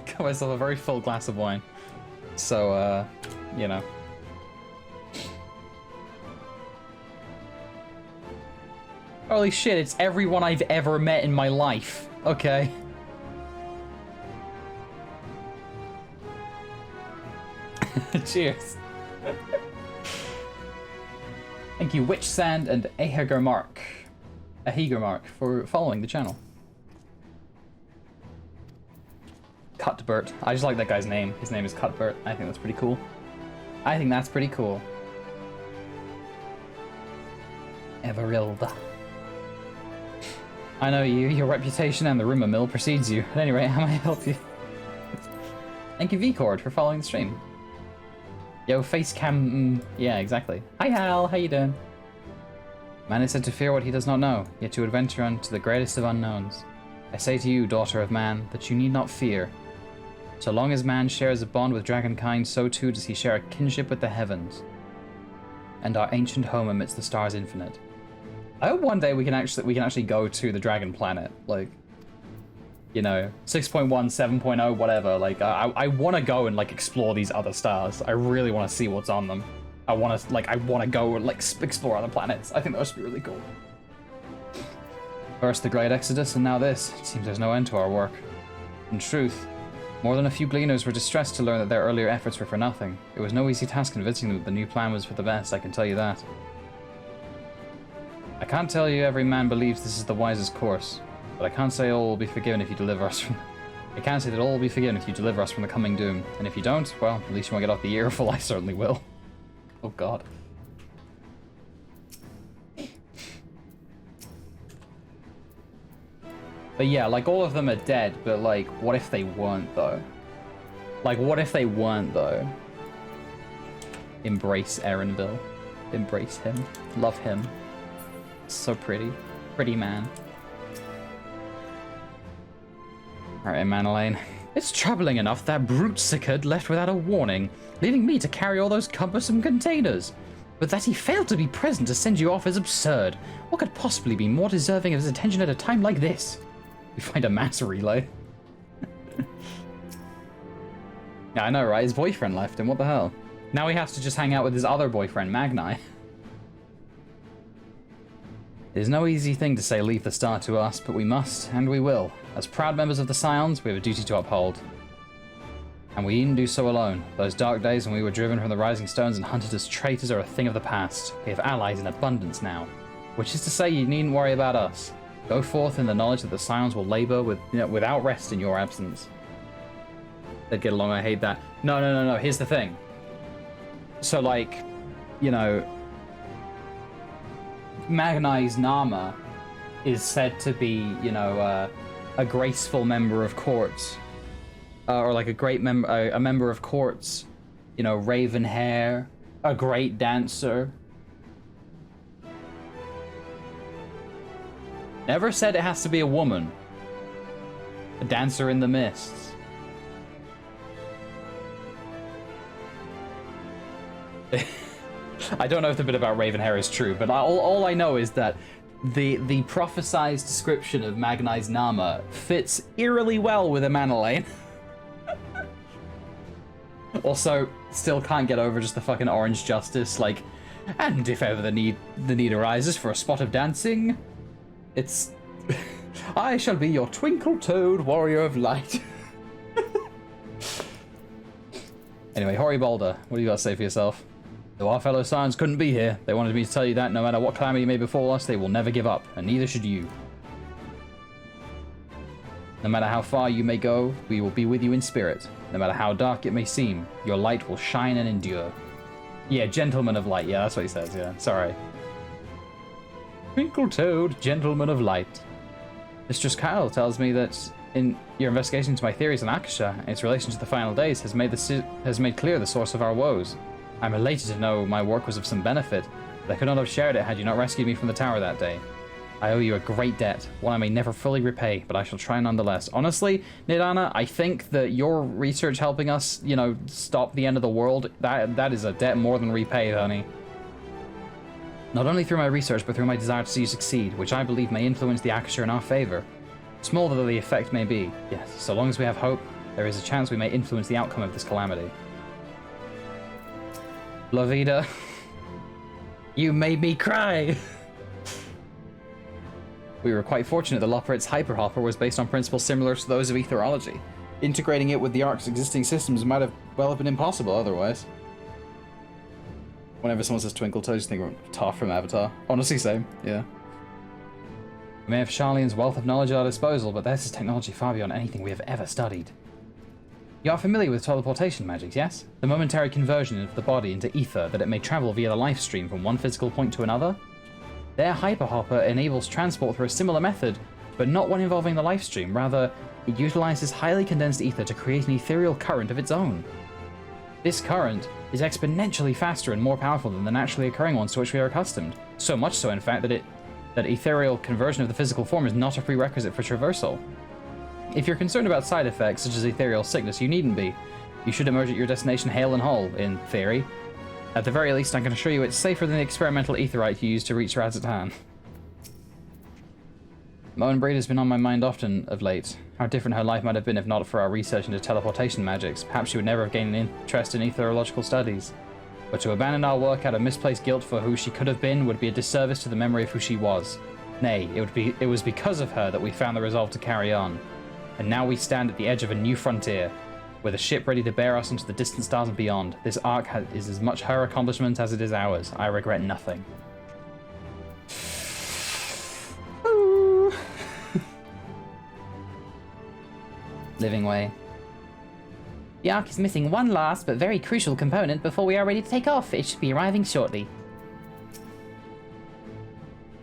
Got myself a very full glass of wine. So, you know. Holy shit, it's everyone I've ever met in my life. Okay. Cheers. Thank you, Witch Sand and Ahigermark, for following the channel. Cuthbert. I just like that guy's name. His name is Cuthbert. I think that's pretty cool. I think that's pretty cool. Everilda. I know you. Your reputation and the rumor mill precedes you. At any rate, how may I help you? Thank you, Vcord, for following the stream. Yo, facecam. Yeah, exactly. Hi, Hal. How you doing? Man is said to fear what he does not know, yet to adventure unto the greatest of unknowns. I say to you, daughter of man, that you need not fear. So long as man shares a bond with dragonkind, so too does he share a kinship with the heavens, and our ancient home amidst the stars infinite. I hope one day we can actually go to the dragon planet, like, you know, 6.1, 7.0, whatever. Like, I want to go and like explore these other stars. I really want to see what's on them. I want to go and like explore other planets. I think that would be really cool. First the Great Exodus, and now this. It seems there's no end to our work. In truth, more than a few gleaners were distressed to learn that their earlier efforts were for nothing. It was no easy task convincing them that the new plan was for the best, I can tell you that. I can't tell you every man believes this is the wisest course, but I can't say all will be forgiven if you deliver us from... I can't say that all will be forgiven if you deliver us from the coming doom, and if you don't, well, at least you won't get off the earful. I certainly will. Oh god. But yeah, like, all of them are dead, but like, what if they weren't, though? Like, what if they weren't, though? Embrace Erenville. Embrace him. Love him. So pretty. Pretty man. Alright, Manolane. It's troubling enough that brute Sickard left without a warning, leaving me to carry all those cumbersome containers. But that he failed to be present to send you off is absurd. What could possibly be more deserving of his attention at a time like this? We find a mass relay. Yeah, I know, right? His boyfriend left him. What the hell? Now he has to just hang out with his other boyfriend, Magni. It is no easy thing to say leave the star to us, but we must, and we will. As proud members of the Scions, we have a duty to uphold. And we needn't do so alone. Those dark days when we were driven from the Rising Stones and hunted as traitors are a thing of the past. We have allies in abundance now. Which is to say, you needn't worry about us. Go forth in the knowledge that the Scions will labor without rest in your absence. They'd get along, I hate that. No, here's the thing. So, like, you know, Magni's Nama is said to be, you know, a graceful member of courts. Or like a member of courts, you know, raven hair, a great dancer. Never said it has to be a woman. A dancer in the mists. I don't know if the bit about raven hair is true, but all I know is that the prophesized description of Magni's Nama fits eerily well with Manolane. Also, still can't get over just the fucking orange justice, like, and if ever the need arises for a spot of dancing, it's I shall be your twinkle-toed warrior of light. Anyway, Hoary Boulder, what do you got to say for yourself? Though our fellow Scions couldn't be here, they wanted me to tell you that no matter what calamity may befall us, they will never give up, and neither should you. No matter how far you may go, we will be with you in spirit. No matter how dark it may seem, your light will shine and endure. Yeah, Gentleman of Light. Yeah, that's what he says, yeah. Sorry. Twinkle-toed Gentleman of Light. Mistress Kyle tells me that in your investigation into my theories on Akasha and its relation to the final days has made clear the source of our woes. I'm elated to know my work was of some benefit, but I could not have shared it had you not rescued me from the tower that day. I owe you a great debt, one I may never fully repay, but I shall try nonetheless. Honestly, Nidana, I think that your research helping us, you know, stop the end of the world, that is a debt more than repaid, honey. Not only through my research, but through my desire to see you succeed, which I believe may influence the Akasha in our favor. Small though the effect may be, yes, so long as we have hope, there is a chance we may influence the outcome of this calamity. Blovida, you made me cry! We were quite fortunate that Loporrit's hyperhopper was based on principles similar to those of etherology. Integrating it with the Ark's existing systems might have well have been impossible otherwise. Whenever someone says Twinkle Toes, you think of Toph from Avatar. Honestly, same. Yeah. We may have Sharlayan's wealth of knowledge at our disposal, but this is technology far beyond anything we have ever studied. You are familiar with teleportation magics, yes? The momentary conversion of the body into ether that it may travel via the life stream from one physical point to another? Their hyperhopper enables transport through a similar method, but not one involving the life stream. Rather, it utilizes highly condensed ether to create an ethereal current of its own. This current is exponentially faster and more powerful than the naturally occurring ones to which we are accustomed. So much so, in fact, that ethereal conversion of the physical form is not a prerequisite for traversal. If you're concerned about side effects such as ethereal sickness, you needn't be. You should emerge at your destination hale and whole, in theory. At the very least, I can assure you it's safer than the experimental etherite you used to reach Razatan. Moen Breed has been on my mind often of late. How different her life might have been if not for our research into teleportation magics. Perhaps she would never have gained an interest in etherological studies. But to abandon our work out of misplaced guilt for who she could have been would be a disservice to the memory of who she was. Nay, it was because of her that we found the resolve to carry on. And now we stand at the edge of a new frontier, with a ship ready to bear us into the distant stars and beyond. This arc is as much her accomplishment as it is ours. I regret nothing. Living way. The arc is missing one last but very crucial component before we are ready to take off. It should be arriving shortly.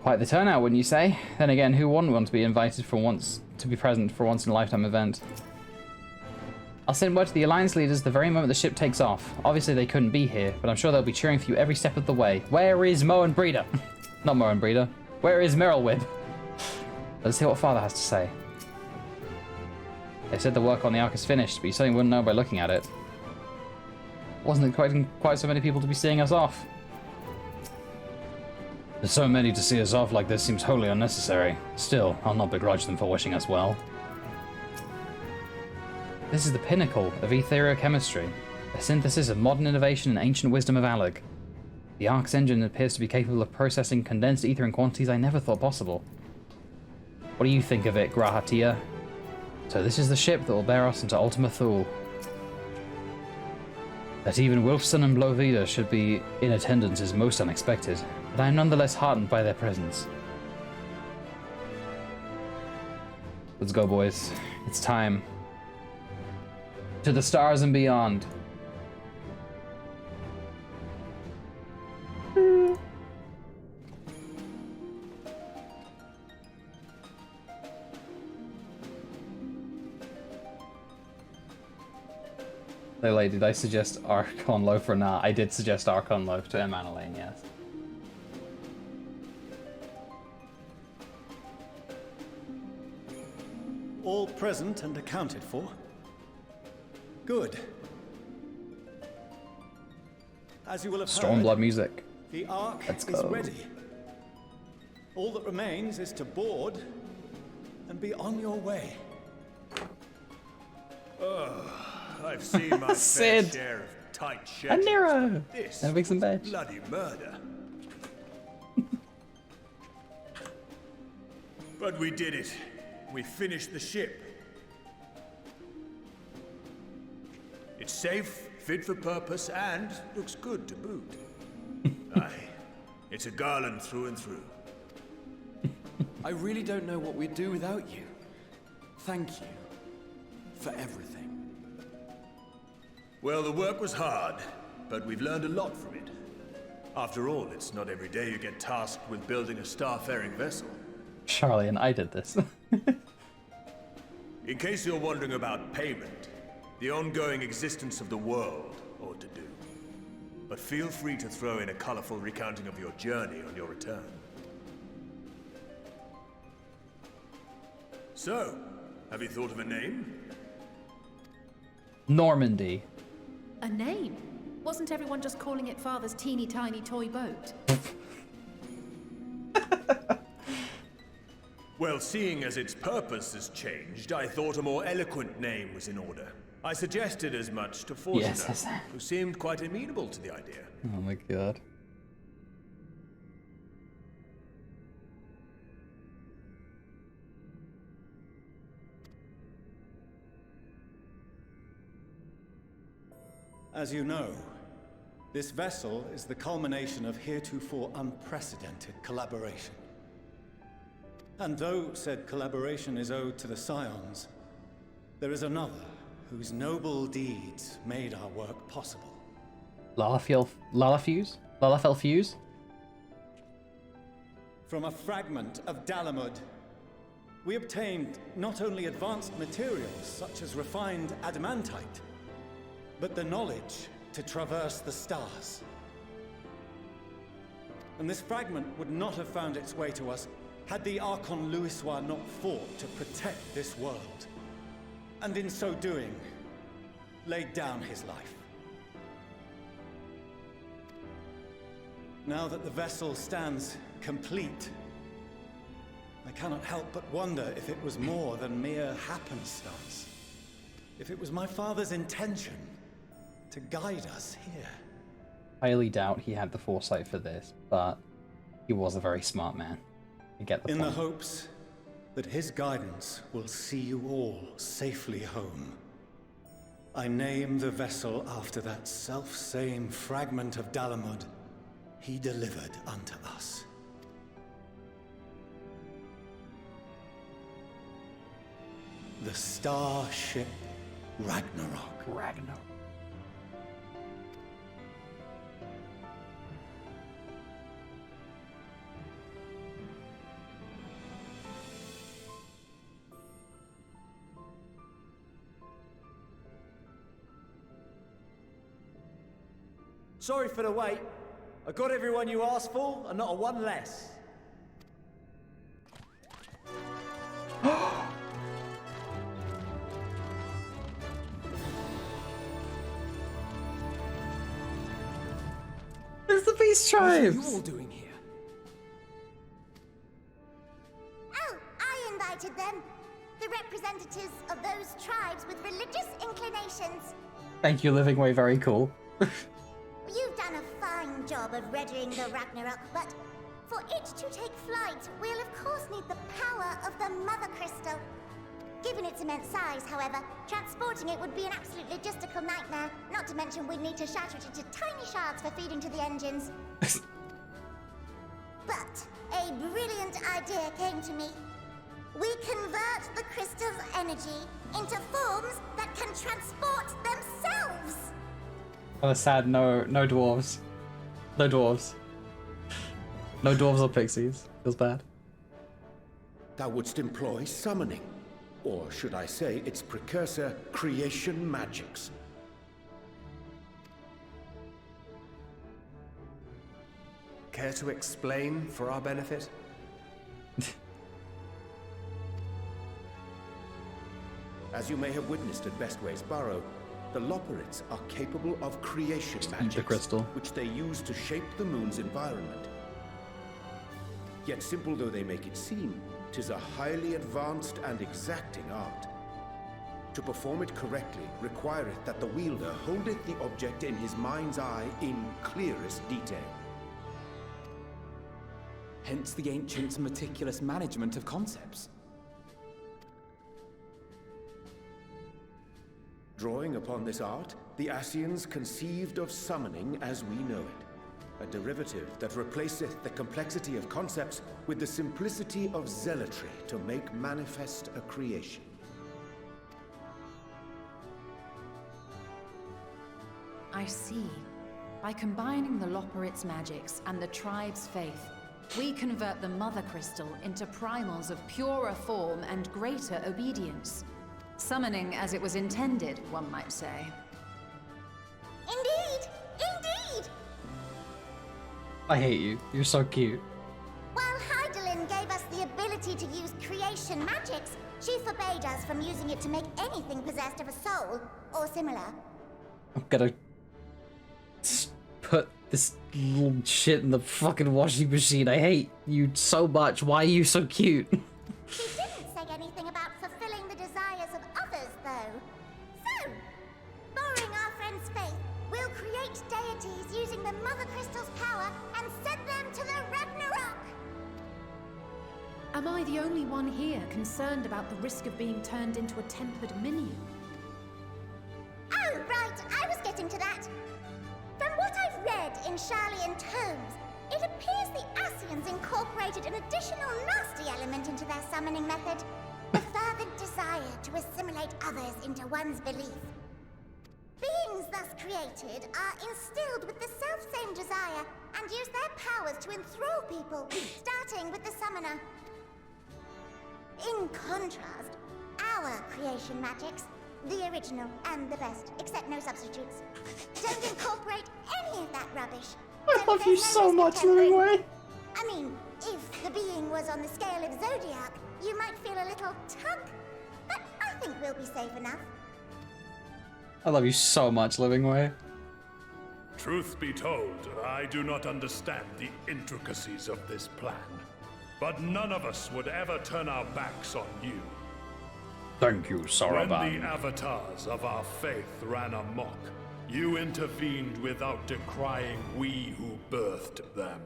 Quite the turnout, wouldn't you say? Then again, who wouldn't want to be invited for once to be present for a once-in-a-lifetime event? I'll send word to the Alliance leaders the very moment the ship takes off. Obviously they couldn't be here, but I'm sure they'll be cheering for you every step of the way. Where is Moen Breeder? Not Moen Breeder. Where is Merylwib? Let's hear what Father has to say. They said the work on the arc is finished, but you certainly wouldn't know by looking at it. Wasn't expecting quite so many people to be seeing us off. There's so many to see us off like this seems wholly unnecessary. Still, I'll not begrudge them for wishing us well. This is the pinnacle of ethereochemistry, a synthesis of modern innovation and ancient wisdom of Alec. The Ark's engine appears to be capable of processing condensed ether in quantities I never thought possible. What do you think of it, Grahatia? So this is the ship that will bear us into Ultima Thule. That even Wilfson and Blovida should be in attendance is most unexpected, but I am nonetheless heartened by their presence. Let's go, boys. It's time. To the stars and beyond. Lele, did I suggest Archon Loaf or not? I did suggest Archon Loaf to Amana Lane, yes. All present and accounted for? Good. As you will have Stormblood heard, music. the Ark Let's is go. ready. All that remains is to board and be on your way. I've seen my fair Sid. share of tight And schedules. Nero! This And Vixen Badge. bloody murder. But we did it. We finished the ship. It's safe, fit for purpose, and looks good to boot. Aye, it's a garland through and through. I really don't know what we'd do without you. Thank you for everything. Well, the work was hard, but we've learned a lot from it. After all, it's not every day you get tasked with building a starfaring vessel. Charlie and I did this. In case you're wondering about payment, the ongoing existence of the world ought to do. But feel free to throw in a colorful recounting of your journey on your return. So, have you thought of a name? Normandy. A name? Wasn't everyone just calling it Father's teeny tiny toy boat? Well, seeing as its purpose has changed, I thought a more eloquent name was in order. I suggested as much to Fortuner, Yes. who seemed quite amenable to the idea. Oh my god. As you know, this vessel is the culmination of heretofore unprecedented collaboration. And though said collaboration is owed to the Scions, there is another whose noble deeds made our work possible. Lalafell Fuse? From a fragment of Dalamud, we obtained not only advanced materials such as refined adamantite, but the knowledge to traverse the stars. And this fragment would not have found its way to us had the Archon Louisois not fought to protect this world, and in so doing, laid down his life. Now that the vessel stands complete, I cannot help but wonder if it was more than mere happenstance. If it was my father's intention to guide us here. Highly doubt he had the foresight for this, but he was a very smart man. I get the In point. the hopes that his guidance will see you all safely home, I name the vessel after that self-same fragment of Dalamud he delivered unto us. The starship Ragnarok. Ragnarok. Sorry for the wait. I got everyone you asked for, and not a one less. It's the Beast What are Tribes! you all doing here? Oh, I invited them. The representatives of those tribes with religious inclinations. Thank you, Living Way, very cool. You've done a fine job of readying the Ragnarok, but for it to take flight, we'll of course need the power of the Mother Crystal. Given its immense size, however, transporting it would be an absolute logistical nightmare. Not to mention we'd need to shatter it into tiny shards for feeding to the engines. But a brilliant idea came to me. We convert the crystal's energy into forms that can transport themselves. Oh, sad. No dwarves. No dwarves. No dwarves or pixies. Feels bad. Thou wouldst employ summoning, or should I say its precursor, creation magics. Care to explain for our benefit? As you may have witnessed at Bestway's Burrow, the Loperites are capable of creation magics, crystal. which they use to shape the moon's environment. Yet simple though they make it seem, 'tis a highly advanced and exacting art. To perform it correctly requireth that the wielder holdeth the object in his mind's eye in clearest detail. Hence the ancients' meticulous management of concepts. Drawing upon this art, the Ascians conceived of summoning as we know it, a derivative that replaceth the complexity of concepts with the simplicity of zealotry to make manifest a creation. I see. By combining the Loperit's magics and the tribe's faith, we convert the Mother Crystal into primals of purer form and greater obedience. Summoning as it was intended, one might say. Indeed! Indeed! I hate you. You're so cute. While Heidelin gave us the ability to use creation magics, she forbade us from using it to make anything possessed of a soul, or similar. I'm gonna put this little shit in the fucking washing machine. I hate you so much. Why are you so cute? She didn't say anything about fulfilling the desires of others, though. So, borrowing our friend's faith, we'll create deities using the Mother Crystal's power and send them to the Ragnarok! Am I the only one here concerned about the risk of being turned into a tempered minion? Oh, right, I was getting to that. From what I've read in Sharlayan tomes, it appears the Ascians incorporated an additional nasty element into their summoning method. The fervent desire to assimilate others into one's belief. Beings thus created are instilled with the self-same desire and use their powers to enthrall people, starting with the summoner. In contrast, our creation magics, the original and the best, except no substitutes, don't incorporate any of that rubbish. I love you so much, Living Way. I mean, if the being was on the scale of Zodiac, you might feel a little tug, but I think we'll be safe enough. I love you so much, Living Way. Truth be told, I do not understand the intricacies of this plan. But none of us would ever turn our backs on you. Thank you, When Saraban. the avatars of our faith ran amok, you intervened without decrying we who birthed them.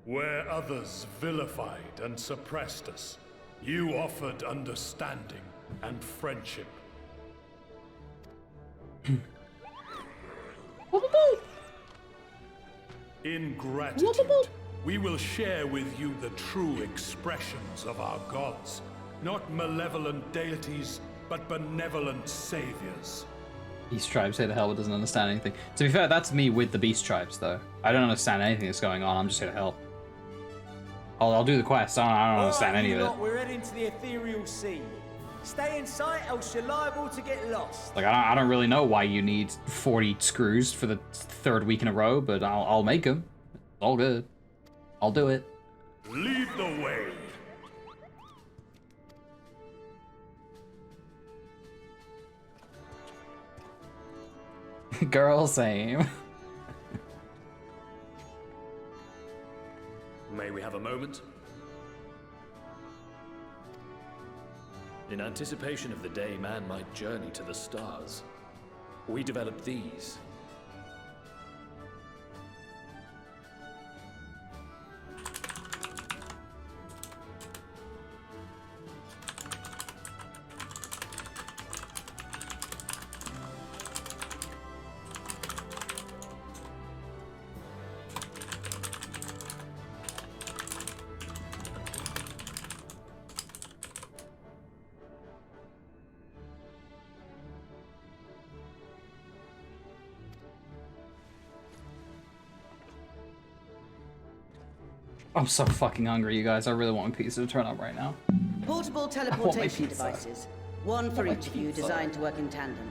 Where others vilified and suppressed us, you offered understanding and friendship. In gratitude, we will share with you the true expressions of our gods. Not malevolent deities, but benevolent saviors. Beast tribes, who the hell doesn't understand anything. To be fair, that's me with the beast tribes, though. I don't understand anything that's going on. I'm just here to help. I'll do the quest. I don't understand any of it. We're heading to the ethereal sea. Stay in sight, else you're liable to get lost. Like, I don't really know why you need 40 screws for the third week in a row, but I'll make them. All good. I'll do it. Lead the way. Girl, same. May we have a moment? In anticipation of the day man might journey to the stars, we developed these. I'm so fucking hungry, you guys. I really want my pizza to turn up right now. Portable teleportation devices. One for each of you, designed to work in tandem.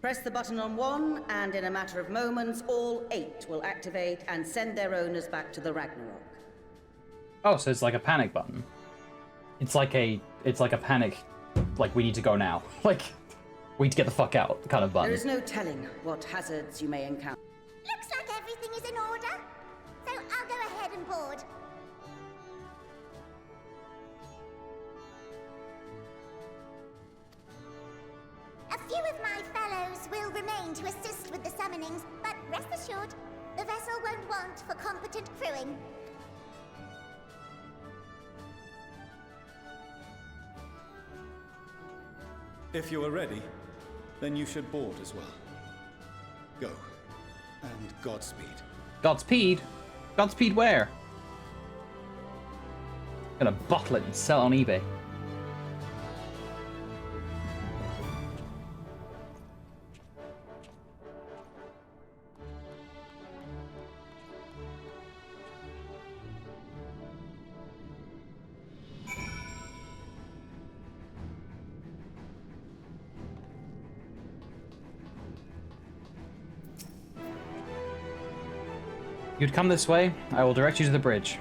Press the button on one, and in a matter of moments, all 8 will activate and send their owners back to the Ragnarok. Oh, so it's like a panic button. It's like a panic, like we need to go now. Like, we need to get the fuck out kind of button. There is no telling what hazards you may encounter. Looks like everything is in order, so I'll go ahead and board. A few of my fellows will remain to assist with the summonings, but rest assured, the vessel won't want for competent crewing. If you are ready, then you should board as well. Go. And Godspeed. Godspeed? Godspeed where? Gonna bottle it and sell it on eBay. You'd come this way, I will direct you to the bridge.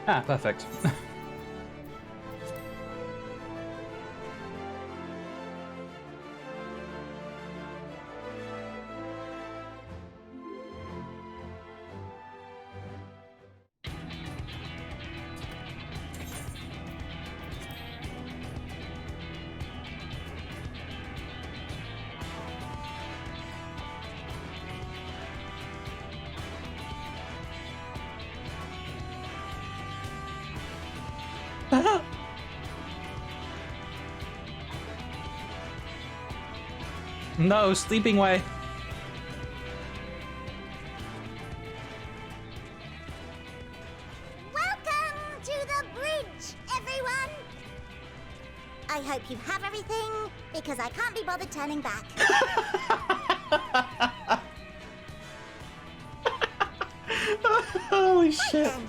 Ah, perfect. No, sleeping way. Welcome to the bridge, everyone! I hope you have everything, because I can't be bothered turning back. Holy shit. Then,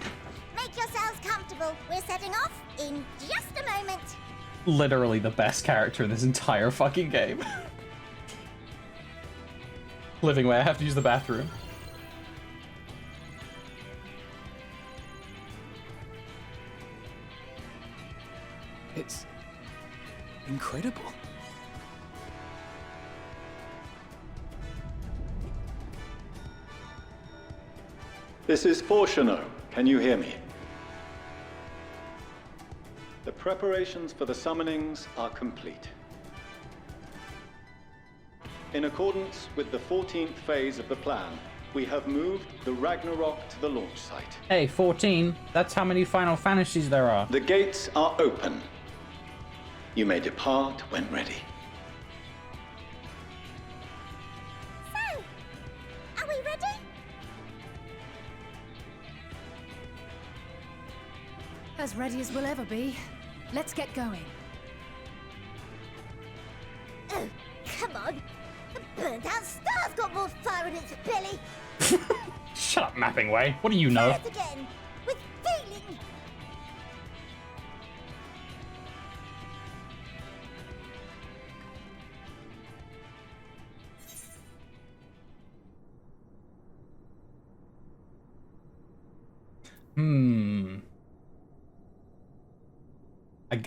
make yourselves comfortable. We're setting off in just a moment. Literally the best character in this entire fucking game. Living way, I have to use the bathroom. It's incredible. This is Fortuno. Can you hear me? The preparations for the summonings are complete. In accordance with the 14th phase of the plan, we have moved the Ragnarok to the launch site. Hey, 14. That's how many Final Fantasies there are. The gates are open. You may depart when ready. So, are we ready? As ready as we'll ever be. Let's get going. Oh, come on. The burnt-out star's got more fire in its belly. Shut up, Mapping Way. What do you know? Try it again, with feeling.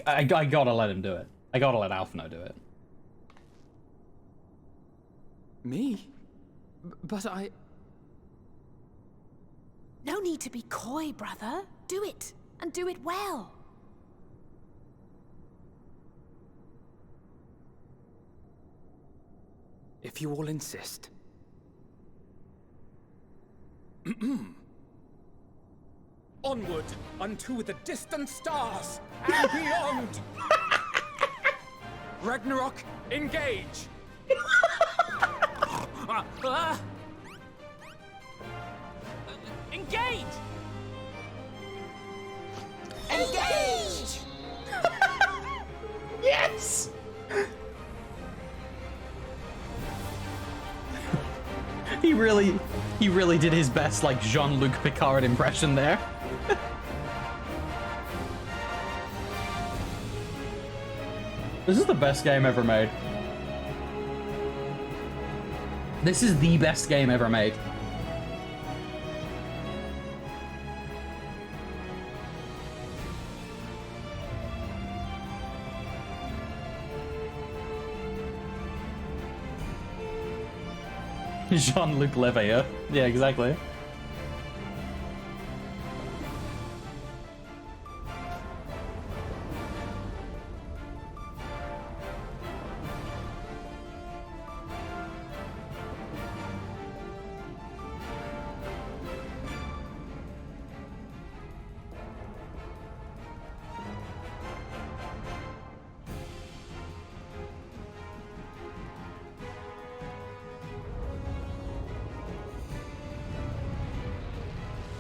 I gotta let him do it. I gotta let Alphino do it. Me? But I... No need to be coy, brother. Do it, and do it well. If you all insist. Onward unto the distant stars and beyond. Ragnarok, engage. Engage! Engage! Yes! He really did his best, like, Jean-Luc Picard impression there. This is the best game ever made. This is the best game ever made. Jean-Luc Leveilleur. Yeah, exactly.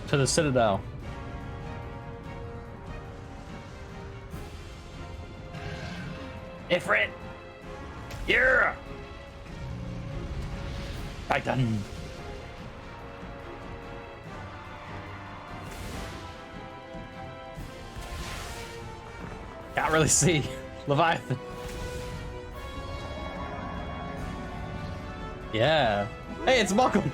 To the Citadel. Ifrit! Yeah! Titan! Can't really see. Leviathan. Yeah. Hey, it's Malcolm!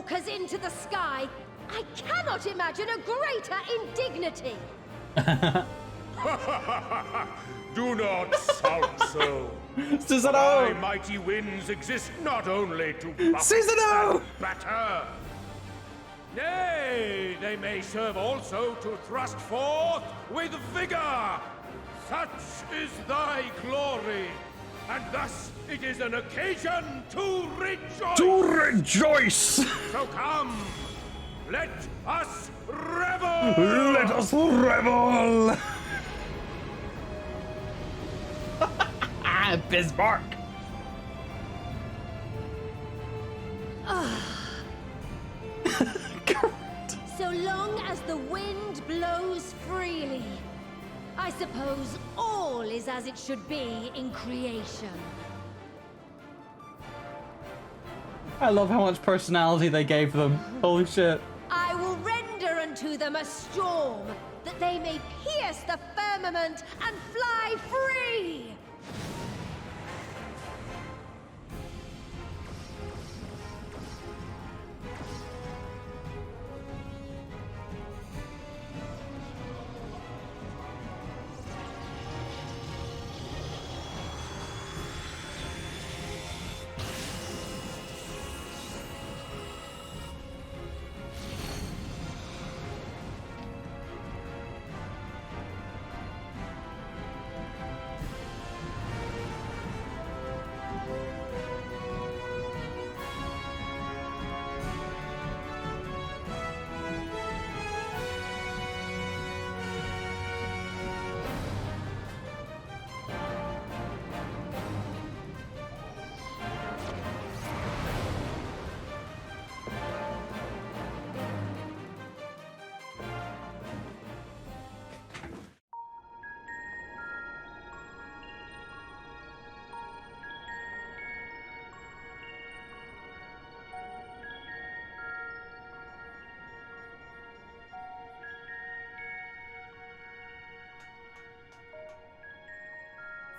Endwalkers into the sky. I cannot imagine a greater indignity. Do not sulk so. Susanoo! My mighty winds exist not only to buffet Susanoo! and batter. Nay, they may serve also to thrust forth with vigor. Such is thy glory, and thus it is an occasion to rejoice. To rejoice! So come, let us revel. Let us revel! Bismarck! So long as the wind blows freely, I suppose all is as it should be in creation. I love how much personality they gave them. Holy shit. I will render unto them a storm, that they may pierce the firmament and fly free!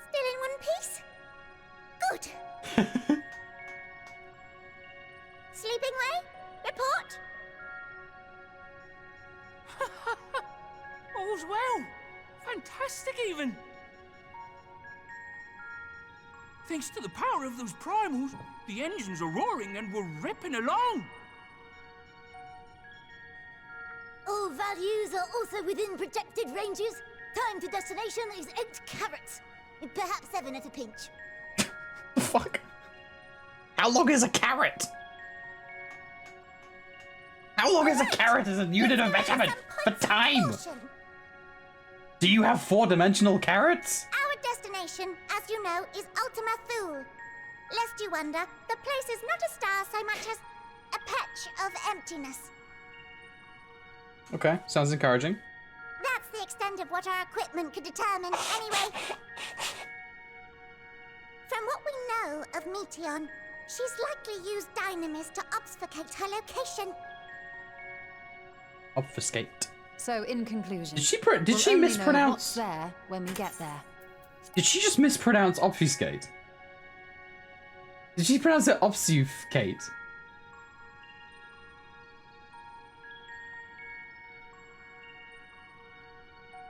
Still in one piece? Good. Sleeping way? Report? All's well. Fantastic, even. Thanks to the power of those primals, the engines are roaring and we're ripping along. All values are also within protected ranges. Time to destination is 8 carats. Perhaps 7 at a pinch. Fuck. How long is a carrot? How long is a carrot as a unit of measurement for time? Do you have 4-dimensional carrots? Our destination, as you know, is Ultima Thule. Lest you wonder, the place is not a star so much as a patch of emptiness. Okay, sounds encouraging. That's the extent of what our equipment could determine, anyway. From what we know of Meteon, she's likely used dynamis to obfuscate her location. Obfuscate. So, in conclusion, Did she we'll only know mispronounce? what's there when we get there. Did she just mispronounce obfuscate? Did she pronounce it obfuscate?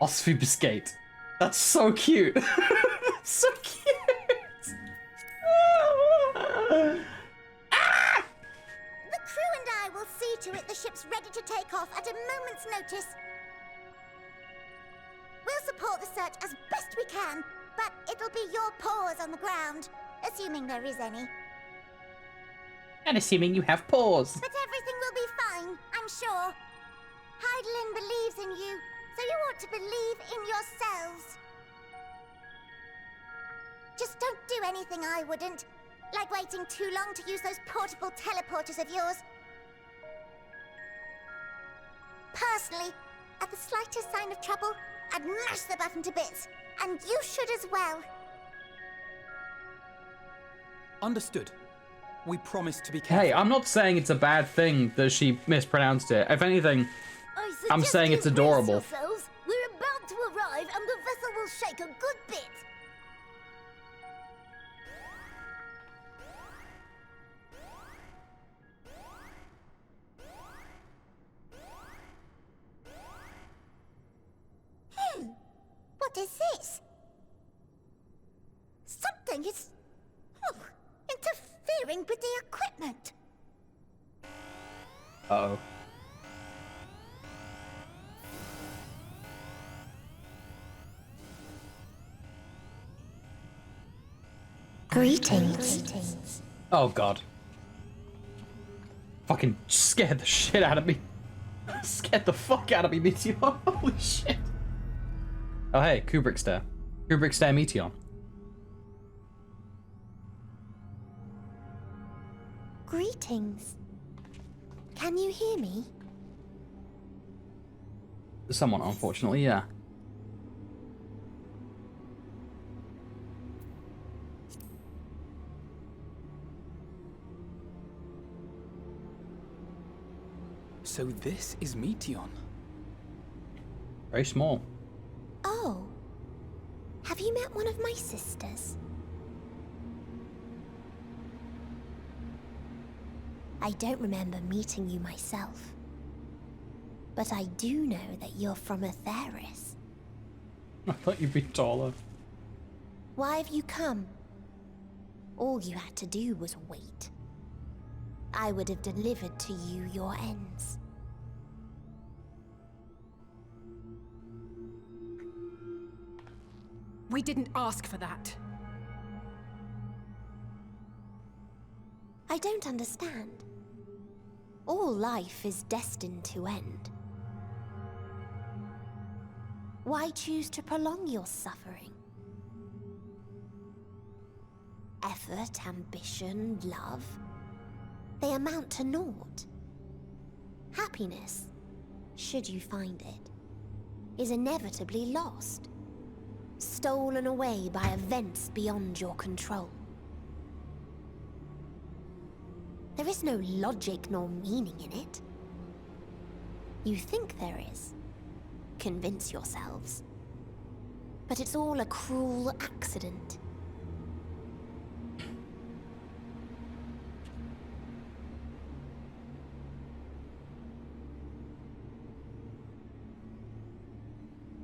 Obfuscate. That's so cute. That's so cute. The crew and I will see to it the ship's ready to take off at a moment's notice. We'll support the search as best we can, but it'll be your paws on the ground, assuming there is any. And assuming you have paws. But everything will be fine, I'm sure. Heidelin believes in you, so you ought to believe in yourselves. Just don't do anything I wouldn't, like waiting too long to use those portable teleporters of yours. Personally, at the slightest sign of trouble, I'd mash the button to bits, and you should as well. Understood. We promise to be careful. Hey, I'm not saying it's a bad thing that she mispronounced it. If anything, I'm saying it's adorable. We're about to arrive, and the vessel will shake a good bit. What is this? Something is interfering with the equipment. Uh-oh. Greetings. Oh god. Fucking scared the shit out of me. Scared the fuck out of me, Meteor. Holy shit. Oh hey, Kubrick stare. Kubrick stare Meteor. Greetings. Can you hear me? Someone, unfortunately, yeah. So this is Meteon. Very small. Oh. Have you met one of my sisters? I don't remember meeting you myself. But I do know that you're from Atheris. I thought you'd be taller. Why have you come? All you had to do was wait. I would have delivered to you your ends. We didn't ask for that. I don't understand. All life is destined to end. Why choose to prolong your suffering? Effort, ambition, love, they amount to naught. Happiness, should you find it, is inevitably lost, stolen away by events beyond your control. There is no logic nor meaning in it. You think there is. Convince yourselves. But it's all a cruel accident.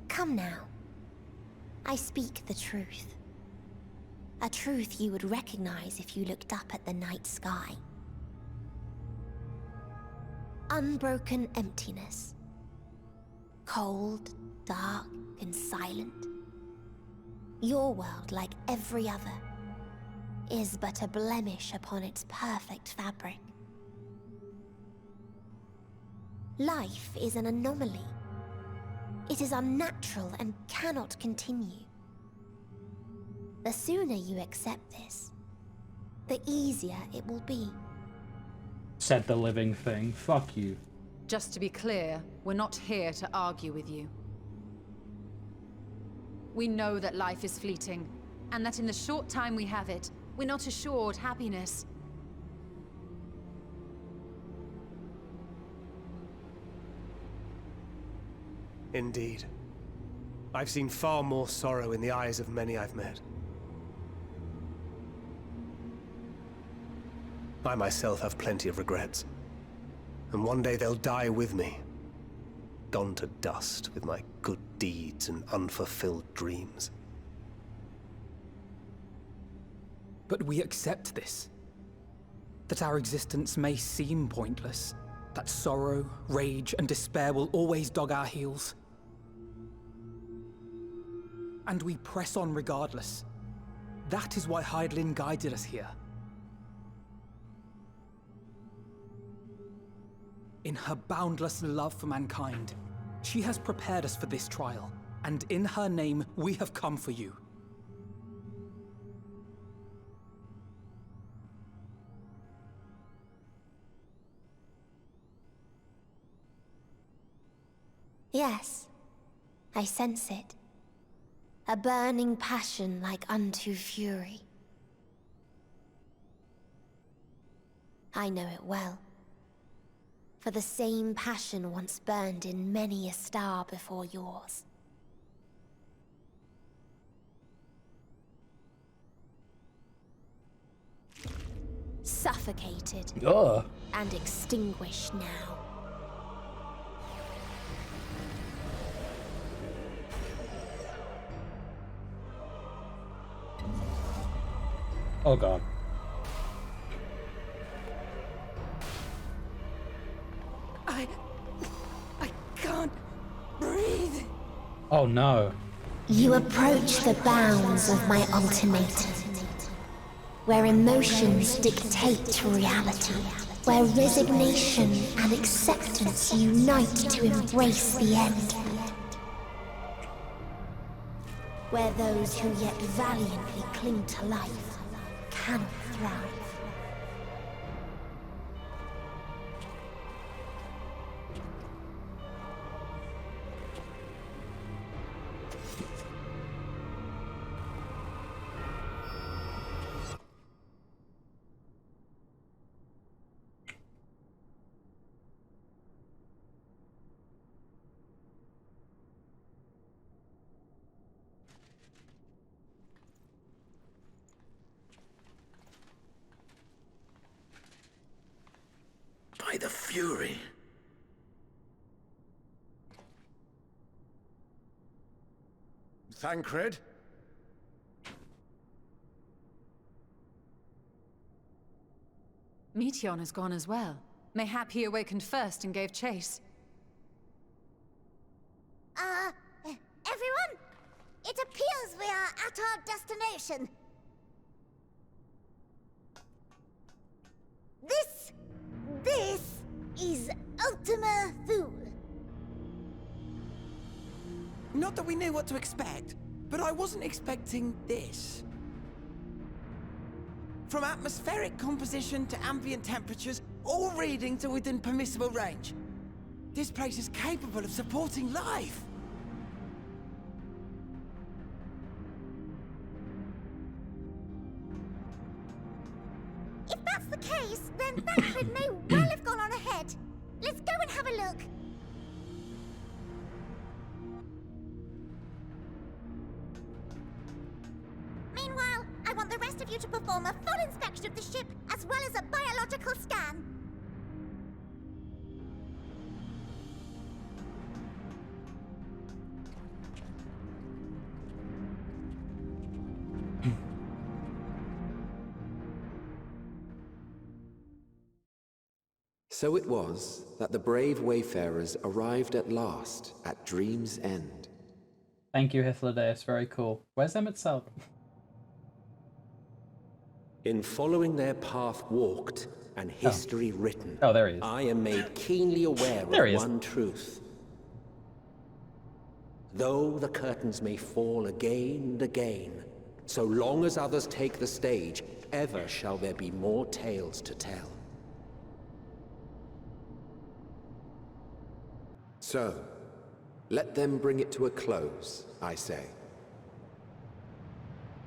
Come now. I speak the truth. A truth you would recognize if you looked up at the night sky. Unbroken emptiness. Cold, dark, and silent. Your world, like every other, is but a blemish upon its perfect fabric. Life is an anomaly. It is unnatural and cannot continue. The sooner you accept this, the easier it will be. Said the living thing. Fuck you. Just to be clear, we're not here to argue with you. We know that life is fleeting, and that in the short time we have it, we're not assured happiness. Indeed. I've seen far more sorrow in the eyes of many I've met. I myself have plenty of regrets. And one day they'll die with me. Gone to dust with my good deeds and unfulfilled dreams. But we accept this. That our existence may seem pointless. That sorrow, rage, and despair will always dog our heels. And we press on regardless. That is why Hydaelyn guided us here. In her boundless love for mankind, she has prepared us for this trial, and in her name, we have come for you. Yes, I sense it. A burning passion like unto fury. I know it well. For the same passion once burned in many a star before yours. Suffocated and extinguished now. Oh god. I can't breathe. Oh no. You approach the bounds of my ultimatum, where emotions dictate reality, where resignation and acceptance unite to embrace the end, where those who yet valiantly cling to life cannot thrive. By the Fury. Thancred? Meteon has gone as well. Mayhap he awakened first and gave chase. Everyone? It appears we are at our destination. This is Ultima Thule. Not that we knew what to expect, but I wasn't expecting this. From atmospheric composition to ambient temperatures, all reading to within permissible range. This place is capable of supporting life. If that's the case, then Thancred may well have gone on ahead. Let's go and have a look. Meanwhile, I want the rest of you to perform a full inspection of the ship, as well as a biological scan. So it was that the brave wayfarers arrived at last at Dream's End. Thank you, Hythlodaeus. Very cool. Where's Emmett Self? In following their path walked and history written, there he is. I am made keenly aware of one truth. Though the curtains may fall again and again, so long as others take the stage, ever shall there be more tales to tell. So, let them bring it to a close, I say.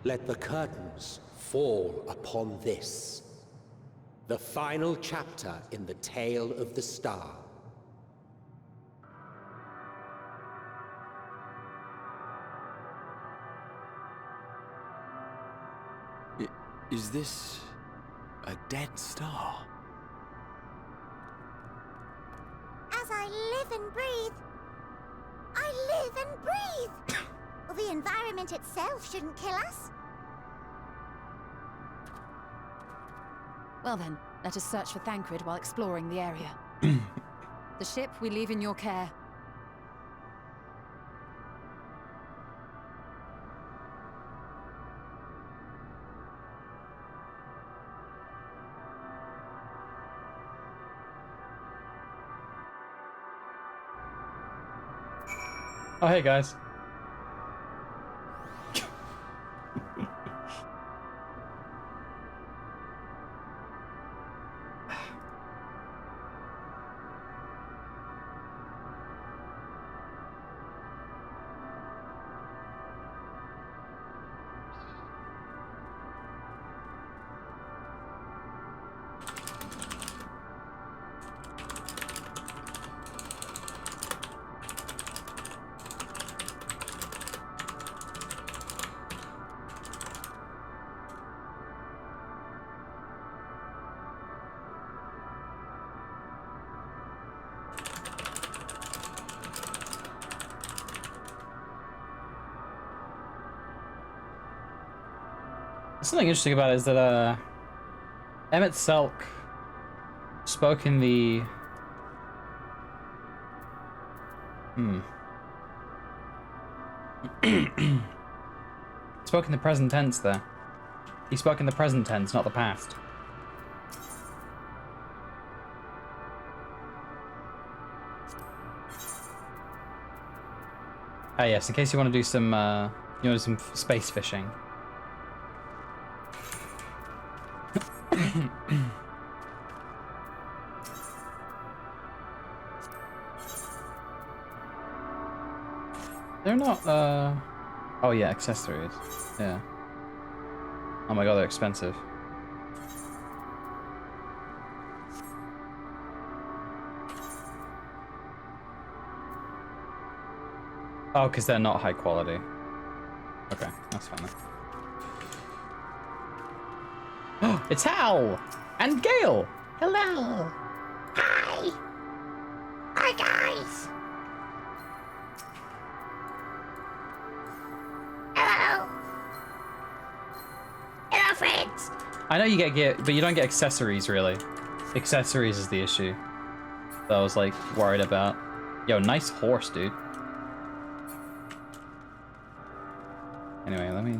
Let the curtains fall upon this, the final chapter in the tale of the star. Is this a dead star? As I live and breathe, I live and breathe. Well, the environment itself shouldn't kill us. Well then, let us search for Thancred while exploring the area. The ship we leave in your care. Oh, hey guys. Something interesting about it is that Emmett Selk spoke in the spoke in the present tense there. He spoke in the present tense, not the past. Ah yes, in case you want to do some some space fishing. They're not, oh yeah, accessories. Yeah. Oh my god, they're expensive. Oh, because they're not high quality. Okay, that's fine then. It's Hal! And Gale! Hello. Hi. Hi, guys. Hello. Hello, friends. I know you get gear, but you don't get accessories, really. Accessories is the issue that I was, like, worried about. Yo, nice horse, dude. Anyway, let me...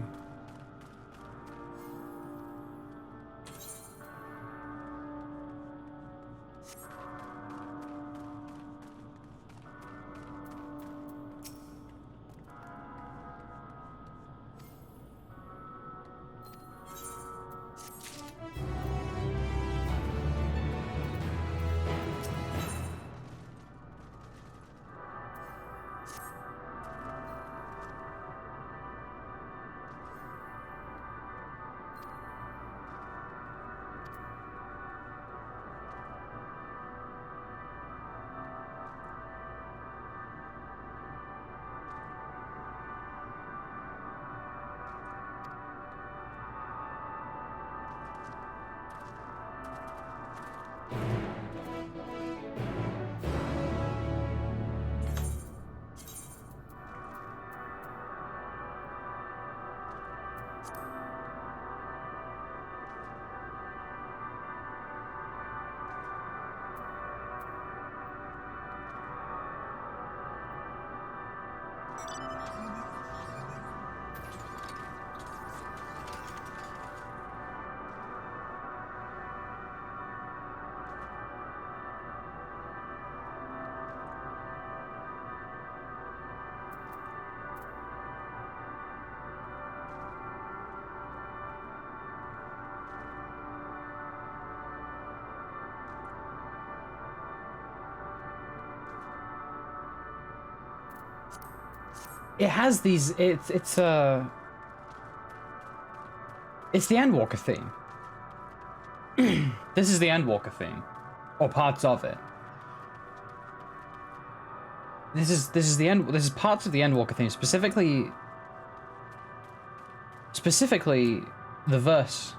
It has these, it's the Endwalker theme. This is the Endwalker theme. Or parts of it. This is parts of the Endwalker theme, specifically the verse.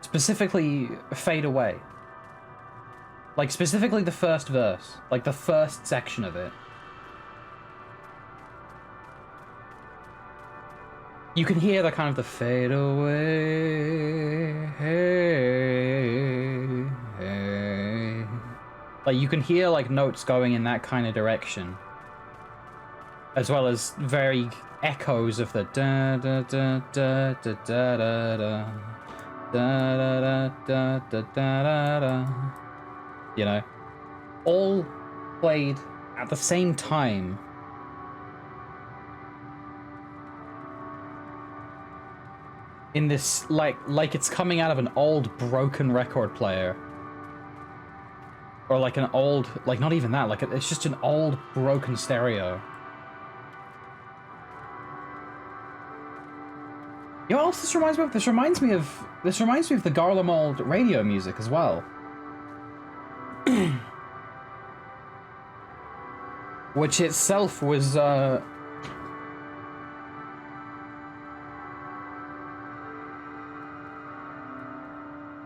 Specifically Fade Away. Like, specifically the first verse. Like, the first section of it. You can hear the kind of the fade away. Like, you can hear, like, notes going in that kind of direction. As well as very echoes of the da da da da da da da da da da da da da. You know, all played at the same time. In this, like it's coming out of an old broken record player. Or like an old, like not even that, like it's just an old broken stereo. You know what else this reminds me of? This reminds me of the Garlemald radio music as well. Which itself was,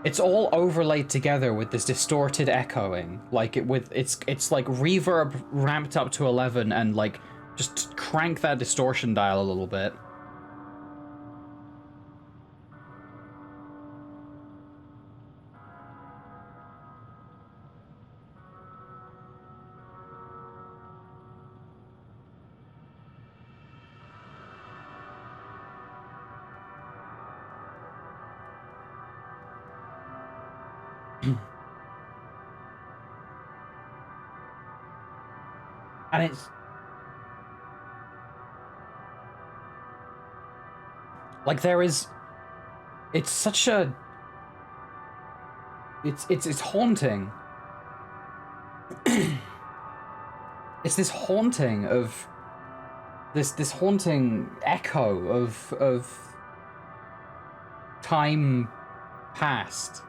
it's all overlaid together with this distorted echoing, like it's like reverb ramped up to 11 and like Just crank that distortion dial a little bit. And it's like it's such a it's haunting. It's this haunting of this haunting echo of time past.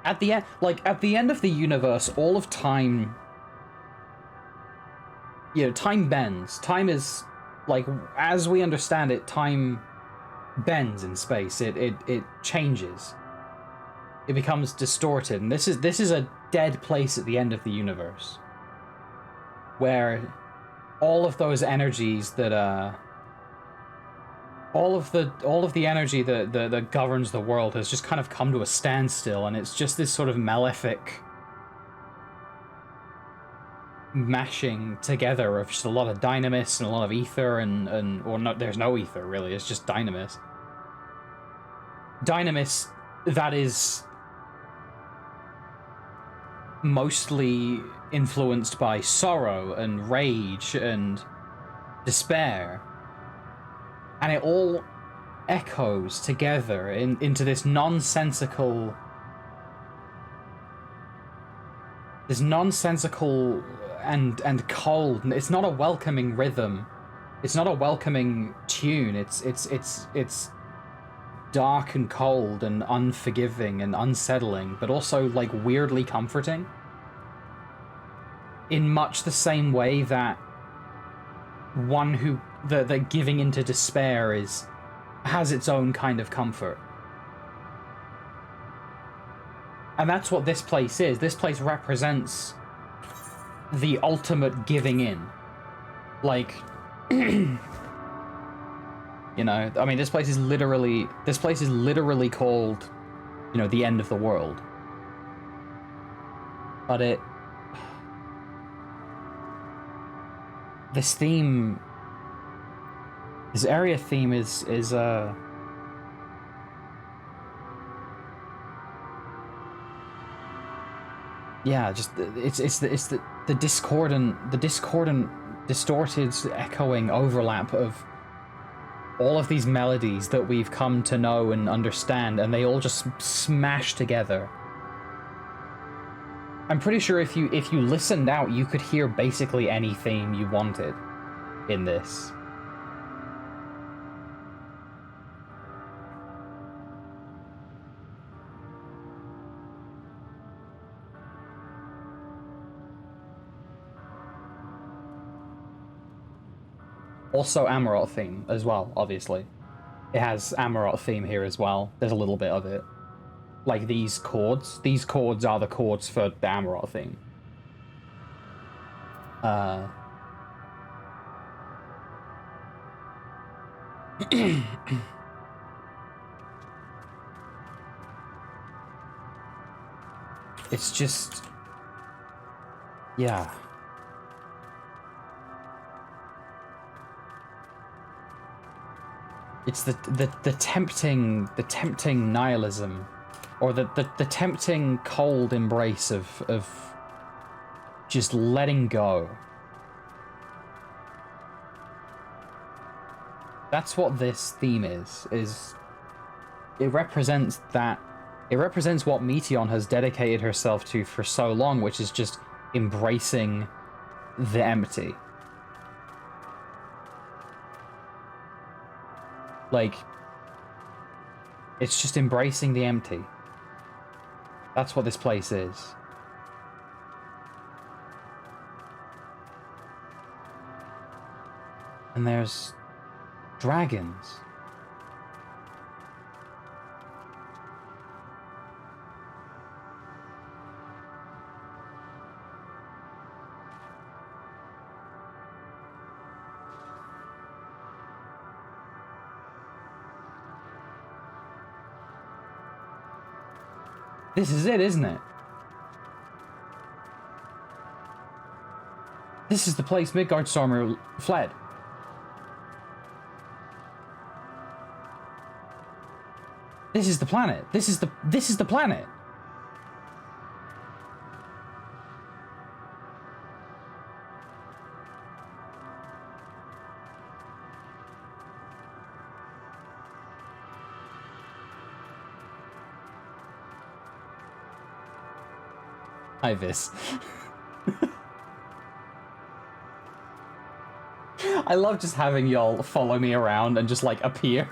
At the end, at the end of the universe, all of time, time bends. Time is, as we understand it, time bends in space. It changes. It becomes distorted, and this is a dead place at the end of the universe, where all of those energies that all of the energy that governs the world has just kind of come to a standstill, and it's just this sort of malefic mashing together of just a lot of dynamis and a lot of ether or no, there's no ether really, it's just dynamis that is mostly influenced by sorrow and rage and despair, and it all echoes together into this nonsensical and cold. It's not a welcoming rhythm. It's not a welcoming tune. It's dark and cold and unforgiving and unsettling, but also weirdly comforting. In much the same way that that giving into despair has its own kind of comfort. And that's what this place is. This place represents the ultimate giving in. I mean, this place is literally called, the end of the world. But this area theme is yeah, just it's the discordant, distorted, echoing overlap of all of these melodies that we've come to know and understand, and they all just smash together. I'm pretty sure if you listened out, you could hear basically any theme you wanted in this. Also Amarot theme as well, obviously. It has Amarot theme here as well. There's a little bit of it. These chords. These chords are the chords for the Amarot theme. It's just... yeah. It's the tempting nihilism, or the tempting cold embrace of just letting go. That's what this theme is it represents that. It represents what Meteion has dedicated herself to for so long, which is just embracing the empty. It's just embracing the empty. That's what this place is. And there's dragons. This is it, isn't it? This is the place Midgardstormer fled. This is the planet. This is the planet. Hi, Vis. I love just having y'all follow me around and just like appear.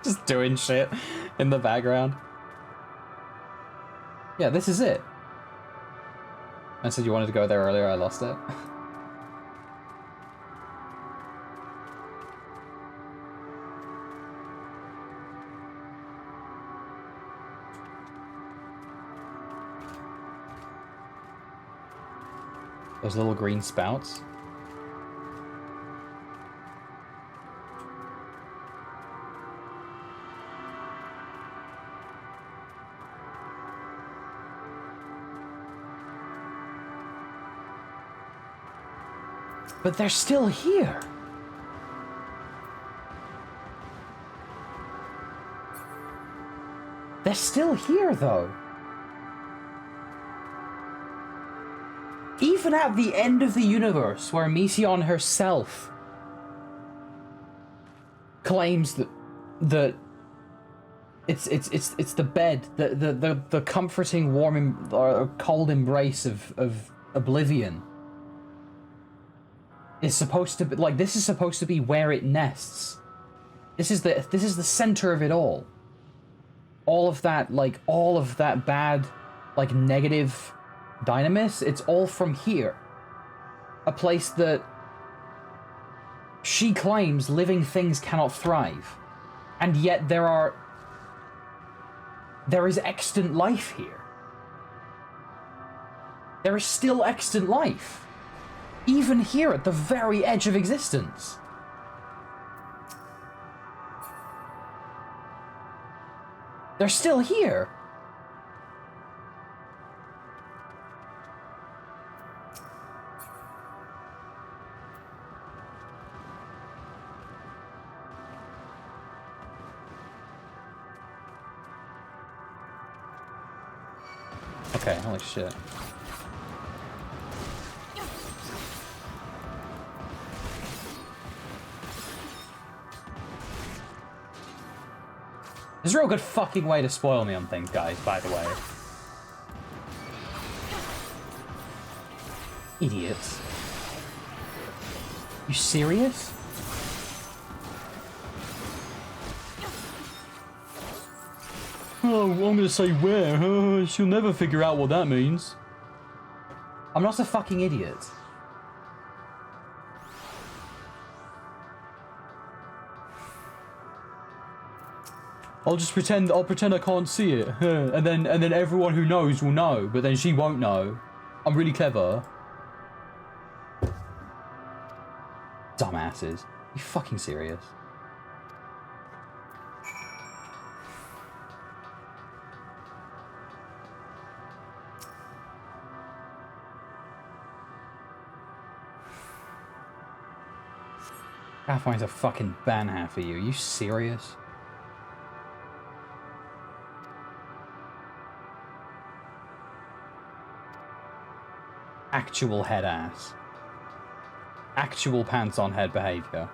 Just doing shit in the background. Yeah, this is it. I said you wanted to go there earlier, I lost it. Those little green spouts. But they're still here. They're still here, though. Even at the end of the universe, where Mission herself claims that it's the bed, the comforting, warm, or cold embrace of oblivion is supposed to be like, this is supposed to be where it nests. This is the center of it all. All of that bad, like, negative dynamis, it's all from here. A place that she claims living things cannot thrive. And yet there is extant life here. There is still extant life. Even here at the very edge of existence. They're still here. Okay, holy shit. This is a real good fucking way to spoil me on things, guys, by the way. Idiots. You serious? Oh, I'm gonna say where. She'll never figure out what that means. I'm not a fucking idiot. I'll pretend I can't see it, and then everyone who knows will know, but then she won't know. I'm really clever. Dumbasses. Are you fucking serious? Pathfinder's a fucking banner for you. Are you serious? Actual head ass. Actual pants on head behavior.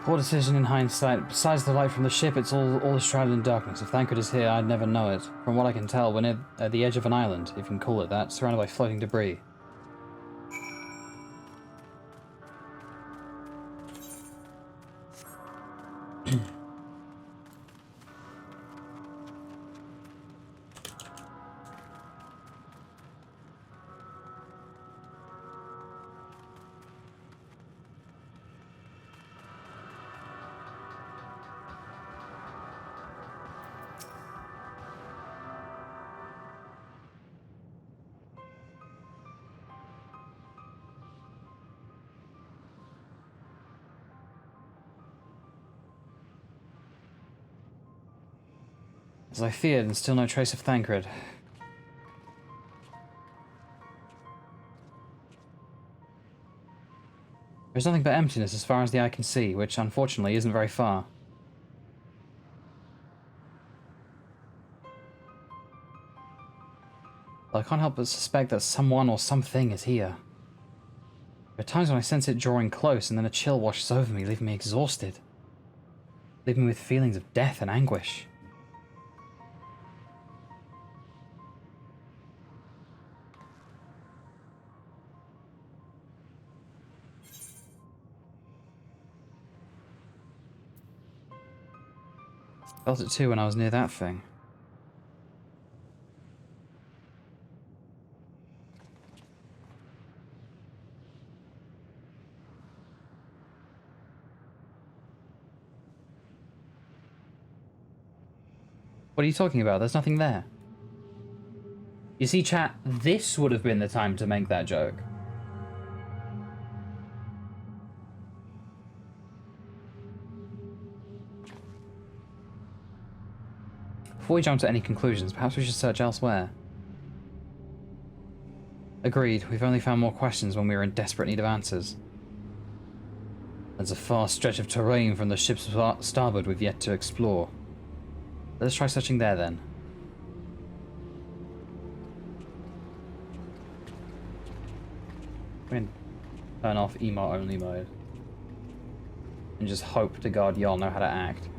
Poor decision in hindsight. Besides the light from the ship, it's all shrouded in darkness. If Thancred is here, I'd never know it. From what I can tell, we're near at the edge of an island, if you can call it that, surrounded by floating debris. As I feared, and still no trace of Thancred. There's nothing but emptiness as far as the eye can see, which unfortunately isn't very far. But I can't help but suspect that someone or something is here. There are times when I sense it drawing close, and then a chill washes over me, leaving me exhausted. Leaving me with feelings of death and anguish. Felt it too when I was near that thing. What are you talking about? There's nothing there. You see, chat, this would have been the time to make that joke. Before we jump to any conclusions, perhaps we should search elsewhere. Agreed, we've only found more questions when we were in desperate need of answers. There's a vast stretch of terrain from the ship's starboard we've yet to explore. Let's try searching there then. We can turn off emote only mode. And just hope to God y'all know how to act.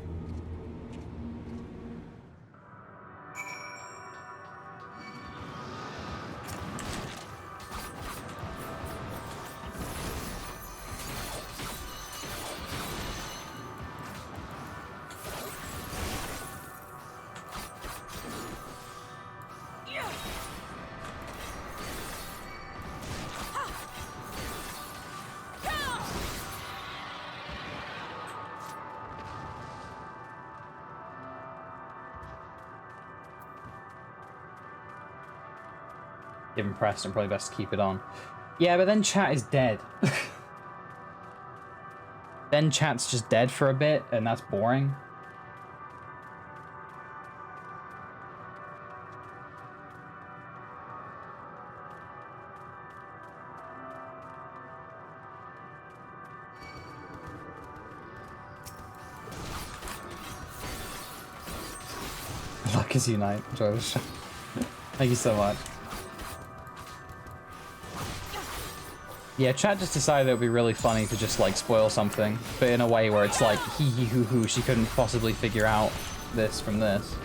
Given Preston, probably best to keep it on. Yeah, but then chat is dead. Then chat's just dead for a bit, and that's boring. Luck is unite. Enjoy the show. Thank you so much. Yeah, chat just decided it would be really funny to just, like, spoil something, but in a way where it's like, hee hee hoo hoo, she couldn't possibly figure out this from this.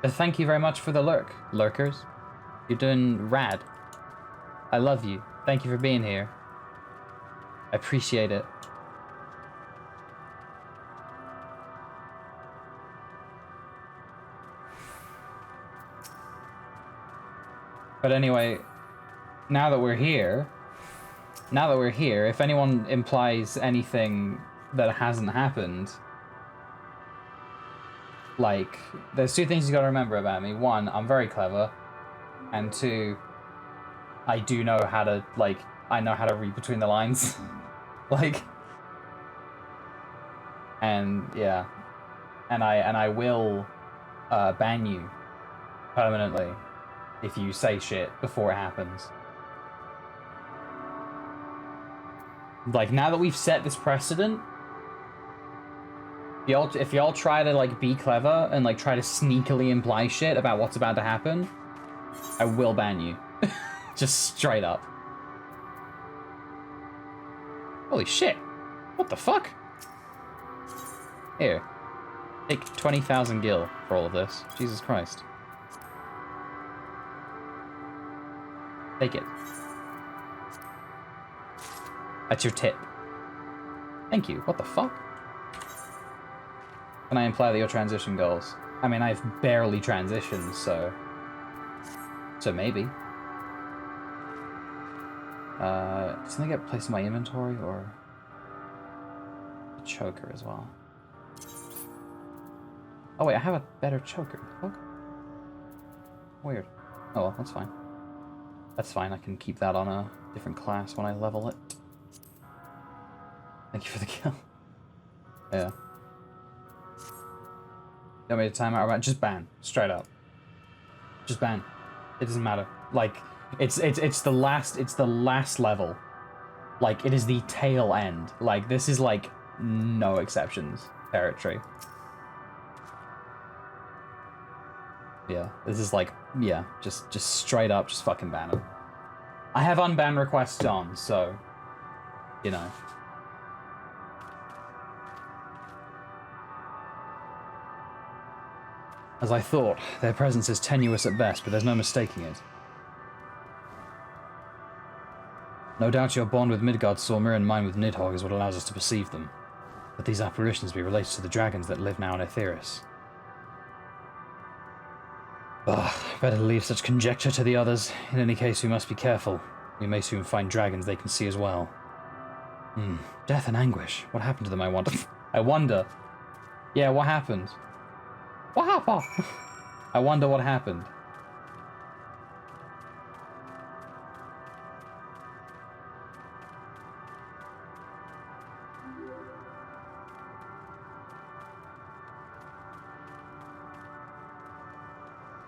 But thank you very much for the lurk, lurkers. You're doing rad. I love you. Thank you for being here. I appreciate it. But anyway, now that we're here, if anyone implies anything that hasn't happened, like, there's two things you gotta remember about me. One, I'm very clever, and two, I do know how to, like, I know how to read between the lines. Like, and yeah, and I will ban you permanently if you say shit before it happens. Like, now that we've set this precedent, If y'all try to like be clever and like try to sneakily imply shit about what's about to happen, I will ban you. Just straight up. Holy shit. What the fuck? Here. Take 20,000 gil for all of this. Jesus Christ. Take it. That's your tip. Thank you. What the fuck? Can I imply that your transition goals? I mean, I've barely transitioned, so... So maybe. Does something get placed in my inventory, or... A choker as well? Oh wait, I have a better choker. Fuck. Weird. Oh well, that's fine. That's fine, I can keep that on a different class when I level it. Thank you for the kill. Yeah. Don't make a timeout around. Just ban. Straight up. Just ban. It doesn't matter. Like, it's the last level. Like, it is the tail end. Like, this is like no exceptions territory. Yeah, this is like, yeah, just straight up, just fucking ban them. I have unban requests on, so, you know. As I thought, their presence is tenuous at best, but there's no mistaking it. No doubt your bond with Midgard Sormir and mine with Nidhogg is what allows us to perceive them. But these apparitions be related to the dragons that live now in Aetheris. Ugh, better leave such conjecture to the others. In any case, we must be careful. We may soon find dragons they can see as well. Death and anguish. What happened to them, I wonder? I wonder. Yeah, what happened? What happened? I wonder what happened.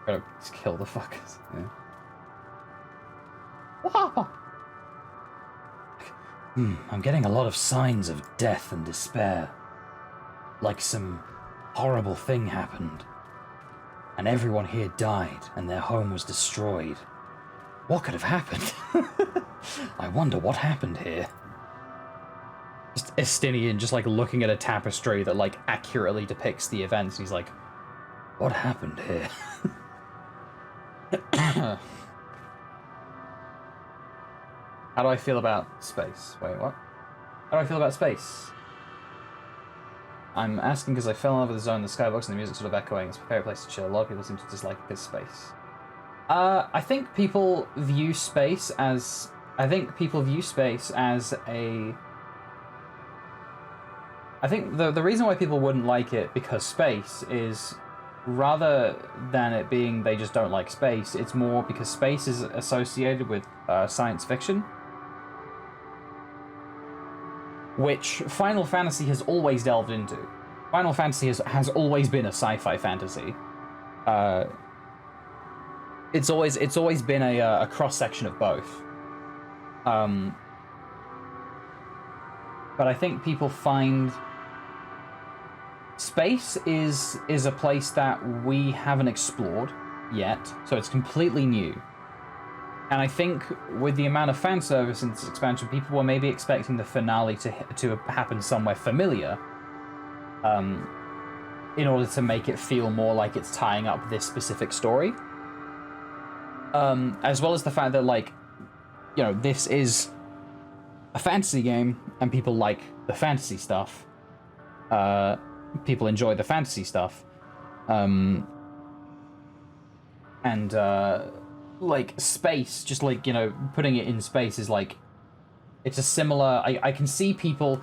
Gotta just kill the fuckers. Yeah. What happened? I'm getting a lot of signs of death and despair. Like some horrible thing happened. And everyone here died, and their home was destroyed. What could have happened? I wonder what happened here. Just Estinian just like looking at a tapestry that like accurately depicts the events. He's like, what happened here? How do I feel about space? Wait, what? How do I feel about space? I'm asking because I fell in love with the zone, the skybox, and the music sort of echoing. It's a favorite place to chill. A lot of people seem to dislike this space. I think people view space as... I think the reason why people wouldn't like it because space is... Rather than it being they just don't like space, it's more because space is associated with science fiction. Which Final Fantasy has always delved into. Final Fantasy has always been a sci-fi fantasy. It's always been a cross-section of both. But I think people find space is a place that we haven't explored yet, so it's completely new. And I think with the amount of fan service in this expansion, people were maybe expecting the finale to happen somewhere familiar, in order to make it feel more like it's tying up this specific story. As well as the fact that, like, you know, this is a fantasy game, and people like the fantasy stuff. People enjoy the fantasy stuff. Like, space, just like, you know, putting it in space is like, it's a similar, I can see people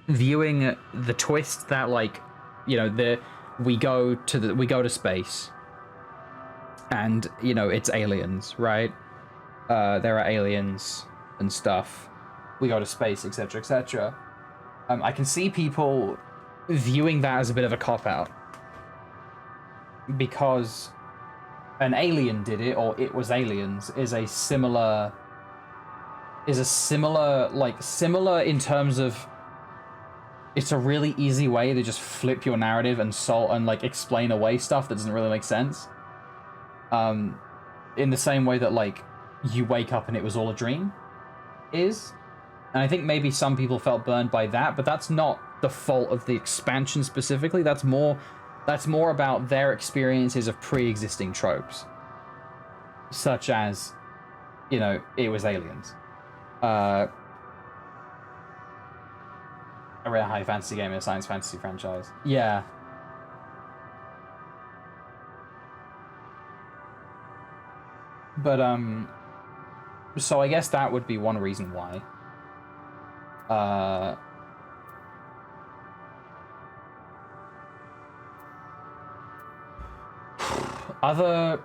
viewing the twist that, like, you know, we go to space, and, you know, it's aliens, right? There are aliens and stuff. We go to space, etc., etc. I can see people viewing that as a bit of a cop-out. Because an alien did it, or it was aliens, is similar in terms of it's a really easy way to just flip your narrative and like explain away stuff that doesn't really make sense. In the same way that like you wake up and it was all a dream is. And I think maybe some people felt burned by that, but that's not the fault of the expansion specifically. That's more about their experiences of pre-existing tropes. Such as, you know, it was aliens. A rare high fantasy game in a science fantasy franchise. Yeah. But, so I guess that would be one reason why. Other...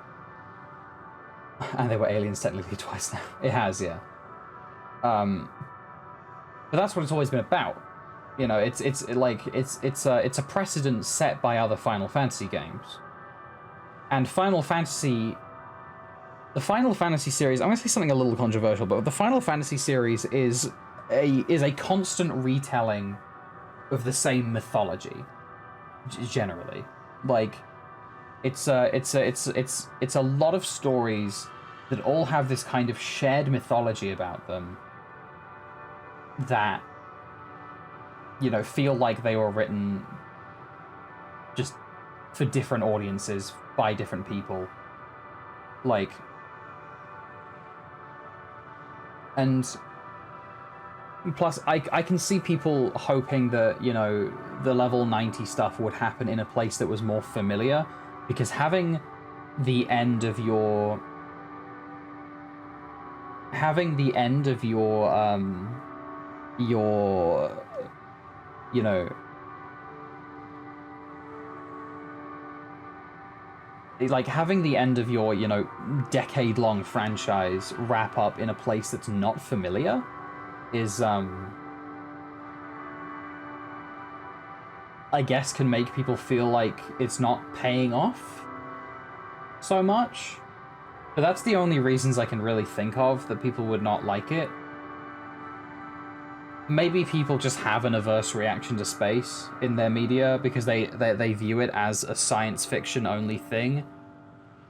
And they were aliens technically twice now. It has, yeah. But that's what it's always been about. You know, it's a precedent set by other Final Fantasy games. And the Final Fantasy series, I'm gonna say something a little controversial, but the Final Fantasy series is a constant retelling of the same mythology, generally. Like, it's a lot of stories that all have this kind of shared mythology about them that, you know, feel like they were written just for different audiences by different people. Like, and plus I can see people hoping that, you know, the level 90 stuff would happen in a place that was more familiar, because having the end of your you know, like having the end of your, you know, decade-long franchise wrap up in a place that's not familiar is, I guess can make people feel like it's not paying off so much. But that's the only reasons I can really think of that people would not like it. Maybe people just have an averse reaction to space in their media because they view it as a science fiction only thing,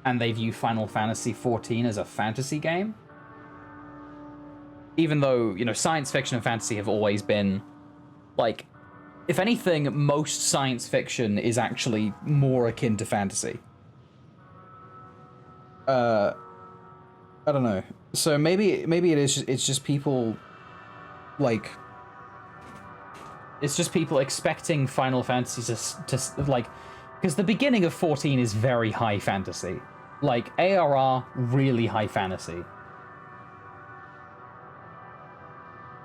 and they view Final Fantasy XIV as a fantasy game. Even though, you know, science fiction and fantasy have always been, like, if anything, most science fiction is actually more akin to fantasy. I don't know. So maybe it's just people, like, it's just people expecting Final Fantasy to like, because the beginning of 14 is very high fantasy. Like, ARR, really high fantasy.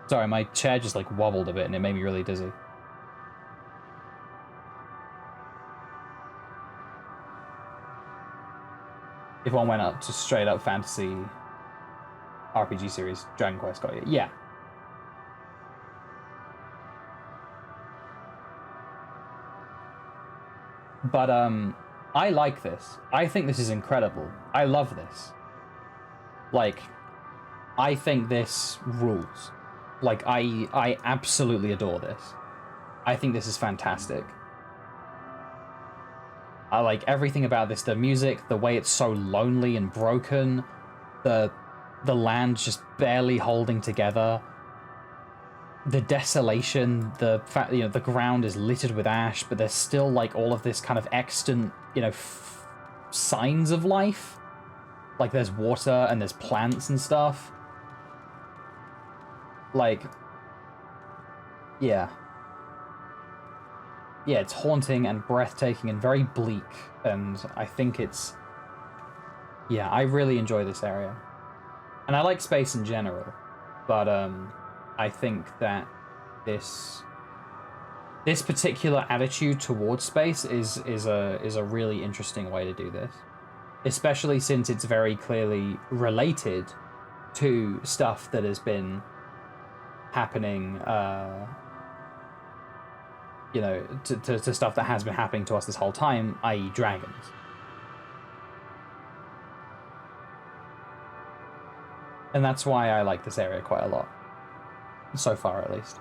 Sorry, my chair just, like, wobbled a bit and it made me really dizzy. If one went up to straight up fantasy RPG series, Dragon Quest got you. Yeah. But, I like this. I think this is incredible. I love this. Like, I think this rules. Like, I absolutely adore this. I think this is fantastic. I like everything about this. The music, the way it's so lonely and broken, the land just barely holding together, the desolation, the fact, you know, the ground is littered with ash, but there's still like all of this kind of extant, you know, signs of life. Like there's water and there's plants and stuff. Like, yeah. Yeah, it's haunting and breathtaking and very bleak, and I think it's... Yeah, I really enjoy this area. And I like space in general, but I think that this particular attitude towards space is a really interesting way to do this. Especially since it's very clearly related to stuff that has been happening, you know, to stuff that has been happening to us this whole time, i.e. dragons. And that's why I like this area quite a lot. So far, at least.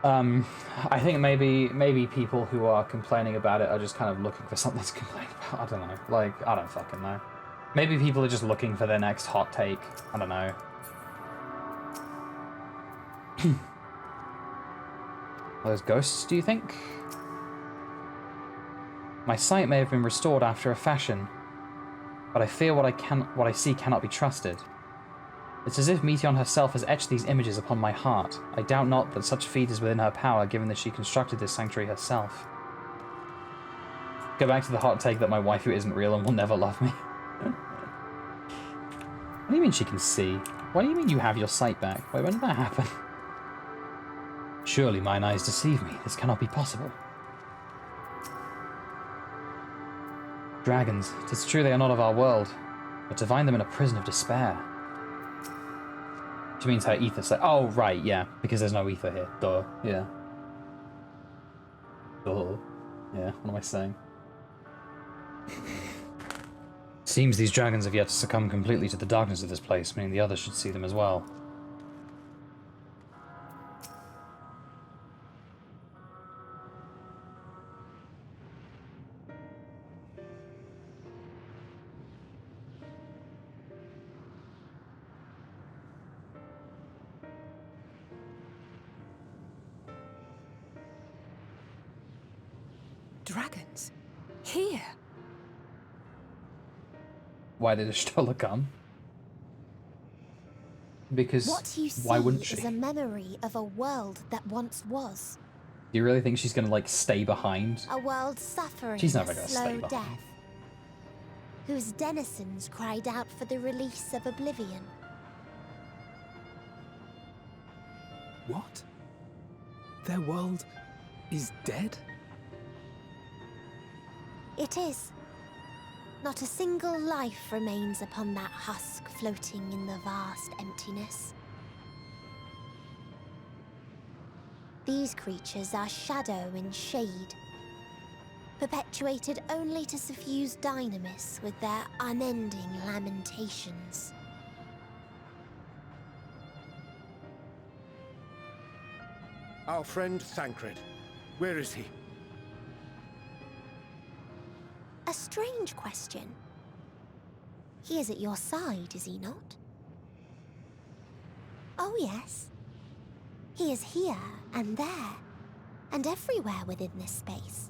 I think maybe people who are complaining about it are just kind of looking for something to complain about. I don't know. Like, I don't fucking know. Maybe people are just looking for their next hot take. I don't know. Are those ghosts, do you think? My sight may have been restored after a fashion, but I fear what I see cannot be trusted. It's as if Meteon herself has etched these images upon my heart. I doubt not that such feat is within her power, given that she constructed this sanctuary herself. Go back to the hot take that my waifu isn't real and will never love me. What do you mean she can see? What do you mean you have your sight back? Wait, when did that happen? Surely mine eyes deceive me. This cannot be possible. Dragons. 'Tis true they are not of our world, but to find them in a prison of despair. Which means her ether set. Oh, right, yeah. Because there's no ether here. Duh. Yeah. Duh. Yeah, what am I saying? Seems these dragons have yet to succumb completely to the darkness of this place, meaning the others should see them as well. Dragons? Here? Why did Ishtola come? Because What you why see wouldn't she? is a memory of a world that once was. Do you really think she's gonna, like, stay behind? A world suffering She's never a gonna slow stay behind. death, whose denizens cried out for the release of oblivion. What? Their world is dead? It is. Not a single life remains upon that husk floating in the vast emptiness. These creatures are shadow and shade, perpetuated only to suffuse dynamis with their unending lamentations. Our friend Thancred. Where is he? A strange question. He is at your side, is he not? Oh, yes. He is here and there, and everywhere within this space.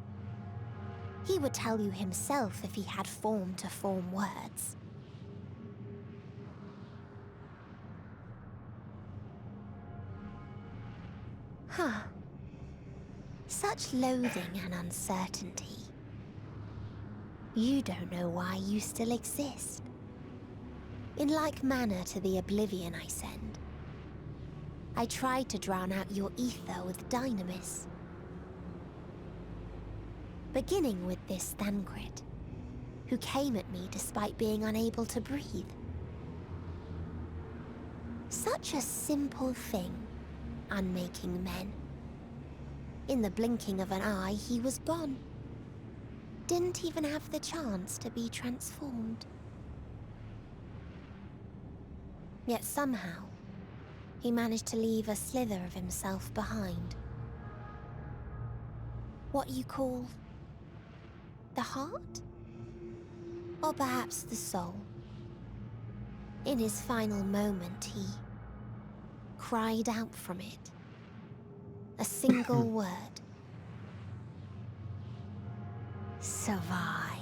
He would tell you himself if he had form to form words. Huh. Such loathing and uncertainty. You don't know why you still exist. In like manner to the oblivion I send, I tried to drown out your ether with dynamis. Beginning with this Thancred, who came at me despite being unable to breathe. Such a simple thing, unmaking men. In the blinking of an eye, he was gone. Didn't even have the chance to be transformed. Yet somehow, he managed to leave a slither of himself behind. What you call the heart? Or perhaps the soul. In his final moment, he cried out from it. A single word. Survive.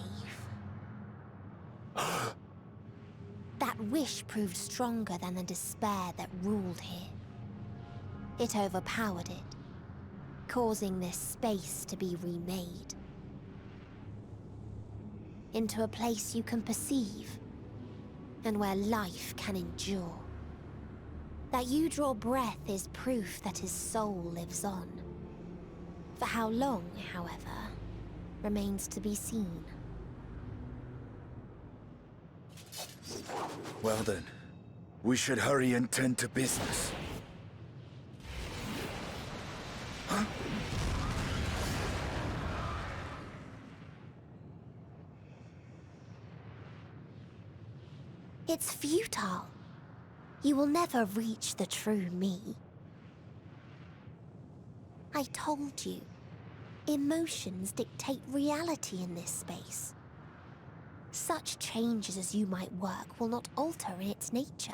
That wish proved stronger than the despair that ruled here. It overpowered it, causing this space to be remade. Into a place you can perceive, and where life can endure. That you draw breath is proof that his soul lives on. For how long, however, remains to be seen. Well then, we should hurry and tend to business. Huh? It's futile. You will never reach the true me. I told you. Emotions dictate reality in this space. Such changes as you might work will not alter in its nature.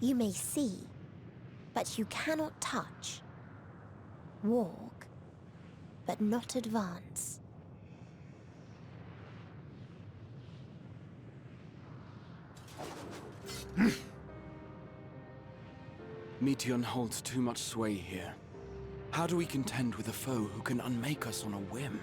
You may see, but you cannot touch. Walk, but not advance. Meteon holds too much sway here. How do we contend with a foe who can unmake us on a whim?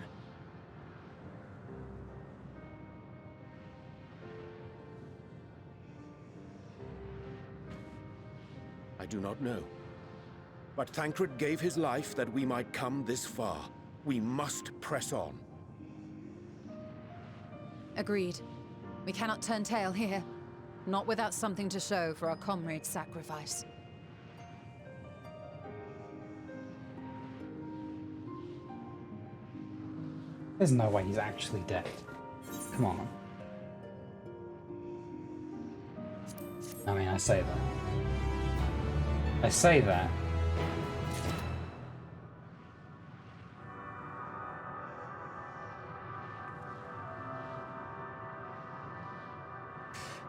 I do not know. But Thancred gave his life that we might come this far. We must press on. Agreed. We cannot turn tail here. Not without something to show for our comrade's sacrifice. There's no way he's actually dead. Come on. I mean, I say that. I say that.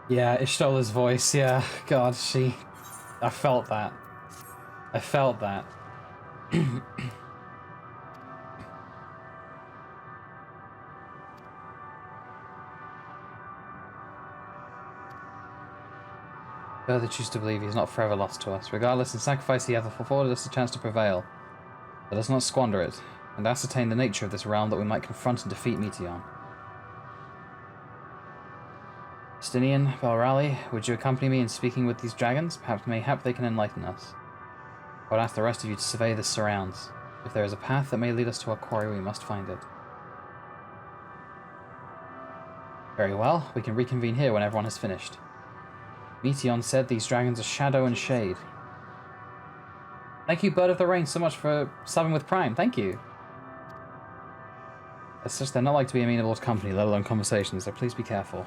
Yeah, Ishtola's voice, yeah. God, I felt that. I felt that. Further choose to believe he is not forever lost to us. Regardless, in sacrifice he hath afforded us a chance to prevail. Let us not squander it, and ascertain the nature of this realm that we might confront and defeat Meteon. Stinian, Balrali, would you accompany me in speaking with these dragons? Mayhap they can enlighten us. I would ask the rest of you to survey the surrounds. If there is a path that may lead us to our quarry, we must find it. Very well, we can reconvene here when everyone has finished. Meteon said these dragons are shadow and shade. Thank you, Bird of the Rain, so much for subbing with Prime. Thank you. It's just they're not like to be amenable to company, let alone conversations, so please be careful.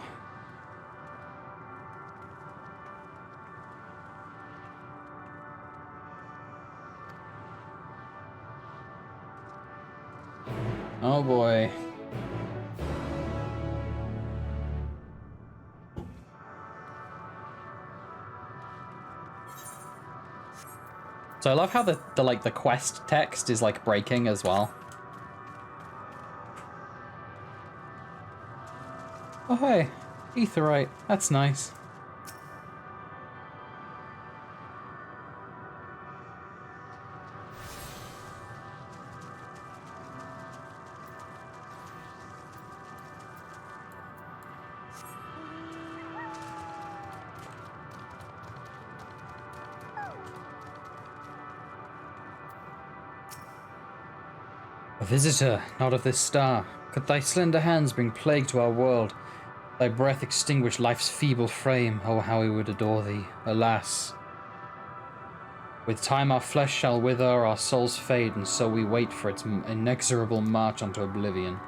Oh boy. So I love how the quest text is like breaking as well. Oh hey, Aetheryte, that's nice. A visitor, not of this star. Could thy slender hands bring plague to our world? Thy breath extinguish life's feeble frame. Oh, how we would adore thee. Alas. With time our flesh shall wither, our souls fade, and so we wait for its inexorable march unto oblivion.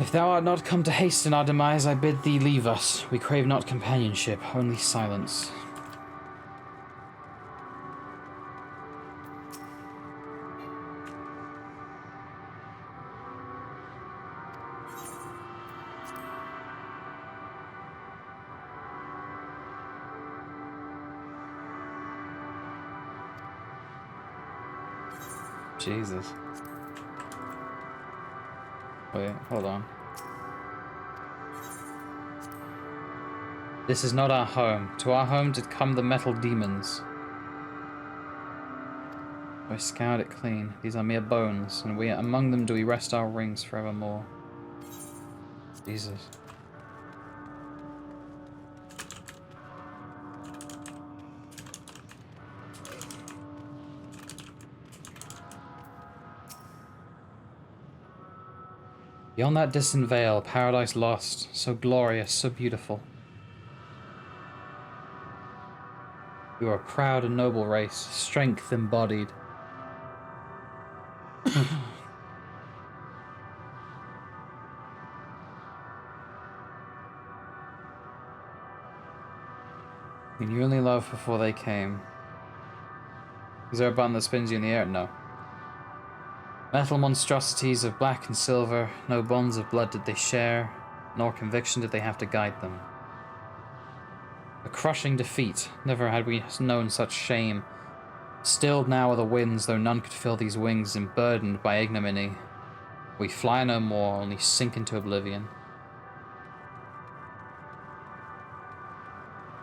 If thou art not come to hasten our demise, I bid thee leave us. We crave not companionship, only silence. Jesus. Wait, hold on. This is not our home. To our home did come the metal demons. I scoured it clean. These are mere bones, and among them do we rest our rings forevermore. Jesus. Beyond that distant veil, paradise lost, so glorious, so beautiful. You are a proud and noble race, strength embodied. Can you only love before they came? Is there a button that spins you in the air? No. Metal monstrosities of black and silver, no bonds of blood did they share, nor conviction did they have to guide them. A crushing defeat, never had we known such shame. Stilled now are the winds, though none could fill these wings, and burdened by ignominy. We fly no more, only sink into oblivion.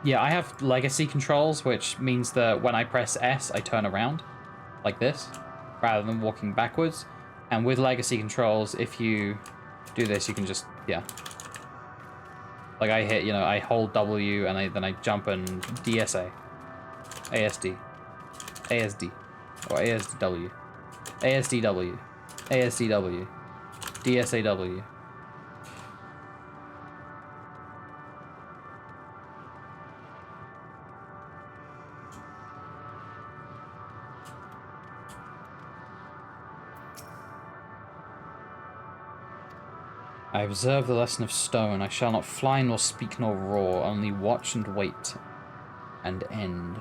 Yeah, I have legacy controls, which means that when I press S, I turn around, like this, rather than walking backwards. And with legacy controls, if you do this, you can just, yeah. Like I hit, you know, I hold W, and then I jump and DSA. ASD. ASD. Or ASDW. ASDW. ASDW. DSAW. I observe the lesson of stone. I shall not fly nor speak nor roar, only watch and wait and end.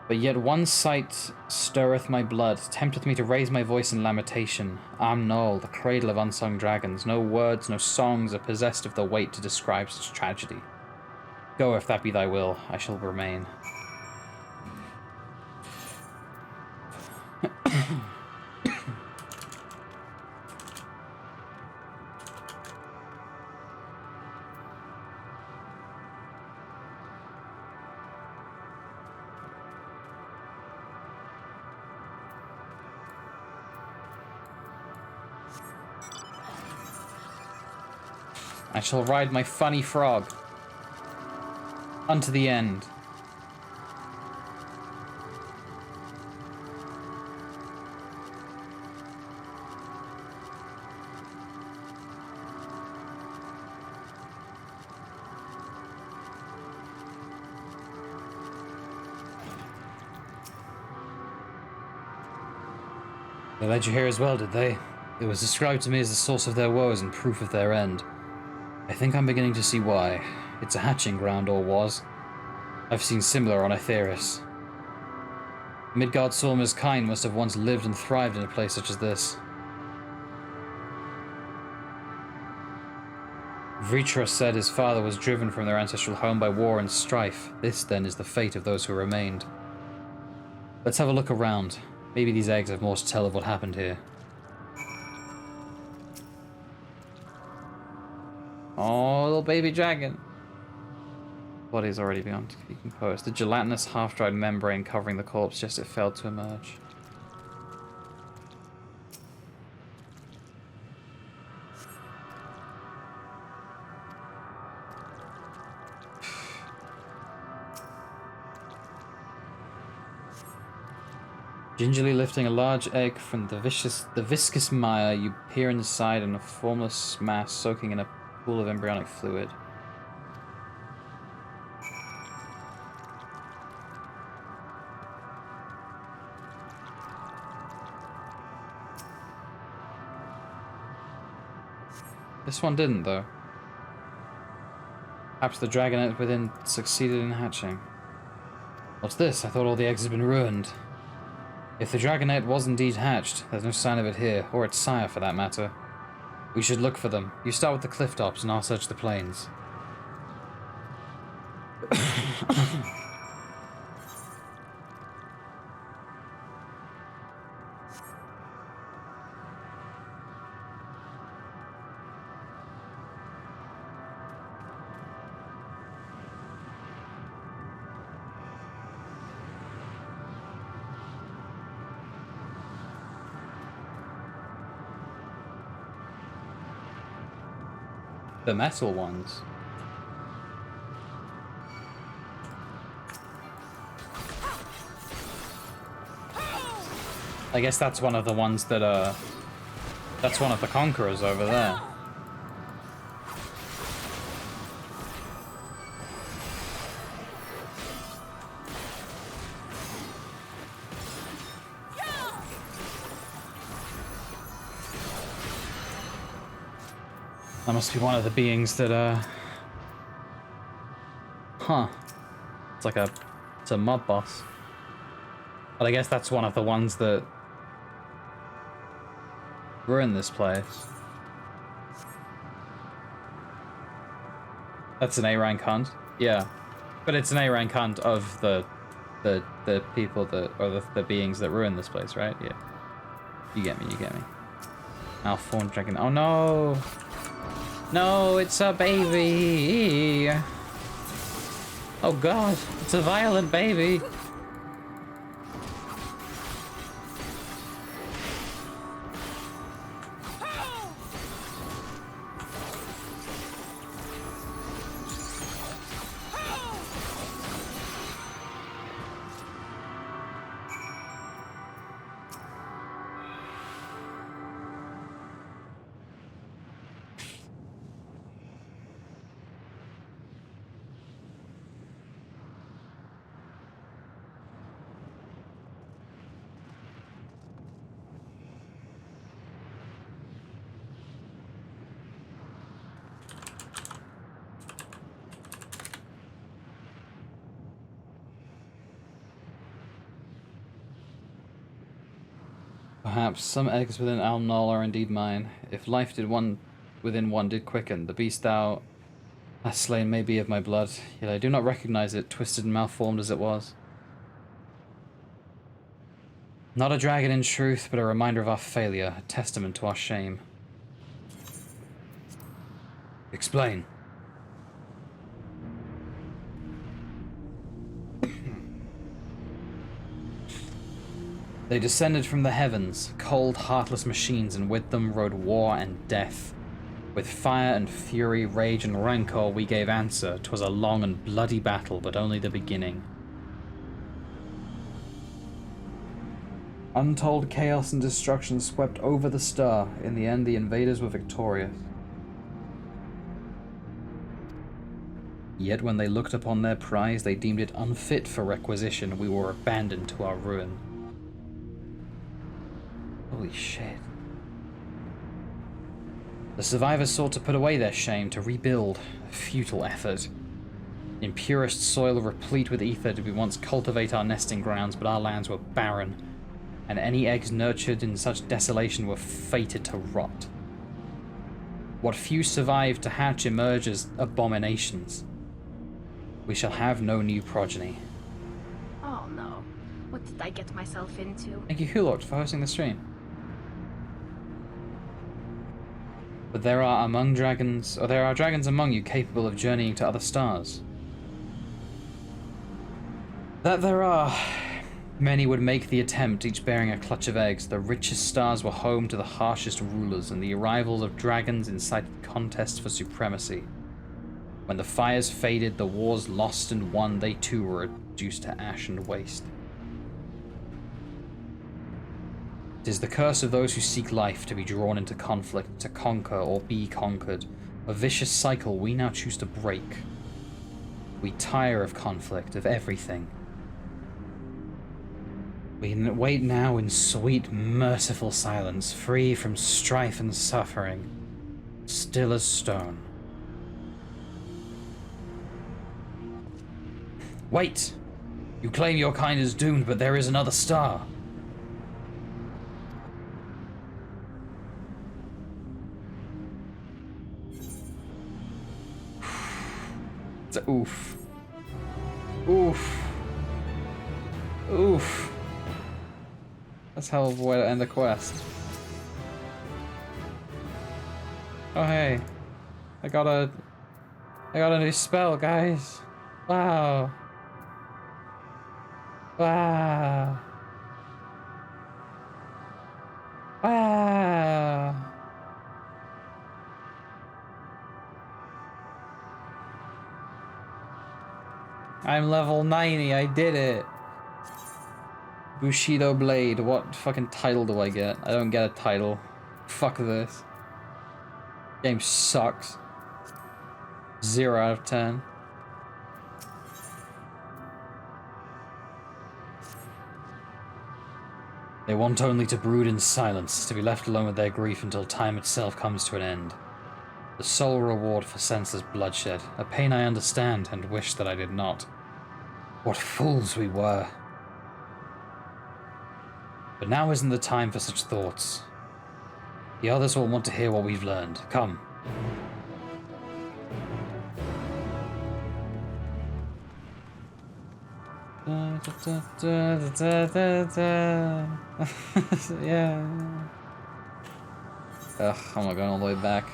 But yet one sight stirreth my blood, tempteth me to raise my voice in lamentation. Amnol, the cradle of unsung dragons, no words, no songs are possessed of the weight to describe such tragedy. Go, if that be thy will, I shall remain. I shall ride my funny frog unto the end. They led you here as well, did they? It was described to me as the source of their woes and proof of their end. I think I'm beginning to see why. It's a hatching ground, or was. I've seen similar on Aetheris. Midgard Solmer's kind must have once lived and thrived in a place such as this. Vritra said his father was driven from their ancestral home by war and strife. This, then, is the fate of those who remained. Let's have a look around. Maybe these eggs have more to tell of what happened here. Oh, little baby dragon. Body's already begun to decompose. The gelatinous, half-dried membrane covering the corpse just as it failed to emerge. Gingerly lifting a large egg from the viscous mire, you peer inside in a formless mass soaking in a pool of embryonic fluid. This one didn't, though. Perhaps the dragonette within succeeded in hatching. What's this? I thought all the eggs had been ruined. If the dragonette was indeed hatched, there's no sign of it here, or its sire for that matter. We should look for them. You start with the cliff tops and I'll search the plains. The metal ones. I guess that's one of the ones that that's one of the conquerors over there. That must be one of the beings that, huh. It's a mob boss. But I guess that's one of the ones that ruined this place. That's an A rank hunt. Yeah. But it's an A rank hunt of the people that, or the beings that ruined this place, right? Yeah. You get me, you get me. Malformed dragon. Oh no! No, it's a baby! Oh god, it's a violent baby! Perhaps some eggs within Al Null are indeed mine. If life did one within one did quicken, the beast thou hast slain may be of my blood, yet I do not recognize it, twisted and malformed as it was. Not a dragon in truth, but a reminder of our failure, a testament to our shame. Explain. They descended from the heavens, cold, heartless machines, and with them rode war and death. With fire and fury, rage and rancor we gave answer. 'Twas a long and bloody battle, but only the beginning. Untold chaos and destruction swept over the star. In the end, the invaders were victorious. Yet when they looked upon their prize, they deemed it unfit for requisition. We were abandoned to our ruin. Holy shit. The survivors sought to put away their shame, to rebuild. A futile effort. In purest soil replete with ether did we once cultivate our nesting grounds, but our lands were barren, and any eggs nurtured in such desolation were fated to rot. What few survived to hatch emerge as abominations. We shall have no new progeny. Oh no. What did I get myself into? Thank you, Hulort, for hosting the stream. But there are dragons among you capable of journeying to other stars. That there are. Many would make the attempt, each bearing a clutch of eggs. The richest stars were home to the harshest rulers, and the arrivals of dragons incited contests for supremacy. When the fires faded, the wars lost and won, they too were reduced to ash and waste. It is the curse of those who seek life to be drawn into conflict, to conquer or be conquered. A vicious cycle we now choose to break. We tire of conflict, of everything. We wait now in sweet, merciful silence, free from strife and suffering, still as stone. Wait! You claim your kind is doomed, but there is another star. It's a oof. Oof. Oof. That's hell of a way to end the quest. Oh hey. I got a new spell, guys. Wow. Wow. Wow. I'm level 90, I did it. Bushido Blade, what fucking title do I get? I don't get a title. Fuck this. Game sucks. 0 out of 10. They want only to brood in silence, to be left alone with their grief until time itself comes to an end. The sole reward for senseless bloodshed, a pain I understand and wish that I did not. What fools we were. But now isn't the time for such thoughts. The others will want to hear what we've learned. Come. Yeah. Ugh, I'm not going all the way back.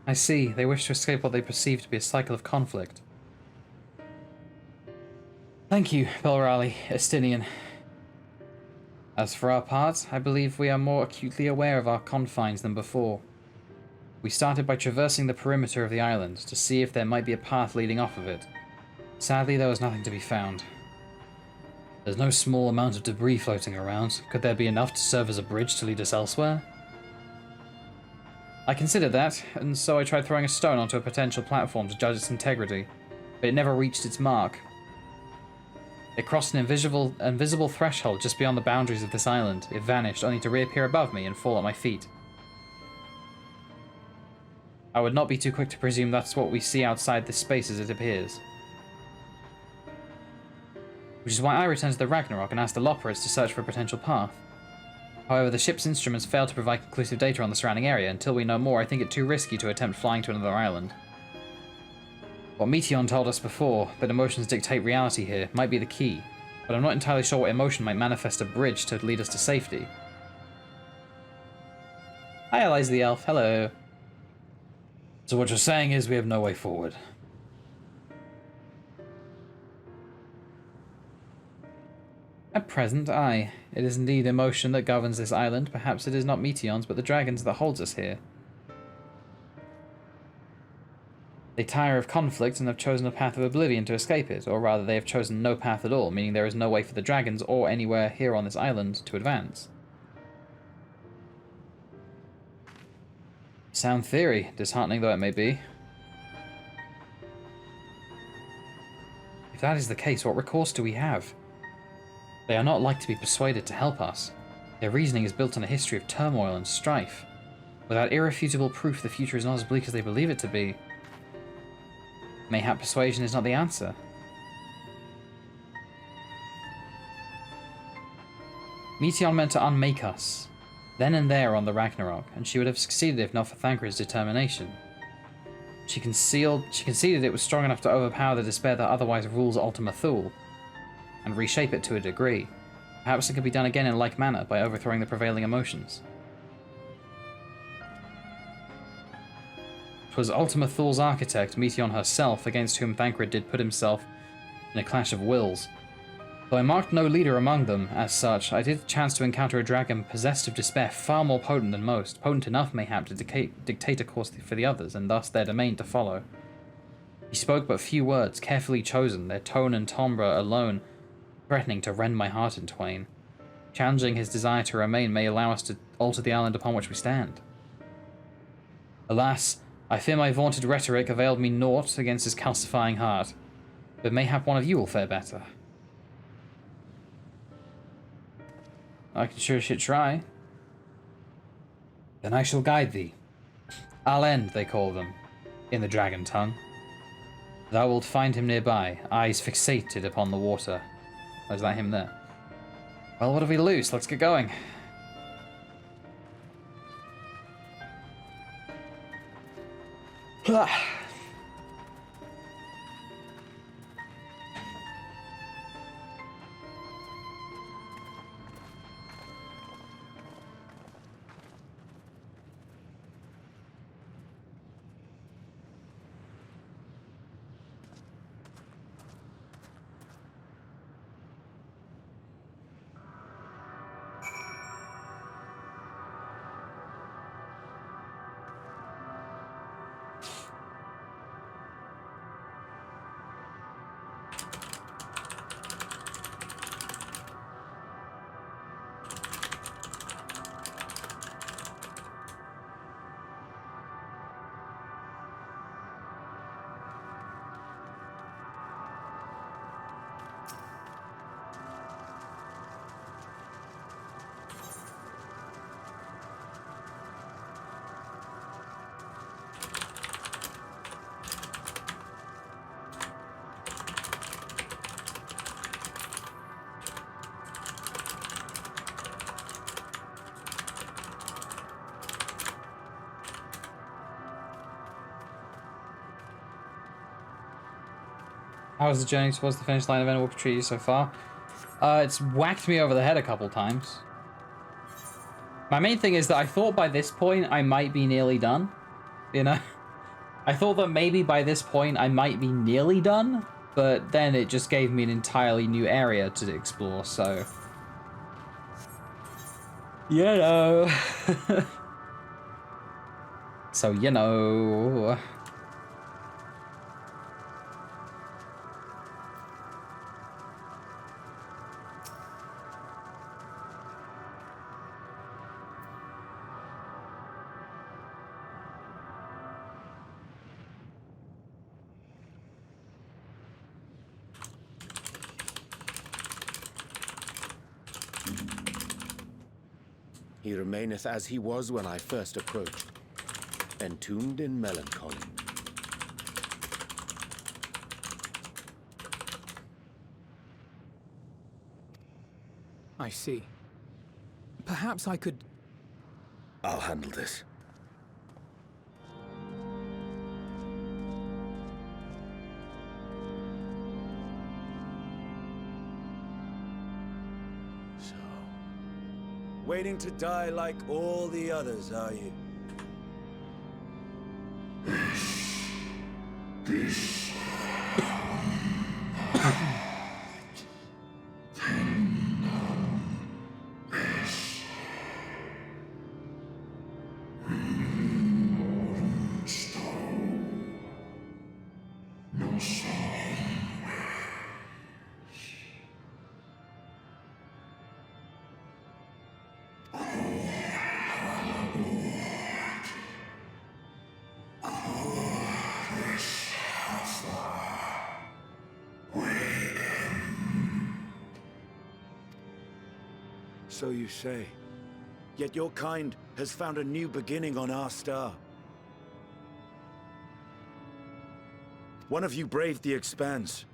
I see. They wish to escape what they perceive to be a cycle of conflict. Thank you, Belrali, Estinian. As for our part, I believe we are more acutely aware of our confines than before. We started by traversing the perimeter of the island to see if there might be a path leading off of it. Sadly, there was nothing to be found. There's no small amount of debris floating around. Could there be enough to serve as a bridge to lead us elsewhere? I considered that, and so I tried throwing a stone onto a potential platform to judge its integrity, but it never reached its mark. It crossed an invisible threshold just beyond the boundaries of this island. It vanished, only to reappear above me and fall at my feet. I would not be too quick to presume that's what we see outside this space as it appears. Which is why I returned to the Ragnarok and asked the Loporrits to search for a potential path. However, the ship's instruments failed to provide conclusive data on the surrounding area. Until we know more, I think it too risky to attempt flying to another island. What Meteion told us before, that emotions dictate reality here, might be the key, but I'm not entirely sure what emotion might manifest a bridge to lead us to safety. Hi, Eliza the Elf. Hello. So what you're saying is we have no way forward. At present, aye. It is indeed emotion that governs this island. Perhaps it is not Meteion's, but the dragons that holds us here. They tire of conflict and have chosen a path of oblivion to escape it, or rather they have chosen no path at all, meaning there is no way for the dragons or anywhere here on this island to advance. Sound theory, disheartening though it may be. If that is the case, what recourse do we have? They are not like to be persuaded to help us. Their reasoning is built on a history of turmoil and strife. Without irrefutable proof, the future is not as bleak as they believe it to be. Mayhap persuasion is not the answer. Meteion meant to unmake us, then and there on the Ragnarok, and she would have succeeded if not for Thancred's determination. She conceded it was strong enough to overpower the despair that otherwise rules Ultima Thule, and reshape it to a degree. Perhaps it could be done again in like manner by overthrowing the prevailing emotions. 'Twas Ultima Thule's architect, Meteion herself, against whom Thancred did put himself in a clash of wills. Though I marked no leader among them, as such, I did chance to encounter a dragon possessed of despair far more potent than most, potent enough mayhap to dictate a course for the others, and thus their domain to follow. He spoke but few words, carefully chosen, their tone and timbre alone threatening to rend my heart in twain. Challenging his desire to remain may allow us to alter the island upon which we stand. Alas, I fear my vaunted rhetoric availed me naught against his calcifying heart, but mayhap one of you will fare better. I can sure shit try. Then I shall guide thee. I'll end, they call them, in the dragon tongue. Thou wilt find him nearby, eyes fixated upon the water. Oh, is that him there? Well, what do we lose? Let's get going. How's the journey towards the finish line of Endwalker treated you so far? It's whacked me over the head a couple times. My main thing is that I thought by this point I might be nearly done. You know? I thought that maybe by this point I might be nearly done, but then it just gave me an entirely new area to explore, so... You know. So, you know. He remaineth as he was when I first approached, entombed in melancholy. I see. Perhaps I could... I'll handle this. Waiting to die like all the others, are you? This So you say. Yet your kind has found a new beginning on our star. One of you braved the Expanse,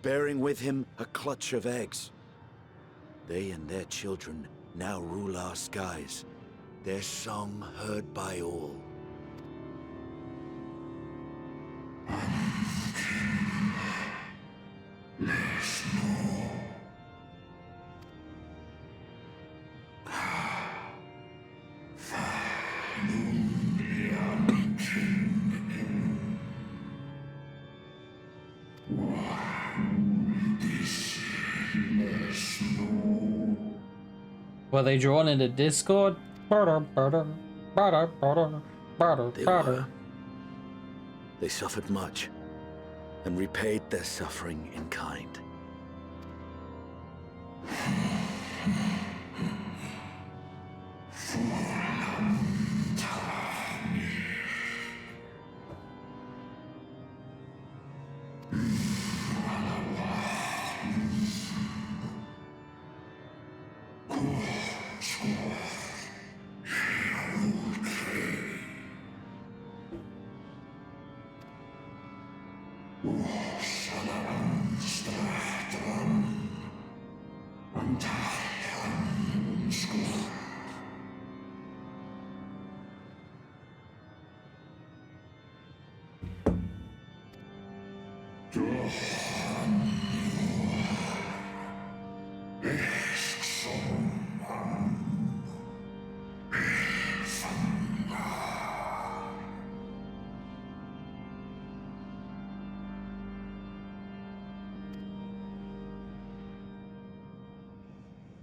bearing with him a clutch of eggs. They and their children now rule our skies, their song heard by all. Were they drawn into Discord? They were. They suffered much, and repaid their suffering in kind.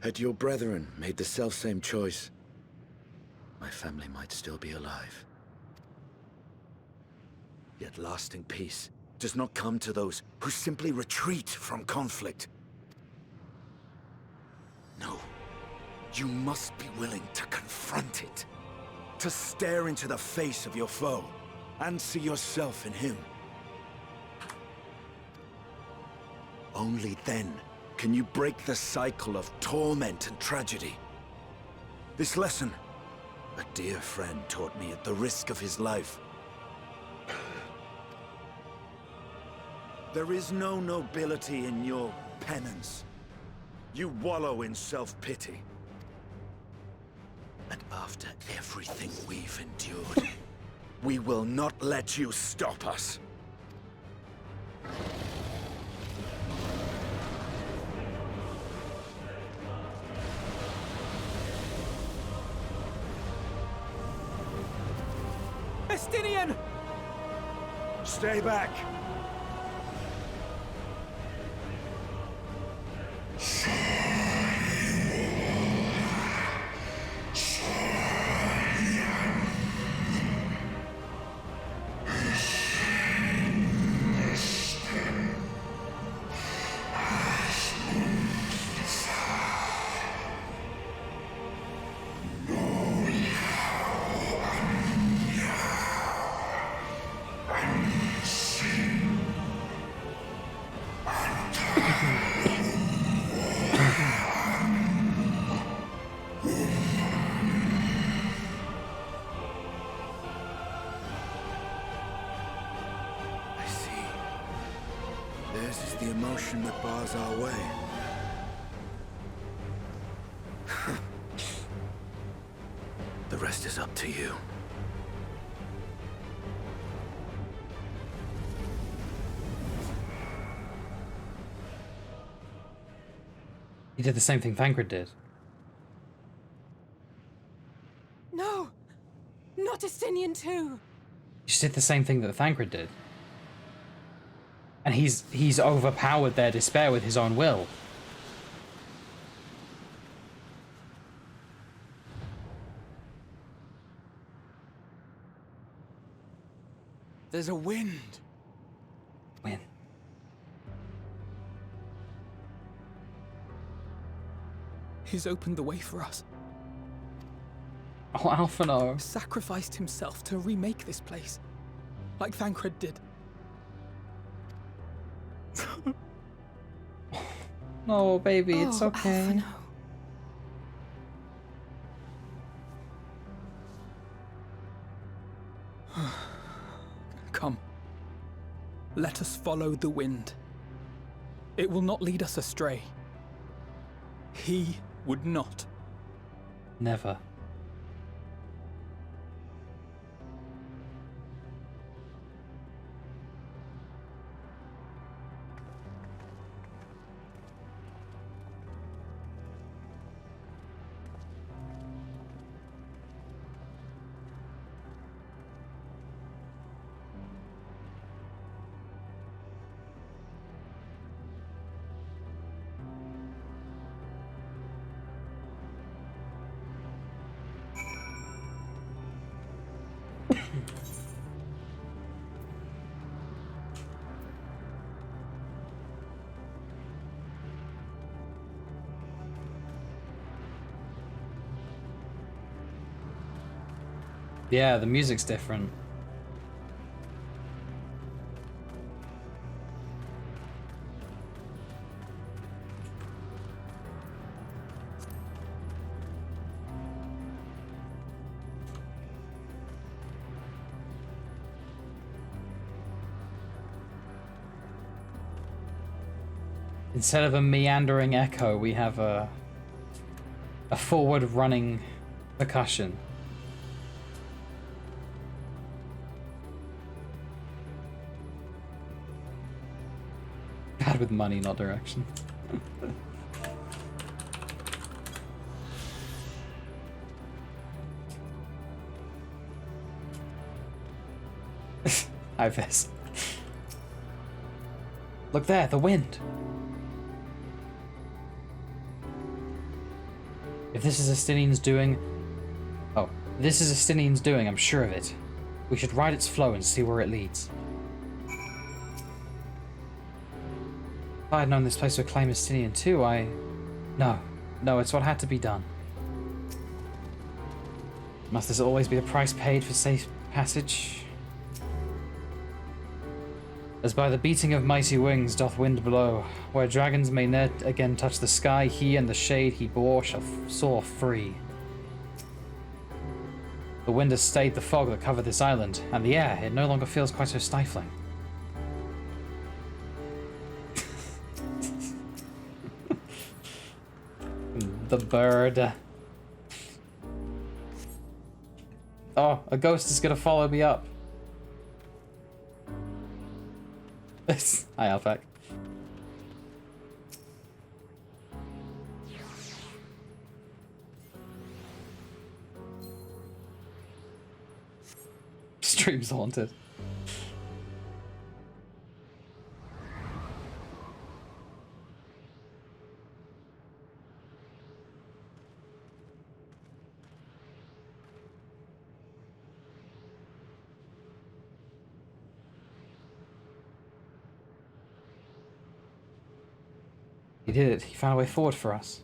Had your brethren made the selfsame choice, my family might still be alive. Yet lasting peace does not come to those who simply retreat from conflict. No, you must be willing to confront it, to stare into the face of your foe, and see yourself in him. Only then can you break the cycle of torment and tragedy. This lesson, a dear friend taught me at the risk of his life. There is no nobility in your penance. You wallow in self-pity. And after everything we've endured, we will not let you stop us. Estinian! Stay back! Theirs is the emotion that bars our way. The rest is up to you. He did the same thing Thancred did. No! Not Estinian too! He just did the same thing that Thancred did. And he's overpowered their despair with his own will. There's a wind. Wind. He's opened the way for us. Oh, Alphino. Sacrificed himself to remake this place. Like Thancred did. No, baby, it's okay. Alphino. Come. Let us follow the wind. It will not lead us astray. He would not. Never. Yeah, the music's different. Instead of a meandering echo, we have a forward running percussion. Bad with money, not direction. Hi, Viz. Look there, the wind. If this is Estinian's doing... Oh, this is Estinian's doing, I'm sure of it. We should ride its flow and see where it leads. If I had known this place would claim Estinian too, No, it's what had to be done. Must there always be a price paid for safe passage? As by the beating of mighty wings doth wind blow, where dragons may ne'er again touch the sky, he and the shade he bore shall soar free. The wind has stayed the fog that covered this island, and the air, it no longer feels quite so stifling. The bird. Oh, a ghost is gonna follow me up. Hi, Alpac. stream's haunted. He did it. He found a way forward for us.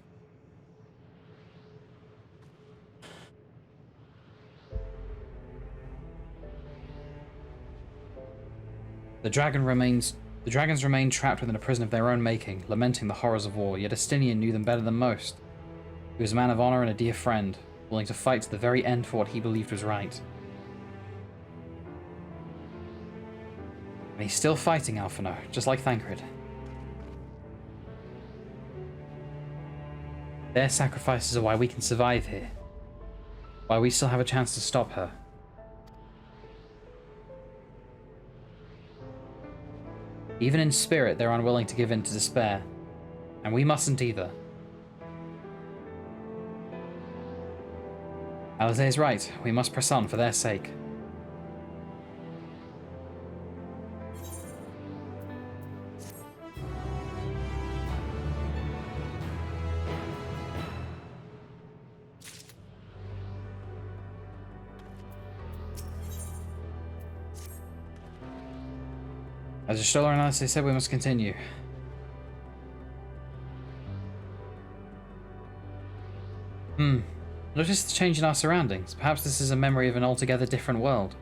The dragons remain trapped within a prison of their own making, lamenting the horrors of war, yet Estinian knew them better than most. He was a man of honor and a dear friend, willing to fight to the very end for what he believed was right. And he's still fighting, Alphino, just like Thancred. Their sacrifices are why we can survive here. Why we still have a chance to stop her. Even in spirit, they're unwilling to give in to despair. And we mustn't either. Alistair is right. We must press on for their sake. As Stoller and Alistair said, we must continue. Notice the change in our surroundings. Perhaps this is a memory of an altogether different world.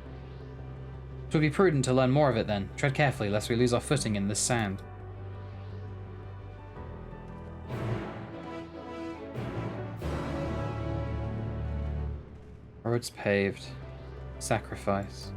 It would be prudent to learn more of it then. Tread carefully, lest we lose our footing in this sand. Roads paved. Sacrifice.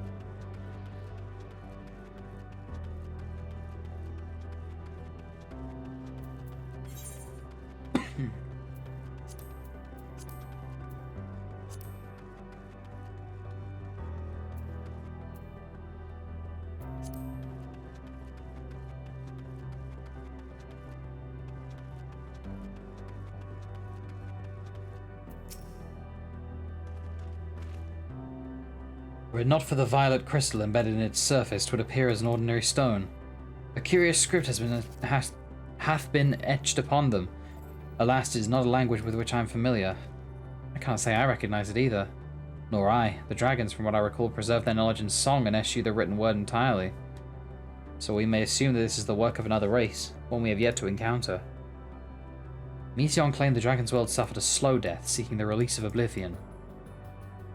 Were it not for the violet crystal embedded in its surface, 'twould appear as an ordinary stone. A curious script hath been etched upon them. Alas, it is not a language with which I am familiar. I can't say I recognize it either. Nor I. The dragons, from what I recall, preserve their knowledge in song and eschew the written word entirely. So we may assume that this is the work of another race, one we have yet to encounter. Meteon claimed the dragon's world suffered a slow death, seeking the release of oblivion.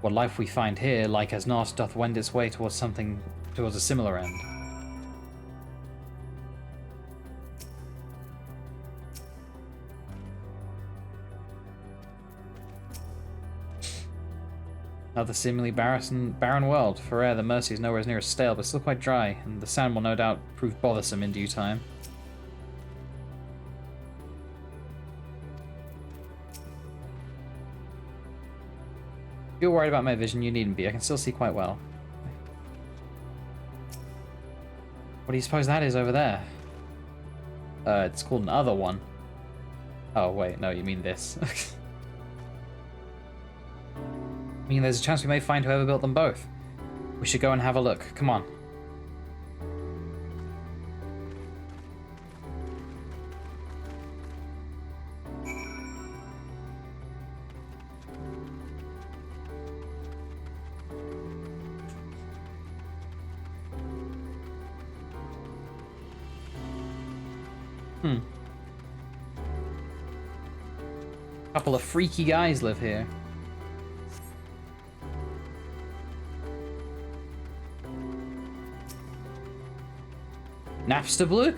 What life we find here, like as not, doth wend its way towards a similar end. Another seemingly barren world. For air, the Mercy is nowhere as near as stale, but still quite dry, and the sand will no doubt prove bothersome in due time. If you're worried about my vision, you needn't be. I can still see quite well. What do you suppose that is over there? It's called an other one. Oh, wait, no, you mean this. I mean, there's a chance we may find whoever built them both. We should go and have a look. Come on. Couple of freaky guys live here. Napsterbluk?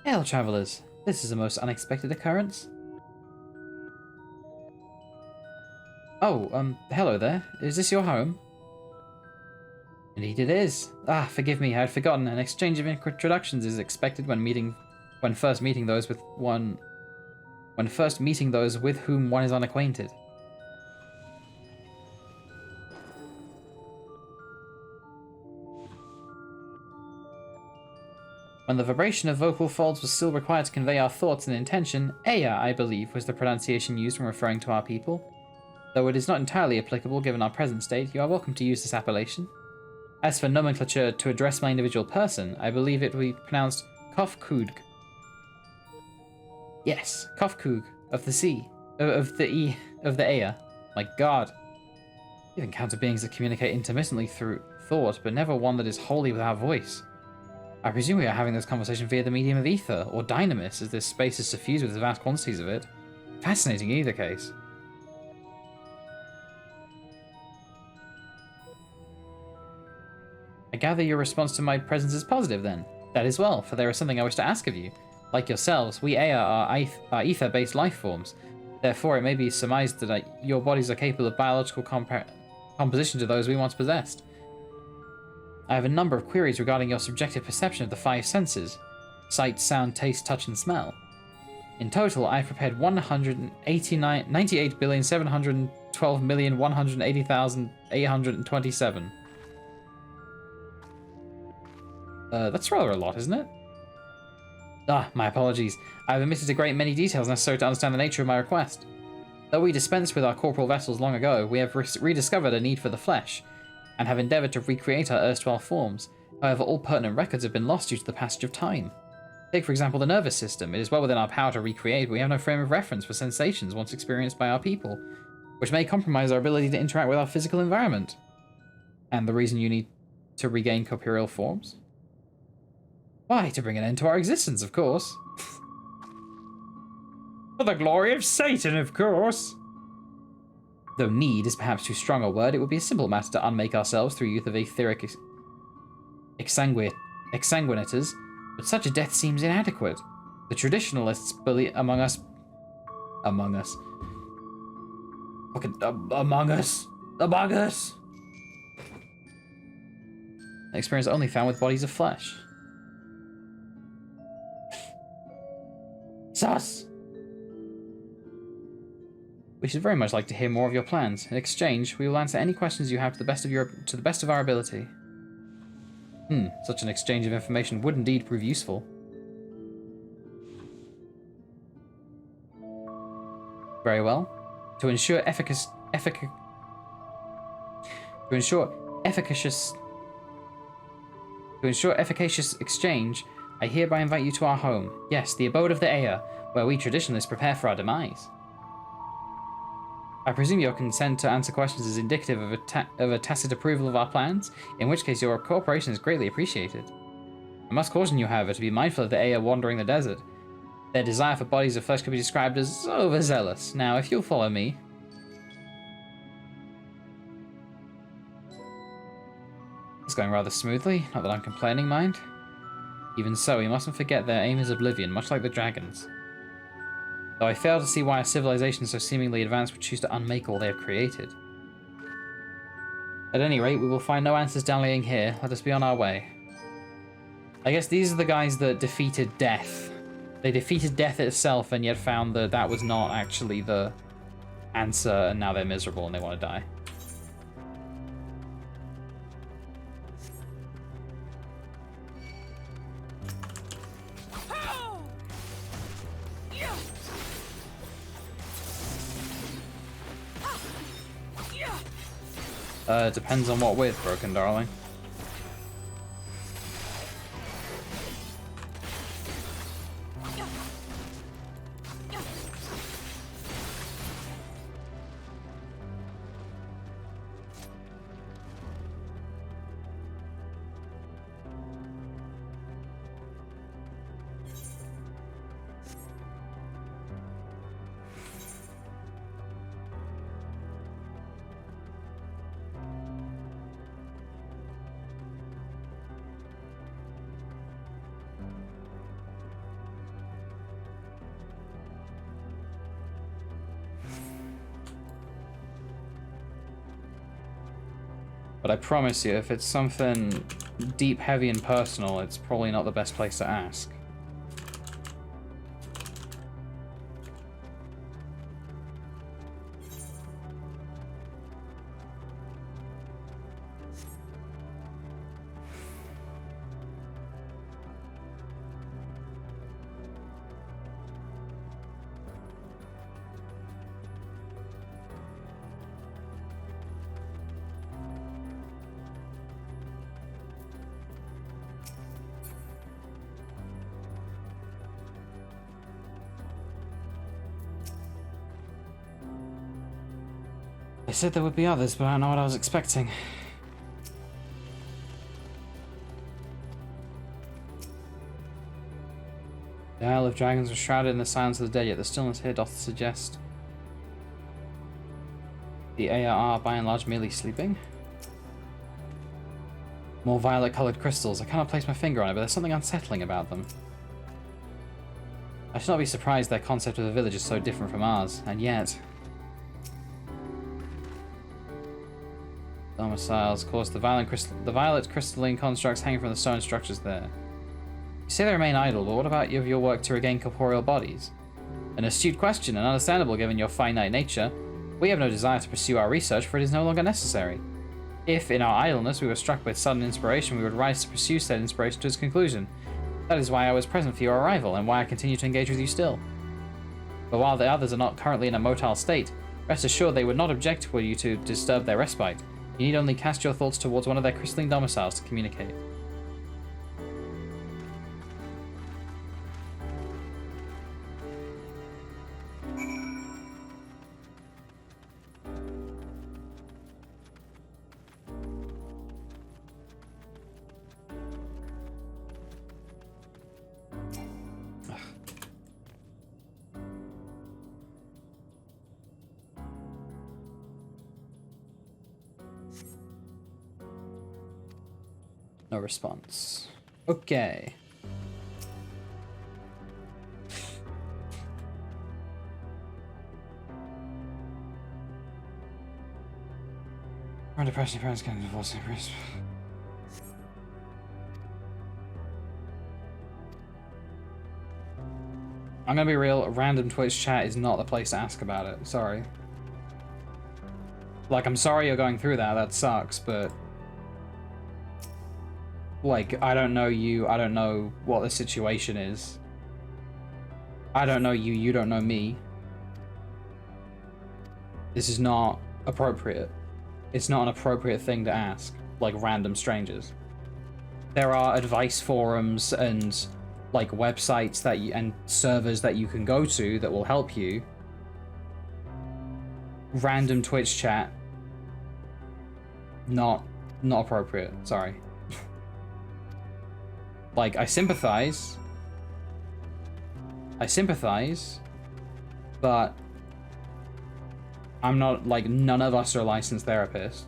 Hail, travelers. This is a most unexpected occurrence. Oh, hello there. Is this your home? Indeed it is. Ah, forgive me, I had forgotten. An exchange of introductions is expected when first meeting those with whom one is unacquainted. When the vibration of vocal folds was still required to convey our thoughts and intention, Aya, I believe, was the pronunciation used when referring to our people. Though it is not entirely applicable given our present state, you are welcome to use this appellation. As for nomenclature to address my individual person, I believe it will be pronounced Kofkug. Yes, Kofkug, of the sea, of the Aya. My god. We've encountered beings that communicate intermittently through thought, but never one that is wholly without voice. I presume we are having this conversation via the medium of ether, or dynamis, as this space is suffused with vast quantities of it. Fascinating in either case. I gather your response to my presence is positive, then. That is well, for there is something I wish to ask of you. Like yourselves, we Aya are ether-based life forms. Therefore, it may be surmised that your bodies are capable of biological composition to those we once possessed. I have a number of queries regarding your subjective perception of the 5 senses: sight, sound, taste, touch, and smell. In total, I've prepared 98,712,180,827. That's rather a lot, isn't it? My apologies. I've omitted a great many details necessary to understand the nature of my request. Though we dispensed with our corporal vessels long ago, we have rediscovered a need for the flesh, and have endeavoured to recreate our erstwhile forms. However, all pertinent records have been lost due to the passage of time. Take, for example, the nervous system. It is well within our power to recreate, but we have no frame of reference for sensations once experienced by our people, which may compromise our ability to interact with our physical environment. And the reason you need to regain corporeal forms? Why, to bring an end to our existence, of course. For the glory of Satan, of course. Though need is perhaps too strong a word, it would be a simple matter to unmake ourselves through use of etheric exsanguinators, but such a death seems inadequate. The traditionalists believe among us. Experience only found with bodies of flesh. Sus! We should very much like to hear more of your plans. In exchange, we will answer any questions you have to the best of our ability. Such an exchange of information would indeed prove useful. Very well. To ensure efficacious exchange, I hereby invite you to our home. Yes, the abode of the Aya, where we traditionalists prepare for our demise. I presume your consent to answer questions is indicative of a tacit approval of our plans, in which case your cooperation is greatly appreciated. I must caution you, however, to be mindful of the Aya wandering the desert. Their desire for bodies of flesh could be described as overzealous. Now, if you'll follow me... It's going rather smoothly, not that I'm complaining, mind. Even so, we mustn't forget their aim is oblivion, much like the dragons. Though I fail to see why a civilization so seemingly advanced would choose to unmake all they have created. At any rate, we will find no answers dallying here. Let us be on our way. I guess these are the guys that defeated death. They defeated death itself and yet found that that was not actually the answer, and now they're miserable and they want to die. Depends on what with, Broken Darling. But I promise you, if it's something deep, heavy, and personal, it's probably not the best place to ask. I said there would be others, but I don't know what I was expecting. The Isle of Dragons was shrouded in the silence of the dead, yet the stillness here doth suggest the AR are by and large merely sleeping. More violet-coloured crystals. I cannot place my finger on it, but there's something unsettling about them. I should not be surprised their concept of a village is so different from ours, and yet... Domiciles, of course, the violet crystalline constructs hanging from the stone structures there. You say they remain idle, but what about your work to regain corporeal bodies? An astute question, and understandable given your finite nature. We have no desire to pursue our research, for it is no longer necessary. If, in our idleness, we were struck with sudden inspiration, we would rise to pursue said inspiration to its conclusion. That is why I was present for your arrival, and why I continue to engage with you still. But while the others are not currently in a motile state, rest assured they would not object for you to disturb their respite. You need only cast your thoughts towards one of their crystalline domiciles to communicate. No response. Okay. Our depression parents can divorce and risk. I'm gonna be real, random Twitch chat is not the place to ask about it. Sorry. Like, I'm sorry you're going through that, that sucks, but... Like, I don't know you, I don't know what the situation is. I don't know you, you don't know me. This is not appropriate. It's not an appropriate thing to ask, like random strangers. There are advice forums and like websites that you, and servers that you can go to that will help you. Random Twitch chat. Not appropriate, sorry. Like, I sympathize, but I'm not, like, none of us are licensed therapists.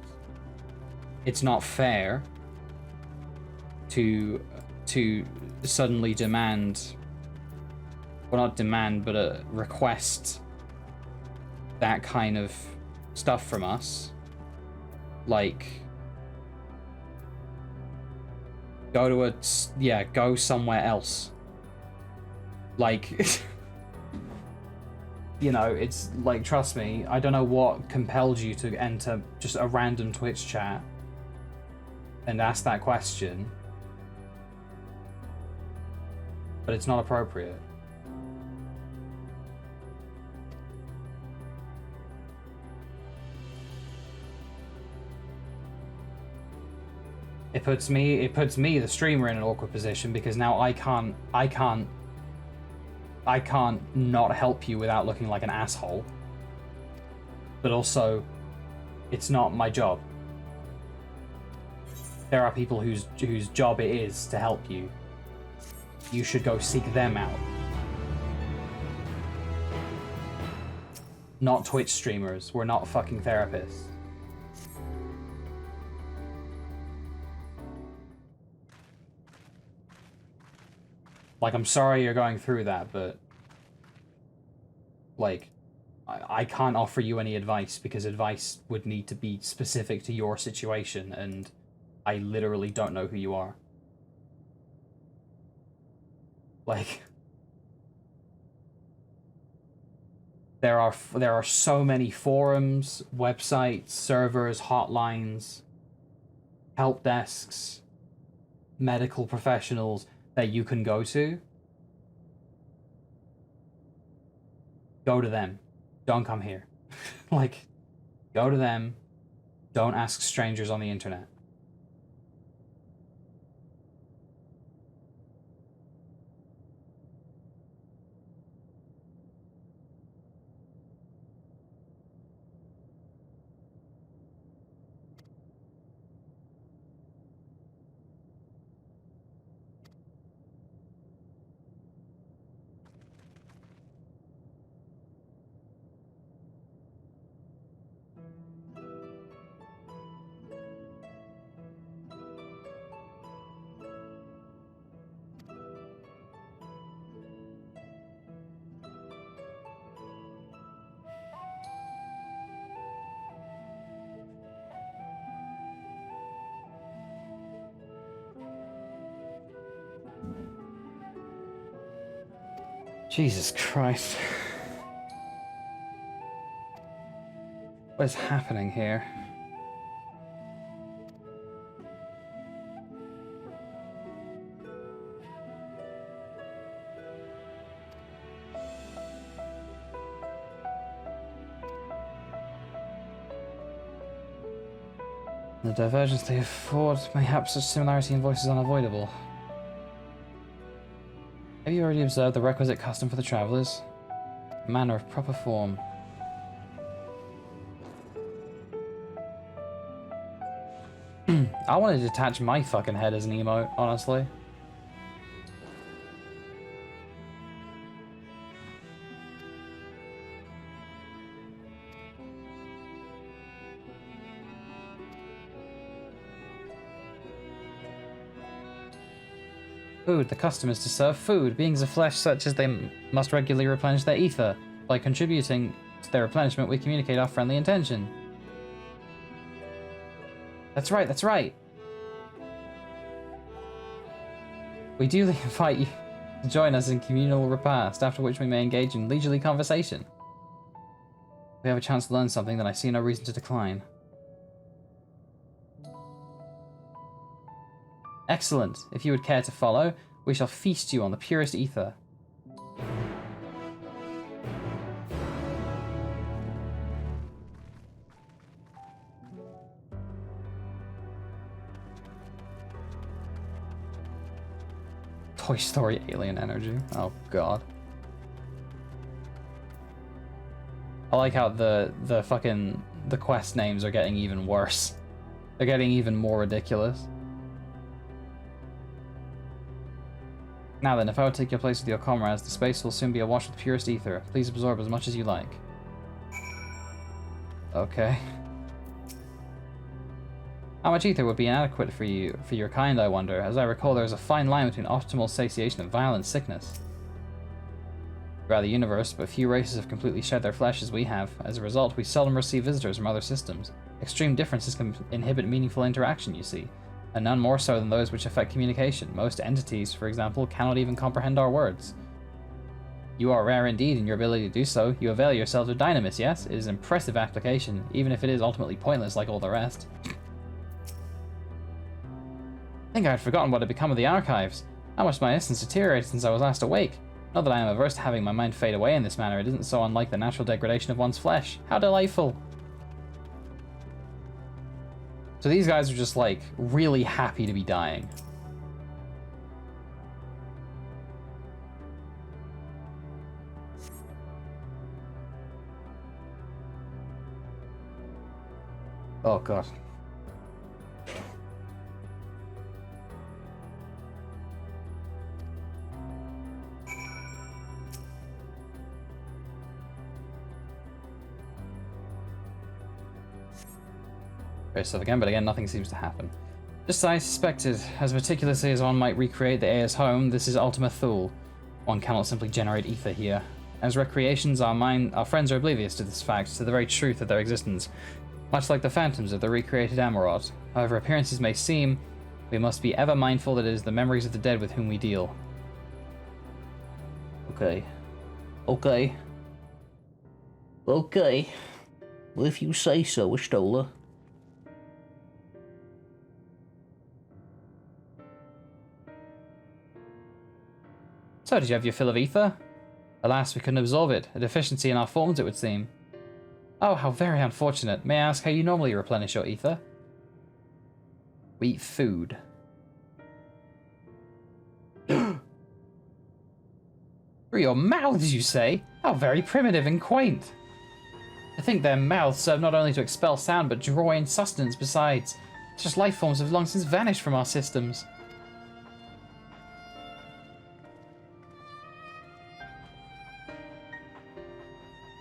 It's not fair to suddenly demand, well, not demand, but request that kind of stuff from us. Like, go somewhere else. Like, you know, it's like, trust me, I don't know what compelled you to enter just a random Twitch chat and ask that question, but it's not appropriate. It puts me, the streamer, in an awkward position because now I can't not help you without looking like an asshole. But also, it's not my job. There are people whose job it is to help you. You should go seek them out. Not Twitch streamers. We're not fucking therapists. Like, I'm sorry you're going through that, but... Like, I can't offer you any advice, because advice would need to be specific to your situation, and I literally don't know who you are. Like... There are so many forums, websites, servers, hotlines, help desks, medical professionals that you can go to. Go to them. Don't come here. Like, go to them. Don't ask strangers on the internet. Jesus Christ. What is happening here? The divergence they afford, mayhaps such similarity in voice is unavoidable. Have you already observed the requisite custom for the travellers? A manner of proper form. I want to detach my fucking head as an emote, honestly. Food. The custom is to serve food. Beings of flesh such as they must regularly replenish their ether. By contributing to their replenishment, we communicate our friendly intention. That's right, that's right. We duly invite you to join us in communal repast, after which we may engage in leisurely conversation. If we have a chance to learn something, then I see no reason to decline. Excellent. If you would care to follow, we shall feast you on the purest ether. Toy Story alien energy. Oh god. I like how the quest names are getting even worse. They're getting even more ridiculous. Now then, if I would take your place with your comrades, the space will soon be awash with purest ether. Please absorb as much as you like. Okay. How much ether would be inadequate for you, for your kind, I wonder? As I recall, there is a fine line between optimal satiation and violent sickness. Throughout the universe, but few races have completely shed their flesh as we have. As a result, we seldom receive visitors from other systems. Extreme differences can inhibit meaningful interaction, you see, and none more so than those which affect communication. Most entities, for example, cannot even comprehend our words. You are rare indeed in your ability to do so. You avail yourselves of Dynamis, yes? It is an impressive application, even if it is ultimately pointless like all the rest. I think I had forgotten what had become of the archives. How much my essence deteriorated since I was last awake. Not that I am averse to having my mind fade away in this manner, it isn't so unlike the natural degradation of one's flesh. How delightful! So these guys are just, like, really happy to be dying. Oh god. Very stuff again, but again, nothing seems to happen. Just as I suspected, as meticulously as one might recreate the Aea's home, this is Ultima Thule. One cannot simply generate ether here. As recreations, our friends are oblivious to this fact, to the very truth of their existence, much like the phantoms of the recreated Amarot. However appearances may seem, we must be ever mindful that it is the memories of the dead with whom we deal. Okay. Okay. Okay. Well, if you say so, Astola. So, did you have your fill of ether? Alas, we couldn't absorb it. A deficiency in our forms, it would seem. Oh, how very unfortunate. May I ask how you normally replenish your ether? We eat food. Through your mouths, you say? How very primitive and quaint. I think their mouths serve not only to expel sound, but draw in sustenance besides. Such life forms have long since vanished from our systems.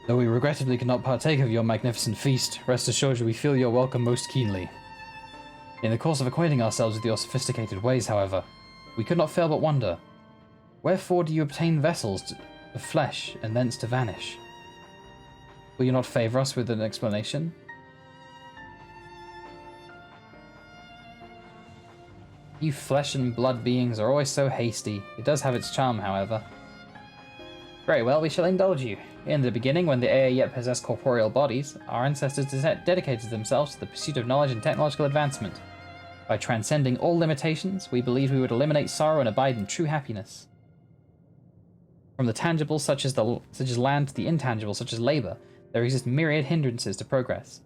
Though we regrettably cannot partake of your magnificent feast, rest assured we feel your welcome most keenly. In the course of acquainting ourselves with your sophisticated ways, however, we could not fail but wonder, wherefore do you obtain vessels of flesh and thence to vanish? Will you not favour us with an explanation? You flesh and blood beings are always so hasty. It does have its charm, however. Very well, we shall indulge you. In the beginning, when the Ea yet possessed corporeal bodies, our ancestors dedicated themselves to the pursuit of knowledge and technological advancement. By transcending all limitations, we believed we would eliminate sorrow and abide in true happiness. From the tangible, such as land, to the intangible, such as labor, there exist myriad hindrances to progress.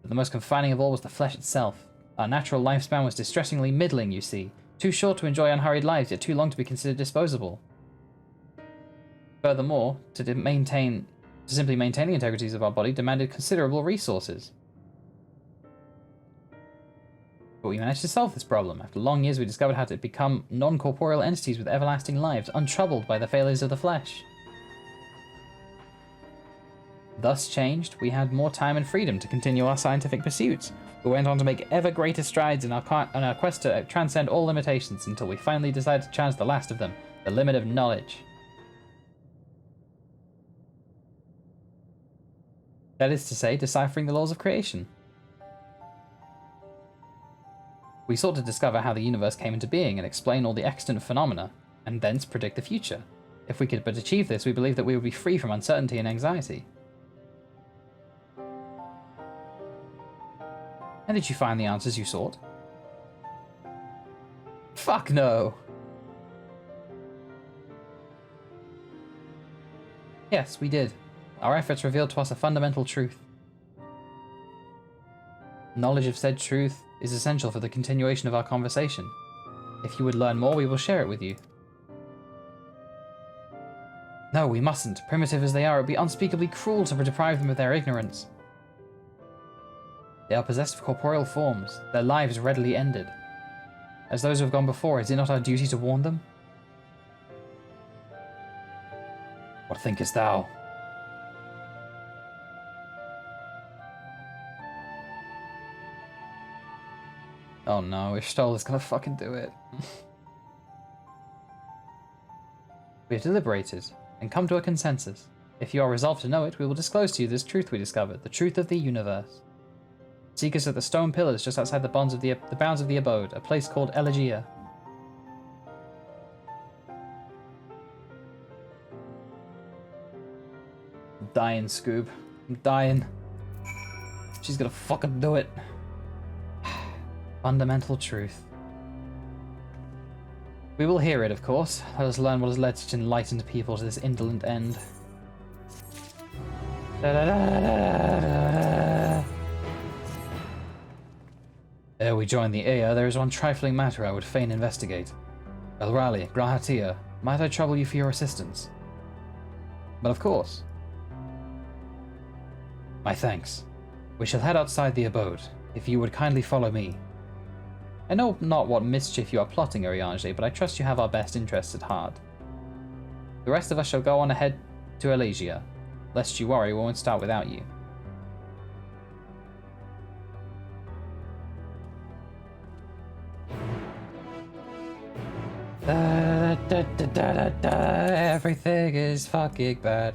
But the most confining of all was the flesh itself. Our natural lifespan was distressingly middling, you see. Too short to enjoy unhurried lives, yet too long to be considered disposable. Furthermore, to simply maintain the integrities of our body demanded considerable resources. But we managed to solve this problem. After long years, we discovered how to become non-corporeal entities with everlasting lives, untroubled by the failures of the flesh. Thus changed, we had more time and freedom to continue our scientific pursuits. We went on to make ever greater strides in our quest to transcend all limitations until we finally decided to challenge the last of them, the limit of knowledge. That is to say, deciphering the laws of creation. We sought to discover how the universe came into being and explain all the extant phenomena, and thence predict the future. If we could but achieve this, we believe that we would be free from uncertainty and anxiety. And did you find the answers you sought? Fuck no! Yes, we did. Our efforts revealed to us a fundamental truth. Knowledge of said truth is essential for the continuation of our conversation. If you would learn more, we will share it with you. No, we mustn't. Primitive as they are, it would be unspeakably cruel to deprive them of their ignorance. They are possessed of corporeal forms, their lives readily ended. As those who have gone before, is it not our duty to warn them? What thinkest thou? Oh no, Ishtal is gonna fucking do it. We have deliberated and come to a consensus. If you are resolved to know it, we will disclose to you this truth we discovered, the truth of the universe. Seek us at the stone pillars just outside the bounds of the abode, a place called Elegia. I'm dying, Scoob. I'm dying. She's gonna fucking do it. Fundamental truth. We will hear it, of course. Let us learn what has led such enlightened people to this indolent end. Ere we join the Ea, there is one trifling matter I would fain investigate. Elrali, Grahatia, might I trouble you for your assistance? But of course. My thanks. We shall head outside the abode, if you would kindly follow me. I know not what mischief you are plotting, Urianger, but I trust you have our best interests at heart. The rest of us shall go on ahead to Elegia. Lest you worry, we won't start without you. Everything is fucking bad.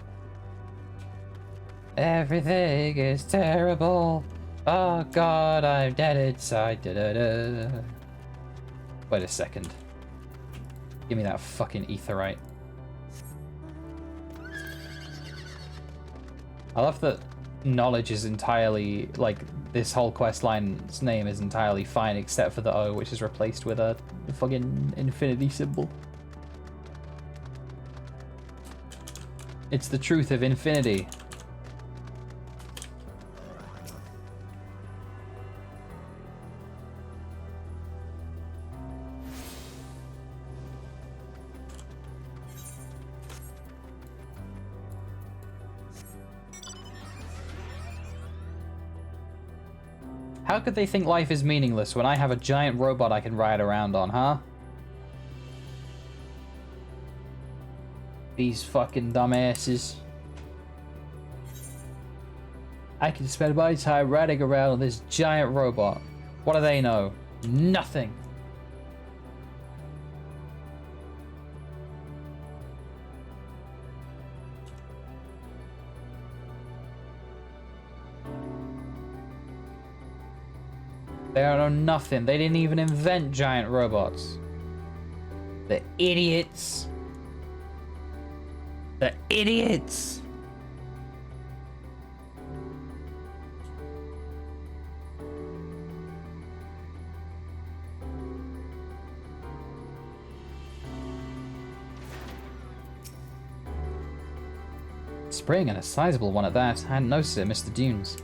Everything is terrible. Oh god, I'm dead inside. Wait a second. Give me that fucking etherite. I love that knowledge is entirely, like, this whole quest line's name is entirely fine except for the O, which is replaced with a fucking infinity symbol. It's the truth of infinity. How could they think life is meaningless when I have a giant robot I can ride around on, huh? These fucking dumbasses. I can spend my time riding around on this giant robot. What do they know? Nothing. They don't know nothing. They didn't even invent giant robots. The idiots. The idiots! Spring, and a sizable one at that. I hadn't noticed it amidst the dunes.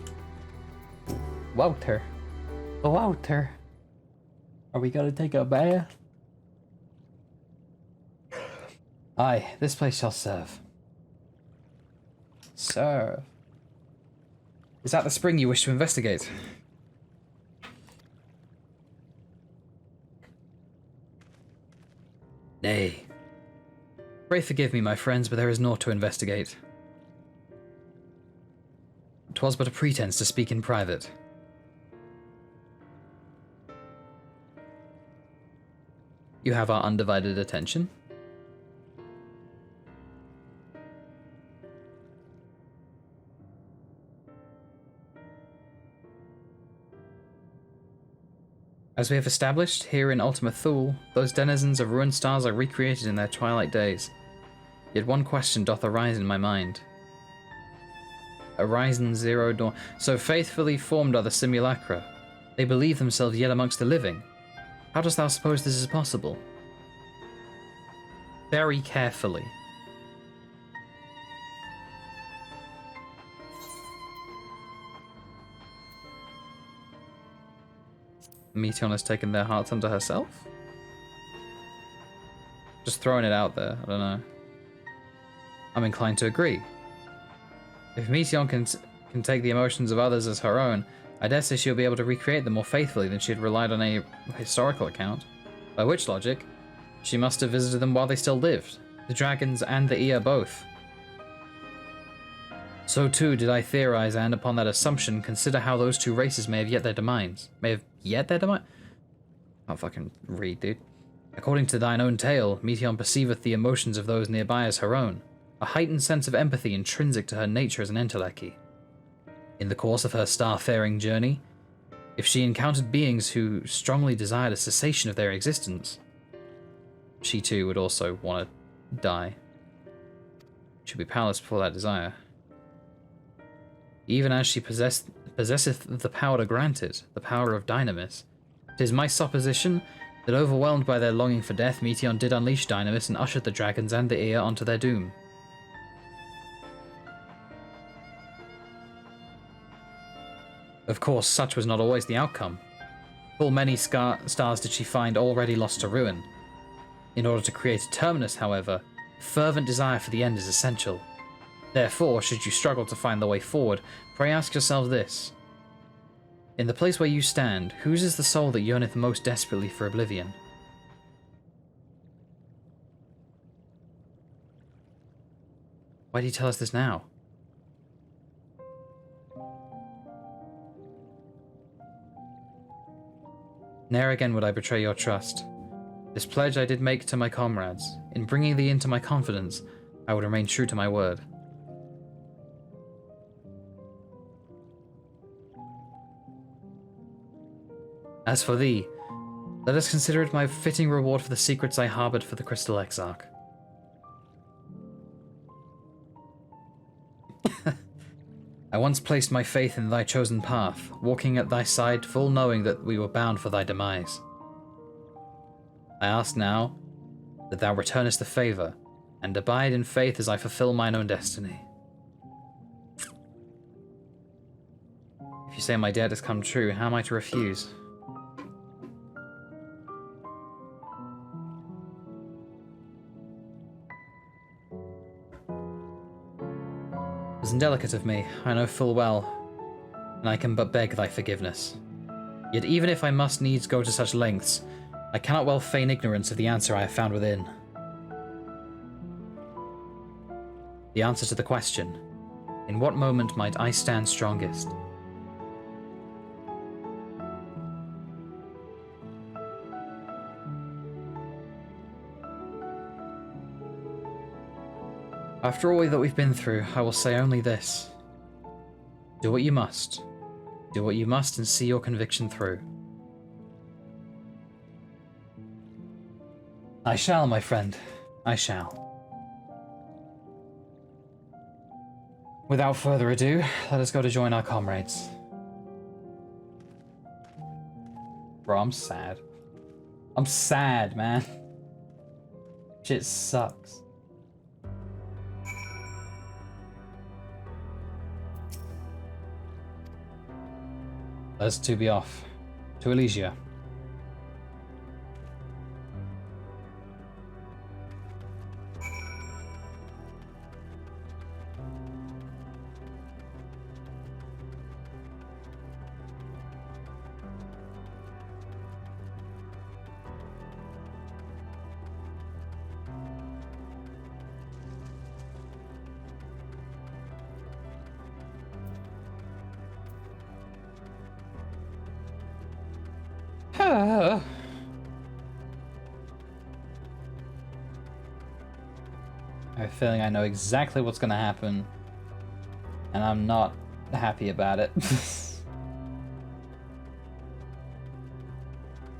Walter. Walter. Are we gonna take a bath? Aye, this place shall serve. Serve. Is that the spring you wish to investigate? Nay. Pray forgive me, my friends, but there is naught to investigate. 'Twas but a pretense to speak in private. You have our undivided attention. As we have established, here in Ultima Thule, those denizens of ruined stars are recreated in their twilight days. Yet one question doth arise in my mind. Horizon Zero Dawn. So faithfully formed are the simulacra. They believe themselves yet amongst the living. How dost thou suppose this is possible? Very carefully. Meteon has taken their hearts unto herself? Just throwing it out there, I don't know. I'm inclined to agree. If Meteon can take the emotions of others as her own, I dare say she'll be able to recreate them more faithfully than she had relied on a historical account. By which logic, she must have visited them while they still lived. The dragons and the Ea both. So too did I theorize, and upon that assumption, consider how those two races may have yet their demise. I'll fucking read, dude. According to thine own tale, Meteon perceiveth the emotions of those nearby as her own, a heightened sense of empathy intrinsic to her nature as an Endwalker. In the course of her starfaring journey, if she encountered beings who strongly desired a cessation of their existence, she too would also want to die. She would be powerless before that desire. Even as she possesseth the power to grant it, the power of Dynamis, 'tis my supposition that overwhelmed by their longing for death, Meteon did unleash Dynamis and ushered the dragons and the Ea onto their doom. Of course, such was not always the outcome. Full many stars did she find already lost to ruin. In order to create a terminus, however, fervent desire for the end is essential. Therefore, should you struggle to find the way forward, pray ask yourself this. In the place where you stand, whose is the soul that yearneth most desperately for oblivion? Why do you tell us this now? Ne'er again would I betray your trust. This pledge I did make to my comrades. In bringing thee into my confidence, I would remain true to my word. As for thee, let us consider it my fitting reward for the secrets I harbored for the Crystal Exarch. I once placed my faith in thy chosen path, walking at thy side full knowing that we were bound for thy demise. I ask now that thou returnest the favour, and abide in faith as I fulfill mine own destiny. If you say my debt has come true, how am I to refuse? It was indelicate of me, I know full well, and I can but beg thy forgiveness. Yet even if I must needs go to such lengths, I cannot well feign ignorance of the answer I have found within. The answer to the question, in what moment might I stand strongest? After all that we've been through, I will say only this. Do what you must. Do what you must and see your conviction through. I shall, my friend. I shall. Without further ado, let us go to join our comrades. Bro, I'm sad. I'm sad, man. Shit sucks. Let's to be off. To Elysia. I have a feeling I know exactly what's gonna happen, and I'm not happy about it.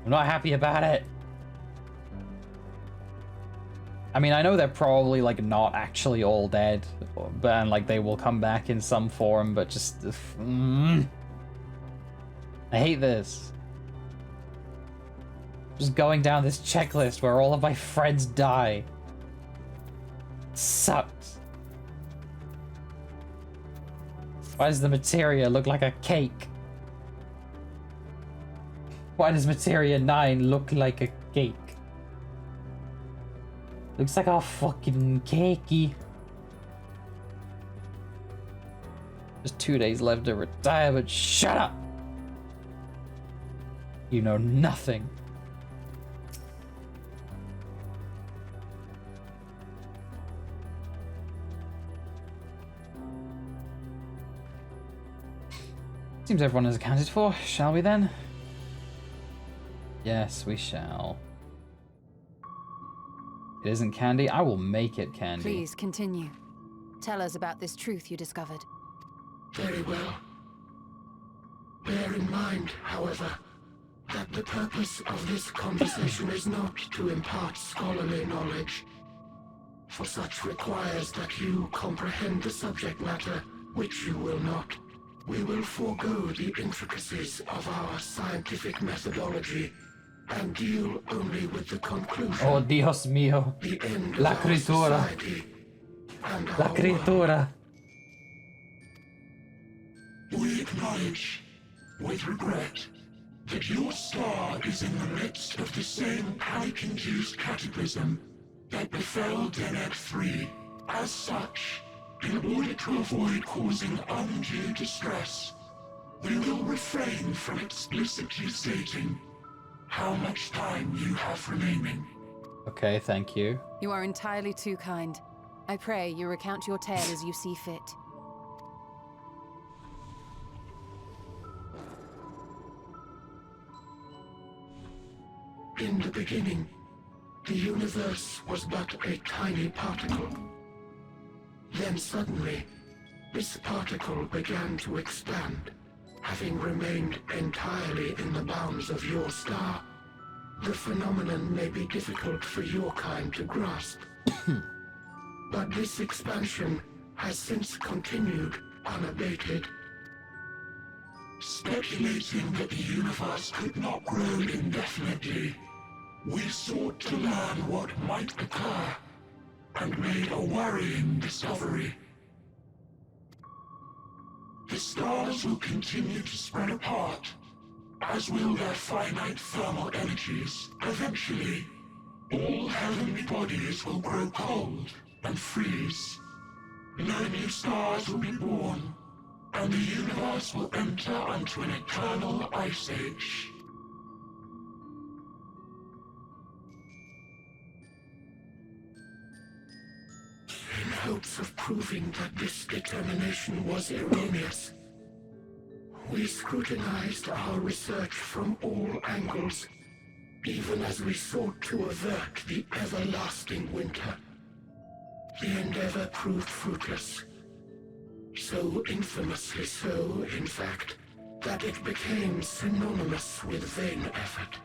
I'm not happy about it. I mean, I know they're probably like not actually all dead, but and, like they will come back in some form, but just I hate this. Just going down this checklist where all of my friends die. Sucks. Why does the materia look like a cake? Why does materia 9 look like a cake? Looks like a fucking cakey. Just 2 days left to retire, but shut up! You know nothing. Seems everyone is accounted for, shall we then? Yes, we shall. It isn't candy? I will make it candy. Please, continue. Tell us about this truth you discovered. Very well. Bear in mind, however, that the purpose of this conversation is not to impart scholarly knowledge, for such requires that you comprehend the subject matter, which you will not. We will forego the intricacies of our scientific methodology and deal only with the conclusion. Oh, Dios mío. The end La of our criatura. society and La our criatura. world. We acknowledge, with regret, that your star is in the midst of the same panic-induced cataclysm that befell Deneb 3. As such, in order to avoid causing undue distress, we will refrain from explicitly stating how much time you have remaining. Okay, thank you. You are entirely too kind. I pray you recount your tale as you see fit. In the beginning, the universe was but a tiny particle. Then suddenly, this particle began to expand. Having remained entirely in the bounds of your star, the phenomenon may be difficult for your kind to grasp. But this expansion has since continued unabated. Speculating that the universe could not grow indefinitely, we sought to learn what might occur, and made a worrying discovery. The stars will continue to spread apart, as will their finite thermal energies. Eventually, all heavenly bodies will grow cold and freeze. No new stars will be born, and the universe will enter into an eternal ice age. In hopes of proving that this determination was erroneous, we scrutinized our research from all angles, even as we sought to avert the everlasting winter. The endeavor proved fruitless. So infamously so, in fact, that it became synonymous with vain effort.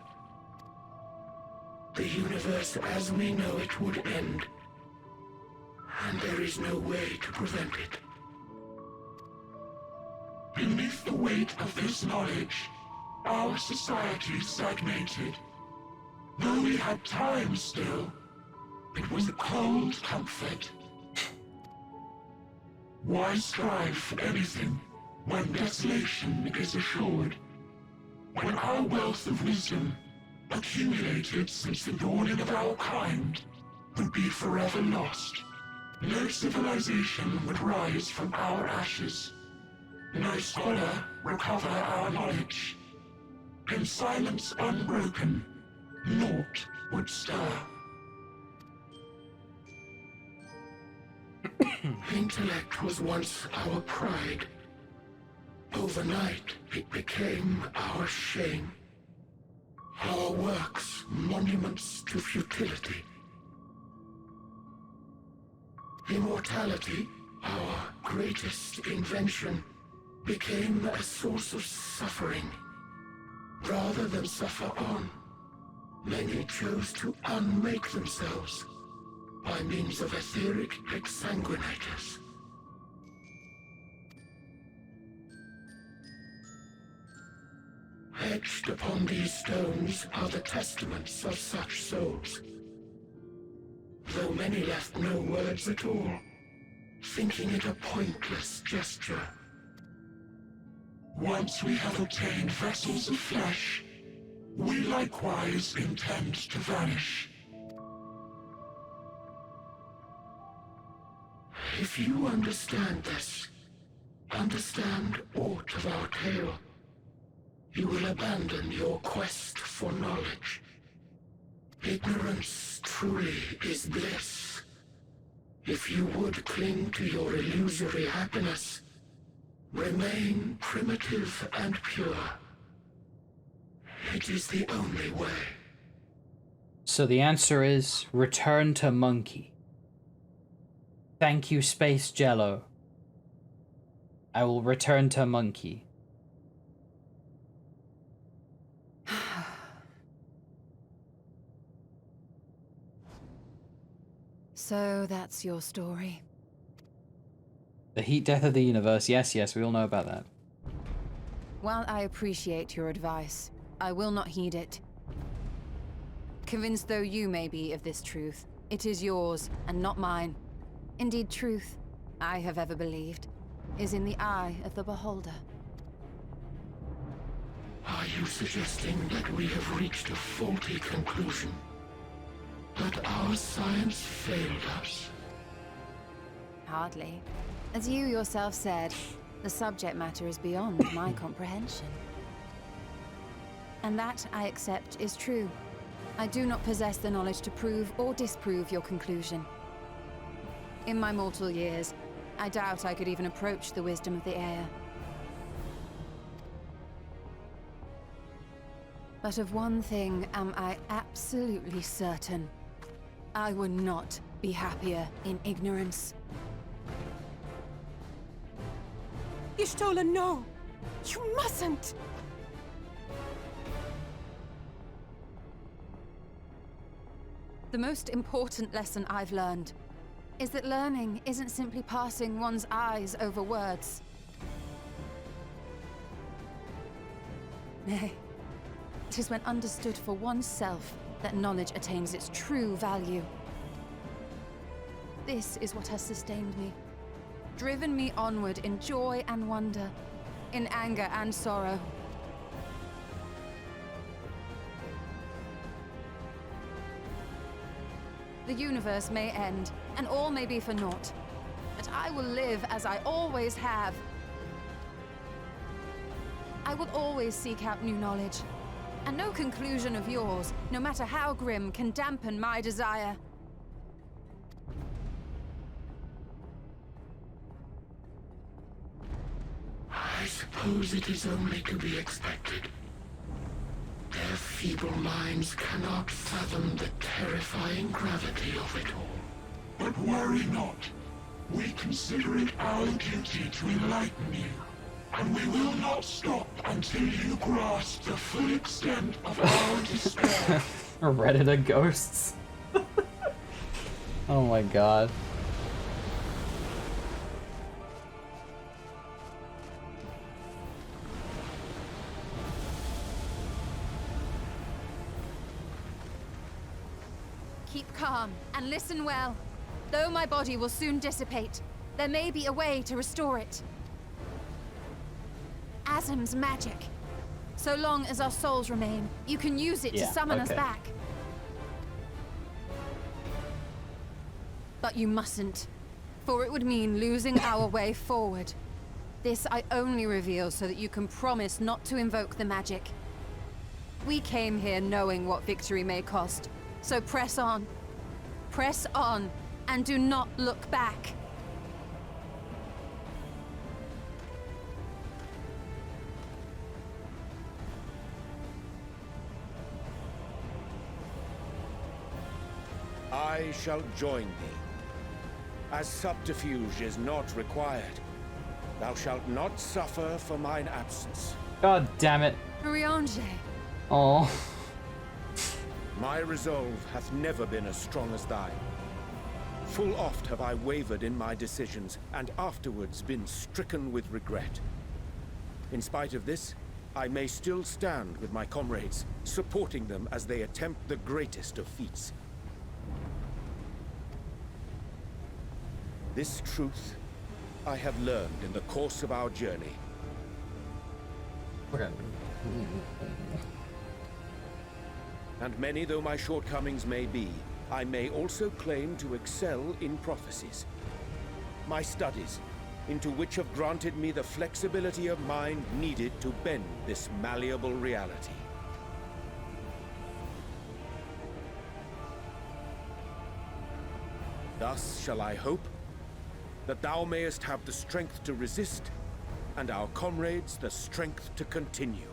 The universe as we know it would end, and there is no way to prevent it. Beneath the weight of this knowledge, our society stagnated. Though we had time still, it was a cold comfort. Why strive for anything when desolation is assured? When our wealth of wisdom, accumulated since the dawning of our kind, would be forever lost. No civilization would rise from our ashes. No scholar recover our knowledge. In silence unbroken, naught would stir. Intellect was once our pride. Overnight, it became our shame. Our works, monuments to futility. Immortality, our greatest invention, became a source of suffering. Rather than suffer on, many chose to unmake themselves by means of etheric exsanguinators. Etched upon these stones are the testaments of such souls. Though many left no words at all, thinking it a pointless gesture. Once we have obtained vessels of flesh, we likewise intend to vanish. If you understand this, understand aught of our tale, you will abandon your quest for knowledge. Ignorance truly is bliss. If you would cling to your illusory happiness, remain primitive and pure. It is the only way. So the answer is return to monkey. Thank you, Space Jello. I will return to monkey. So that's your story. The heat death of the universe. Yes, yes, we all know about that. While I appreciate your advice, I will not heed it. Convinced though you may be of this truth, it is yours and not mine. Indeed, truth, I have ever believed, is in the eye of the beholder. Are you suggesting that we have reached a faulty conclusion? That our science failed us? Hardly. As you yourself said, the subject matter is beyond my comprehension. And that, I accept, is true. I do not possess the knowledge to prove or disprove your conclusion. In my mortal years, I doubt I could even approach the wisdom of the air. But of one thing am I absolutely certain. I would not be happier in ignorance. Y'shtola, no! You mustn't! The most important lesson I've learned is that learning isn't simply passing one's eyes over words. Nay, it is when understood for oneself that knowledge attains its true value. This is what has sustained me, driven me onward in joy and wonder, in anger and sorrow. The universe may end, and all may be for naught, but I will live as I always have. I will always seek out new knowledge, and no conclusion of yours, no matter how grim, can dampen my desire. I suppose it is only to be expected. Their feeble minds cannot fathom the terrifying gravity of it all. But worry not. We consider it our duty to enlighten you. And we will not stop until you grasp the full extent of our despair. Redditor ghosts. Oh my god. Keep calm and listen well. Though my body will soon dissipate, there may be a way to restore it. Azim's magic. So long as our souls remain, you can use it to summon us back. But you mustn't, for it would mean losing our way forward. This I only reveal so that you can promise not to invoke the magic. We came here knowing what victory may cost, so press on. Press on, and do not look back. I shall join thee. As subterfuge is not required, thou shalt not suffer for mine absence. God damn it. Riange. Oh. My resolve hath never been as strong as thine. Full oft have I wavered in my decisions, and afterwards been stricken with regret. In spite of this, I may still stand with my comrades, supporting them as they attempt the greatest of feats. This truth I have learned in the course of our journey. Okay. And many though my shortcomings may be, I may also claim to excel in prophecies. My studies, into which have granted me the flexibility of mind needed to bend this malleable reality. Thus shall I hope that thou mayest have the strength to resist, and our comrades the strength to continue.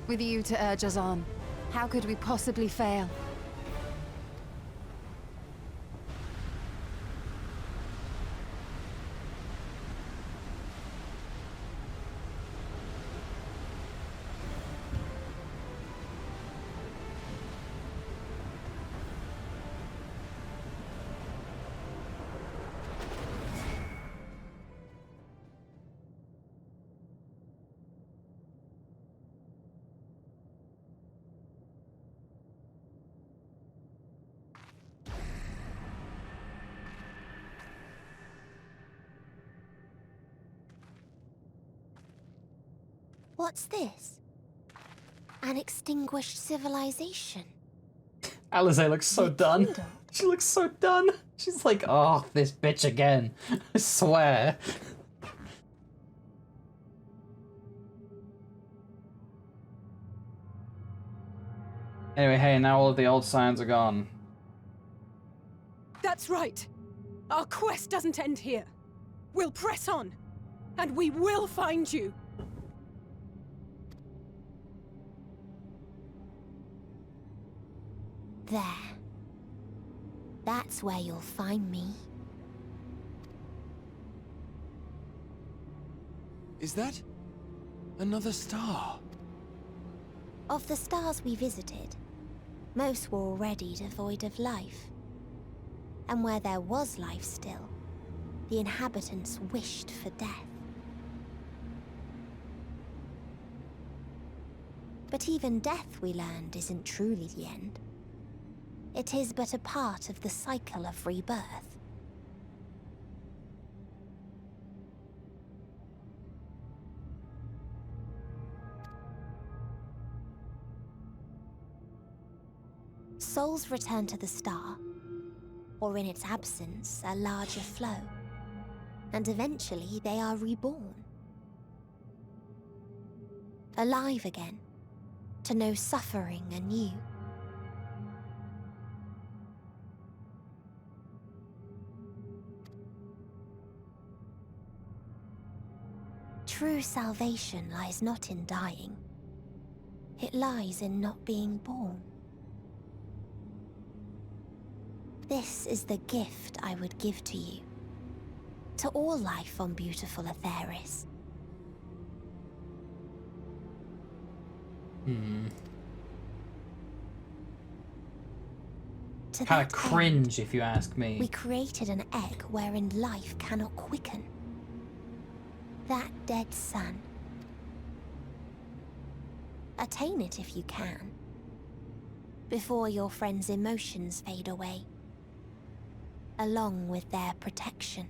With you to urge us on, how could we possibly fail? What's this? An extinguished civilization. Alize looks so done. She looks so done. She's like, oh, this bitch again. I swear. Anyway, hey, now all of the old signs are gone. That's right. Our quest doesn't end here. We'll press on, and we will find you. There. That's where you'll find me. Is that another star? Of the stars we visited, most were already devoid of life. And where there was life still, the inhabitants wished for death. But even death, we learned, isn't truly the end. It is but a part of the cycle of rebirth. Souls return to the star, or in its absence, a larger flow, and eventually they are reborn. Alive again, to know suffering anew. True salvation lies not in dying. It lies in not being born. This is the gift I would give to you. To all life on beautiful Atheris. Kind of cringe, if you ask me. We created an egg wherein life cannot quicken. That dead sun, Attain it if you can. Before your friends' emotions fade away. Along with their protection.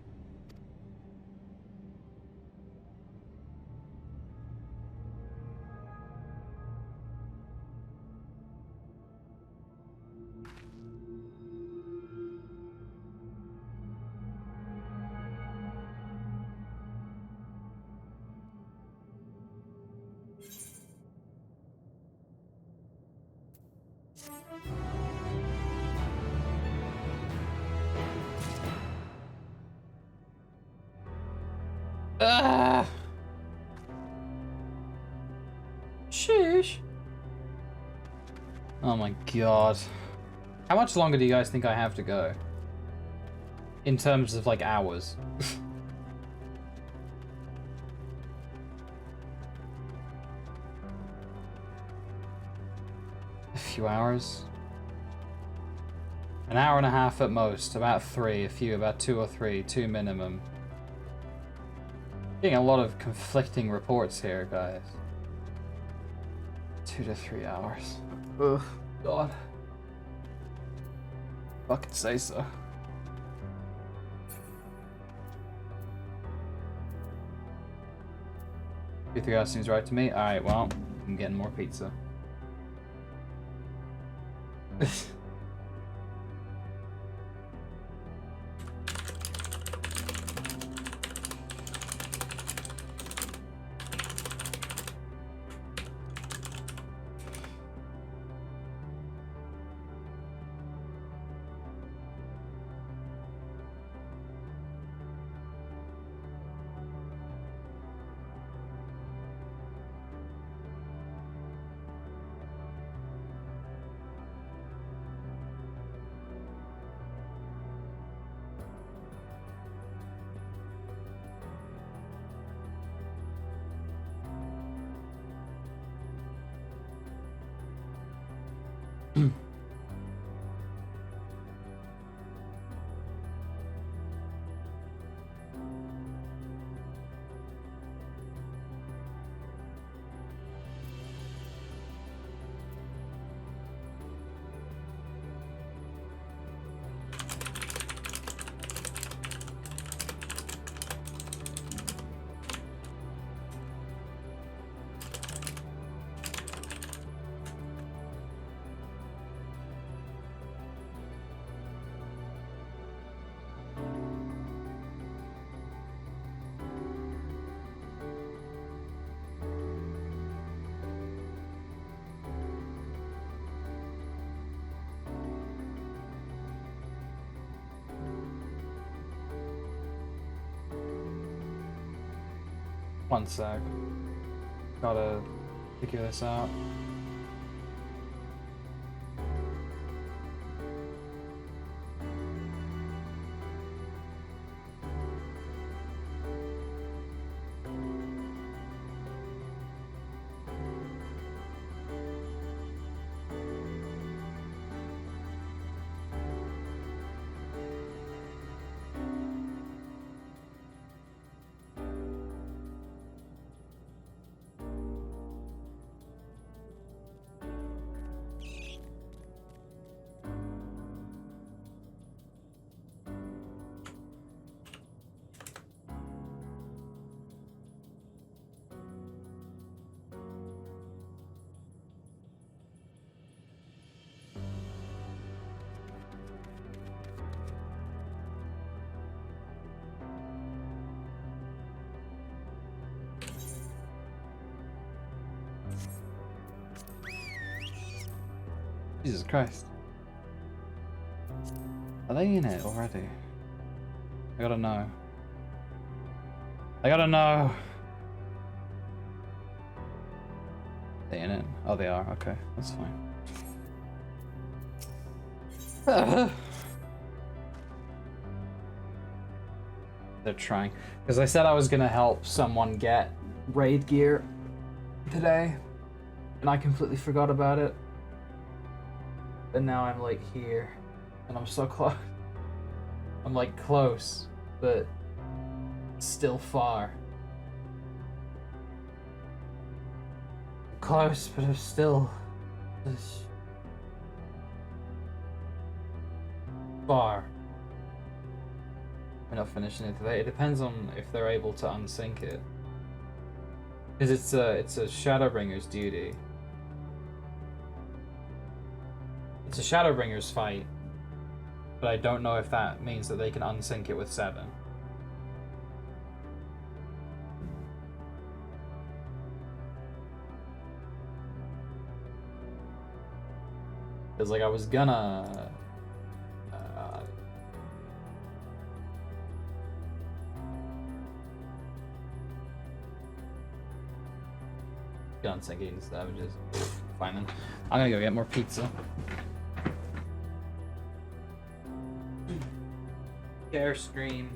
Sheesh. Oh my god. How much longer do you guys think I have to go? In terms of, like, hours. A few hours? An hour and a half at most, about 3, a few, about 2 or 3, 2 minimum. Getting a lot of conflicting reports here, guys. 2 to 3 hours. Ugh, God. Fucking say so. 3 hours seems right to me. Alright, well, I'm getting more pizza. One sec. Gotta figure this out. Jesus Christ. Are they in it already? I gotta know. I gotta know. They in it? Oh, they are. Okay, that's fine. They're trying. Because I said I was gonna help someone get raid gear today, and I completely forgot about it. And now I'm like here, and I'm so close. I'm like close, but still far. close, but I'm still far. We're not finishing it today. It depends on if they're able to unsync it, because it's a Shadowbringer's duty. It's a Shadowbringer's fight, but I don't know if that means that they can unsync it with 7. Because, like, I was gonna... unsync eating savages. Fine then. I'm gonna go get more pizza. Share screen.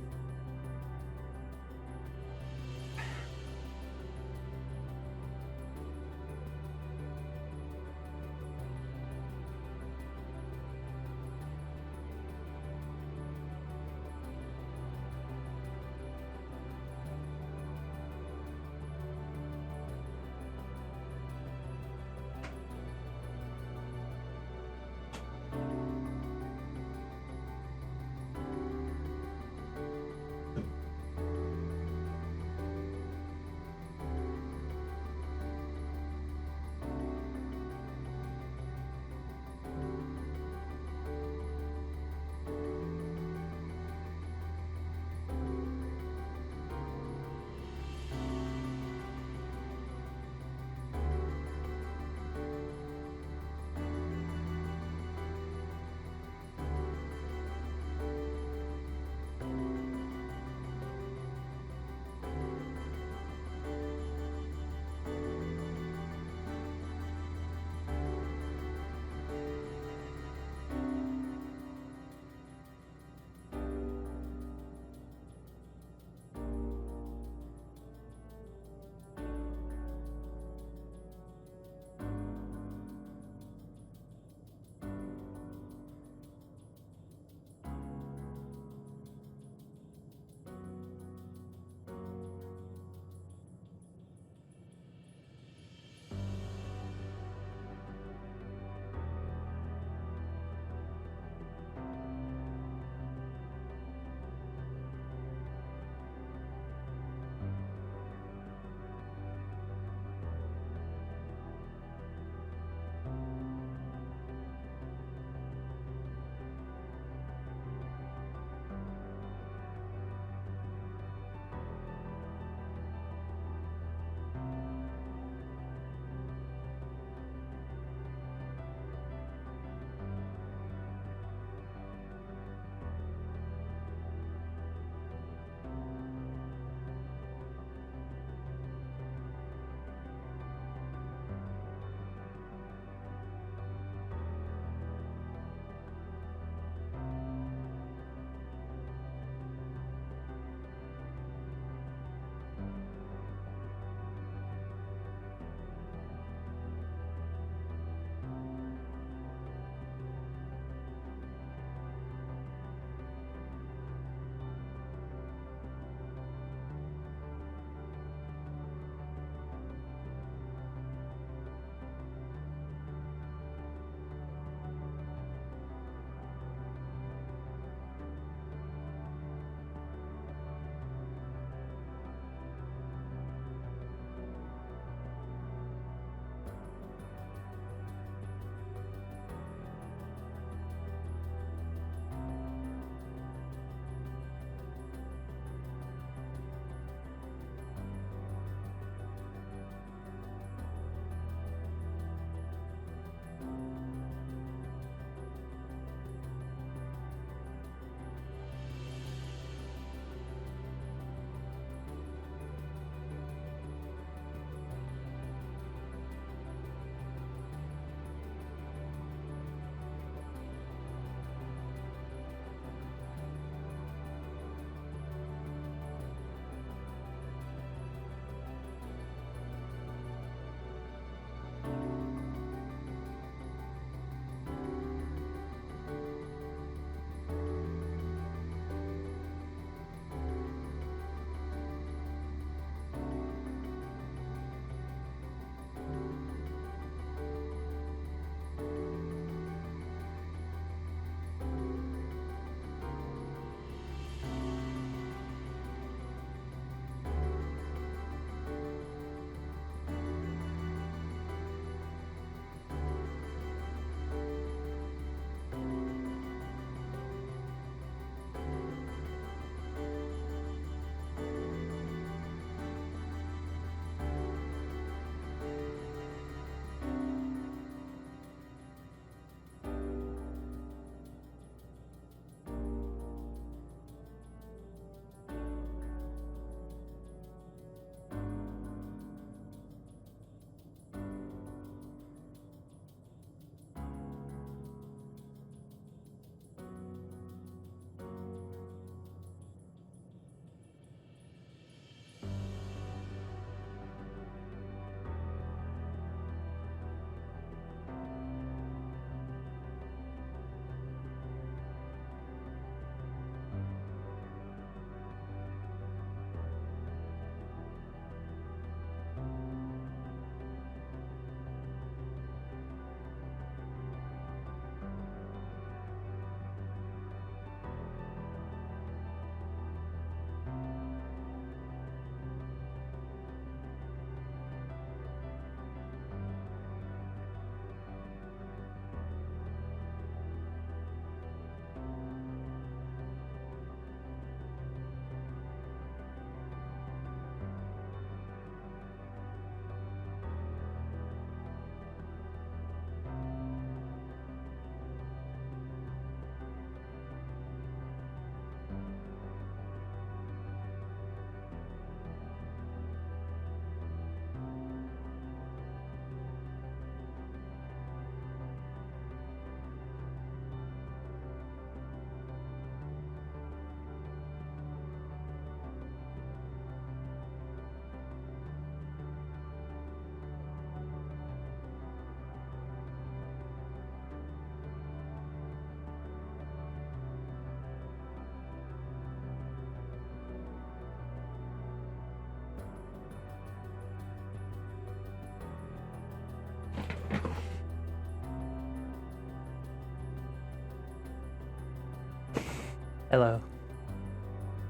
Hello.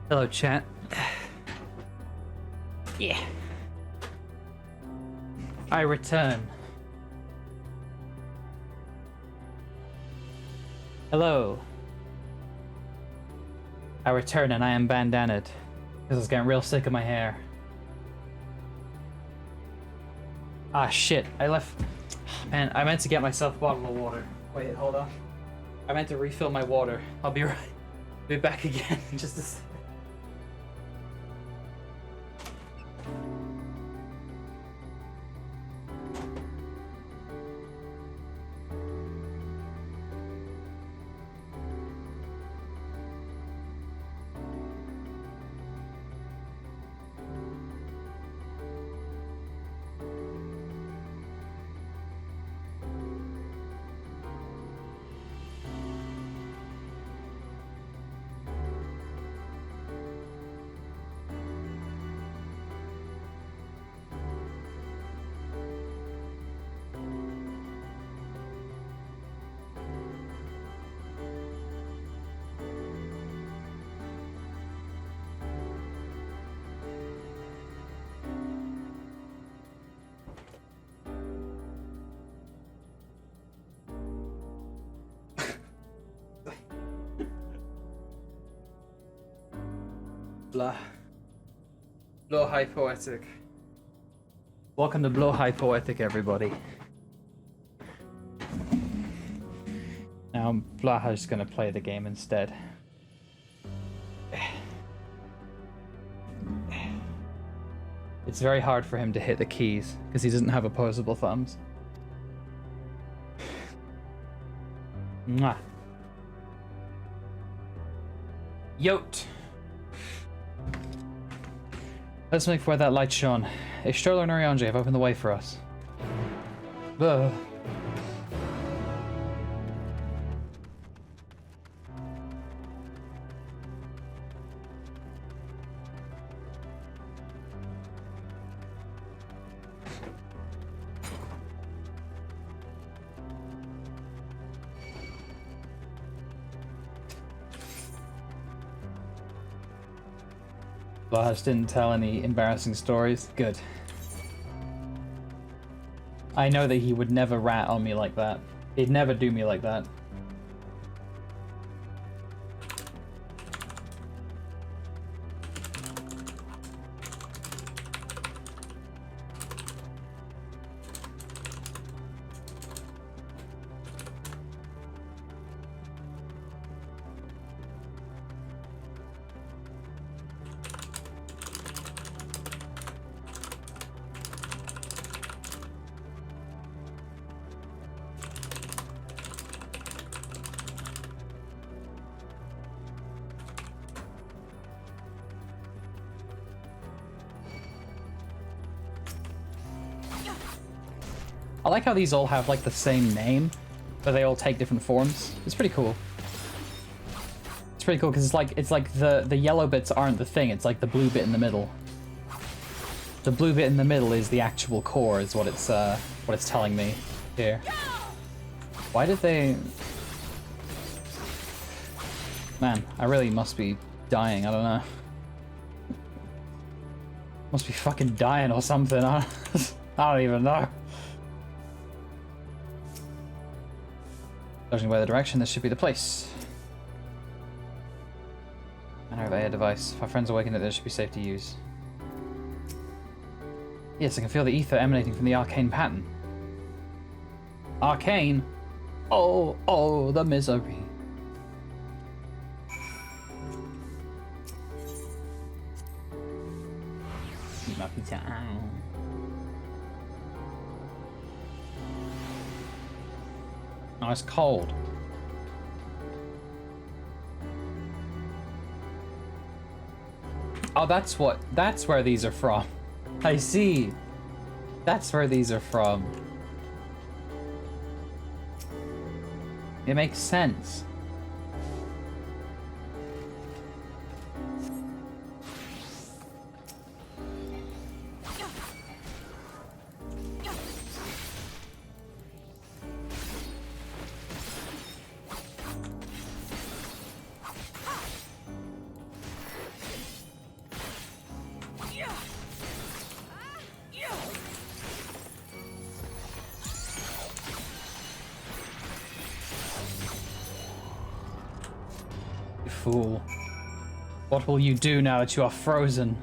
Hello, chat. Yeah. I return. Hello. I return and I am bandanaed. Because I was getting real sick of my hair. Ah, shit. I left... Man, I meant to get myself a bottle of water. Wait, hold on. I meant to refill my water. I'll be right... Be back again in just a sec. Blah. Blow High Poetic. Welcome to Blow High Poetic, everybody. Now, Blaha's gonna play the game instead. It's very hard for him to hit the keys, because he doesn't have opposable thumbs. Mwah. Yote! Let's make for that light shone. Ishtorlo and Orianji have opened the way for us. Ugh. Blahaj didn't tell any embarrassing stories. Good. I know that he would never rat on me like that. He'd never do me like that. I like how these all have like the same name, but they all take different forms. It's pretty cool. It's pretty cool because it's like the yellow bits aren't the thing. It's like the blue bit in the middle. The blue bit in the middle is the actual core, is what it's telling me here. Why did they? Man, I really must be dying. I don't know. Must be fucking dying or something. I don't even know. Judging by the direction, this should be the place. Manner of air device. If our friends awaken it, this should be safe to use. Yes, I can feel the ether emanating from the arcane pattern. Arcane? Oh, oh, the misery. Oh, it's cold. Oh, that's where these are from. I see. That's where these are from. It makes sense. fool. What will you do now that you are frozen?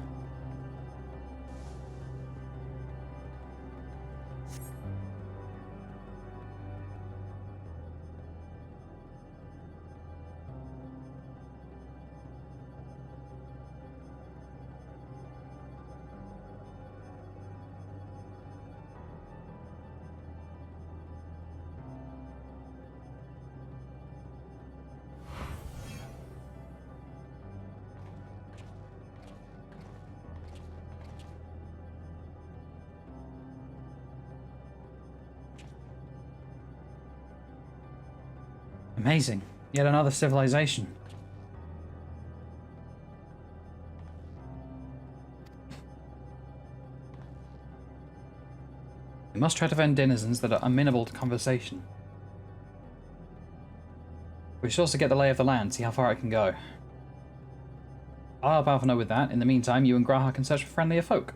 Amazing. Yet another civilization. We must try to find denizens that are amenable to conversation. We should also get the lay of the land, see how far it can go. I'll help Alphino with that. In the meantime, you and Graha can search for friendlier folk.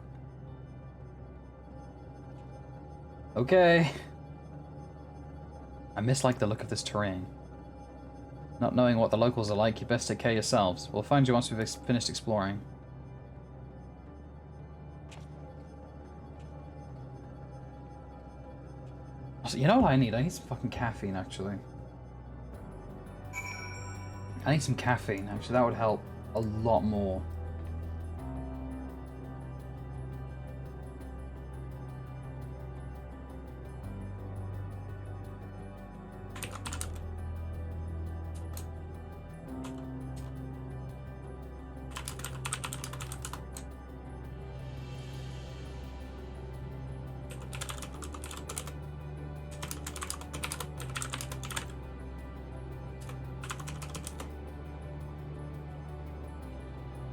Okay. I mislike the look of this terrain. Not knowing what the locals are like, you best take care yourselves. We'll find you once we've finished exploring. Also, you know what I need? I need some fucking caffeine, actually. I need some caffeine, actually. That would help a lot more.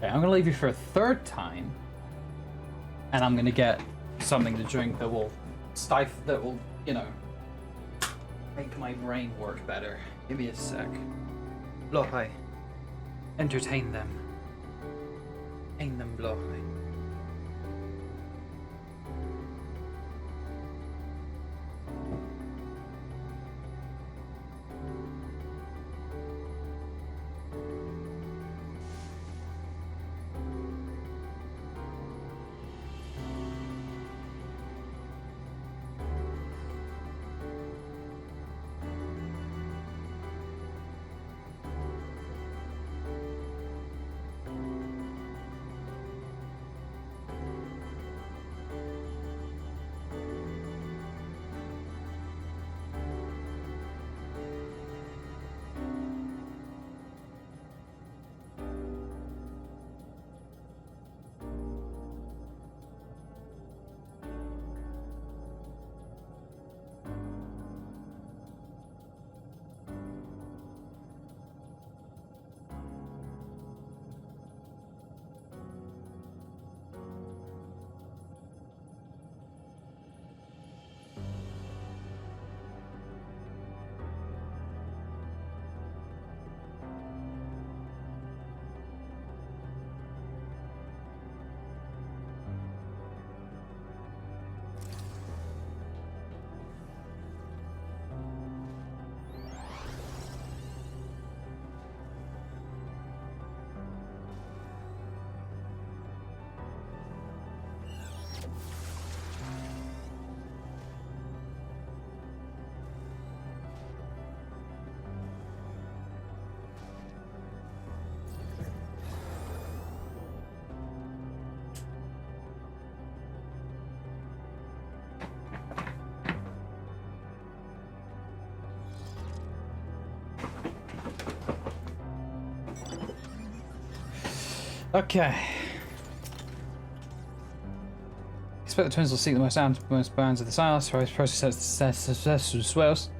Okay, I'm gonna leave you for a third time, and I'm gonna get something to drink that will you know, make my brain work better. Give me a sec. Blochai. Entertain them. Entertain them, Blochai. Okay. Expect the twins will seek the most bands of the silence, process through swells.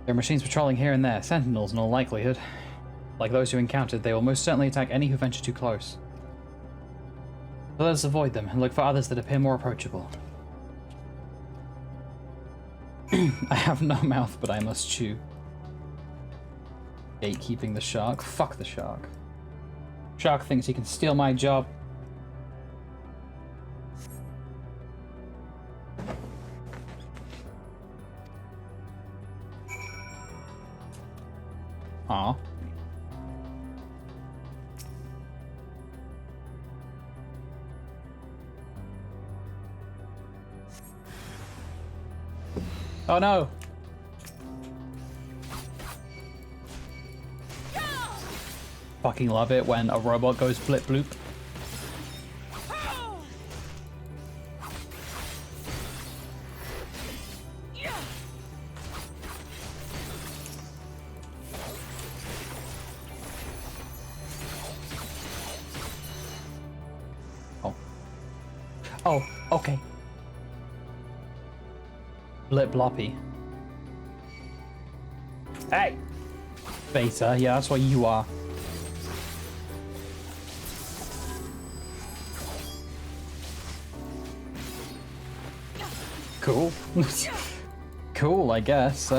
There are machines patrolling here and there, sentinels in all likelihood. Like those you encountered, they will most certainly attack any who venture too close. So let us avoid them and look for others that appear more approachable. I have no mouth, but I must chew. Gatekeeping the shark? Fuck the shark. Shark thinks he can steal my job. Aw. Oh no! Fucking love it when a robot goes flip bloop. Oh. Oh, okay. Blip bloppy. Hey! Beta, yeah, that's what you are. Cool. Cool, I guess.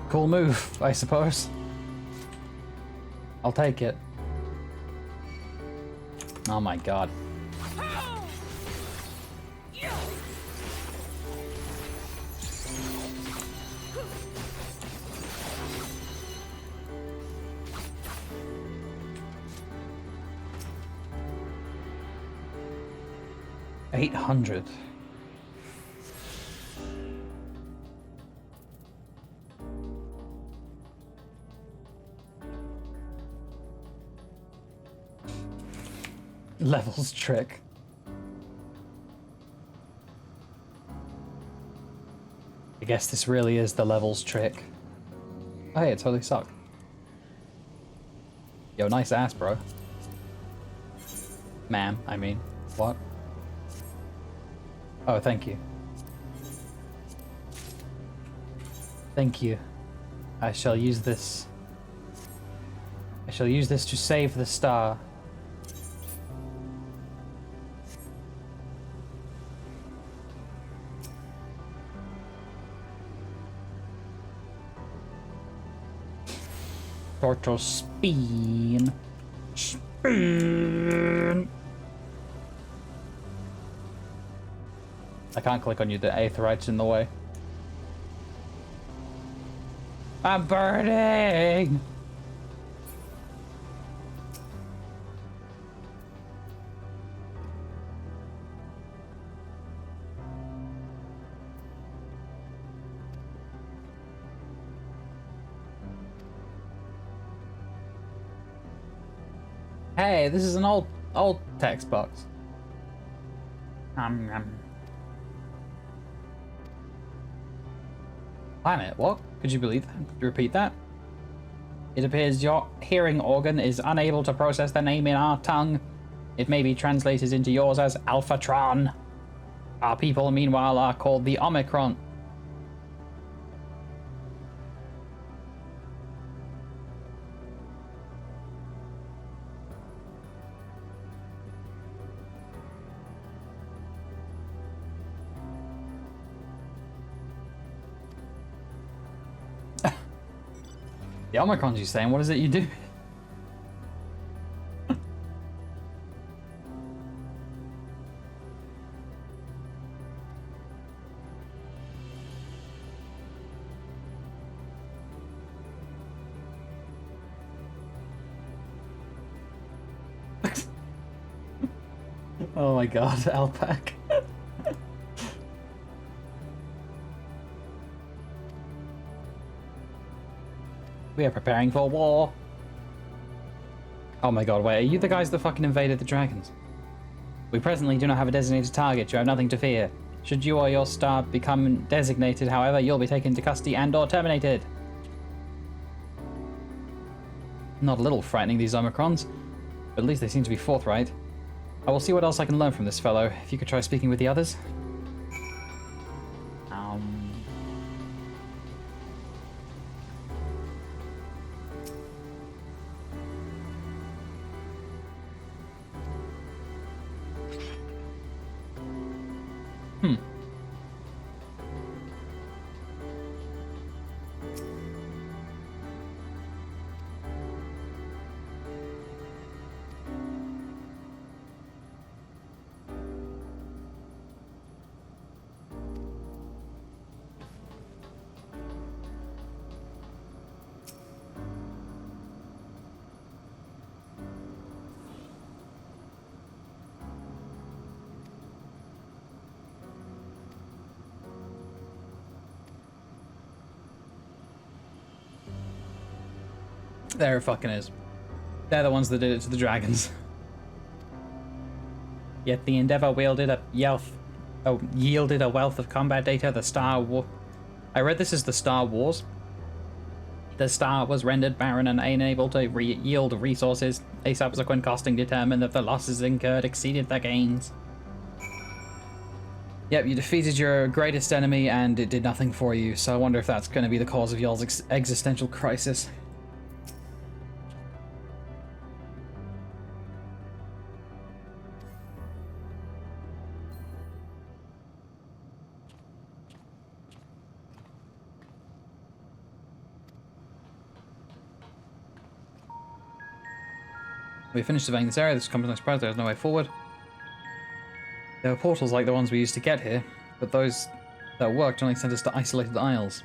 Cool move, I suppose. I'll take it. Oh my god. $800. Levels trick. I guess this really is the levels trick. Oh, hey, it totally sucked. Yo, nice ass, bro. Ma'am, I mean. What? Oh, thank you. Thank you. I shall use this. I shall use this to save the star. Tortoise spin. Spin. I can't click on you, the aetheryte's in the way. I'm burning! Hey, this is an old text box. Planet, what? Could you believe that? Could you repeat that? It appears your hearing organ is unable to process the name in our tongue. It may be translated into yours as Alphatron. Our people, meanwhile, are called the Omicron. The Omicron's you saying? What is it you do? Oh my god, Alpac. We are preparing for war. Oh my god, wait, are you the guys that fucking invaded the dragons? We presently do not have a designated target. You have nothing to fear. Should you or your star become designated, however, you'll be taken into custody and or terminated. Not a little frightening, these Omicrons. But at least they seem to be forthright. I will see what else I can learn from this fellow. If you could try speaking with the others. There it fucking is. They're the ones that did it to the dragons. Yet the Endeavor yielded a wealth of combat data. The Star War. I read this as the Star Wars. The star was rendered barren and unable to yield resources. A subsequent costing determined that the losses incurred exceeded the gains. Yep, you defeated your greatest enemy and it did nothing for you, so I wonder if that's going to be the cause of y'all's existential crisis. We finished surveying this area. This comes no surprise. There's no way forward. There are portals like the ones we used to get here, but those that worked only sent us to isolated isles.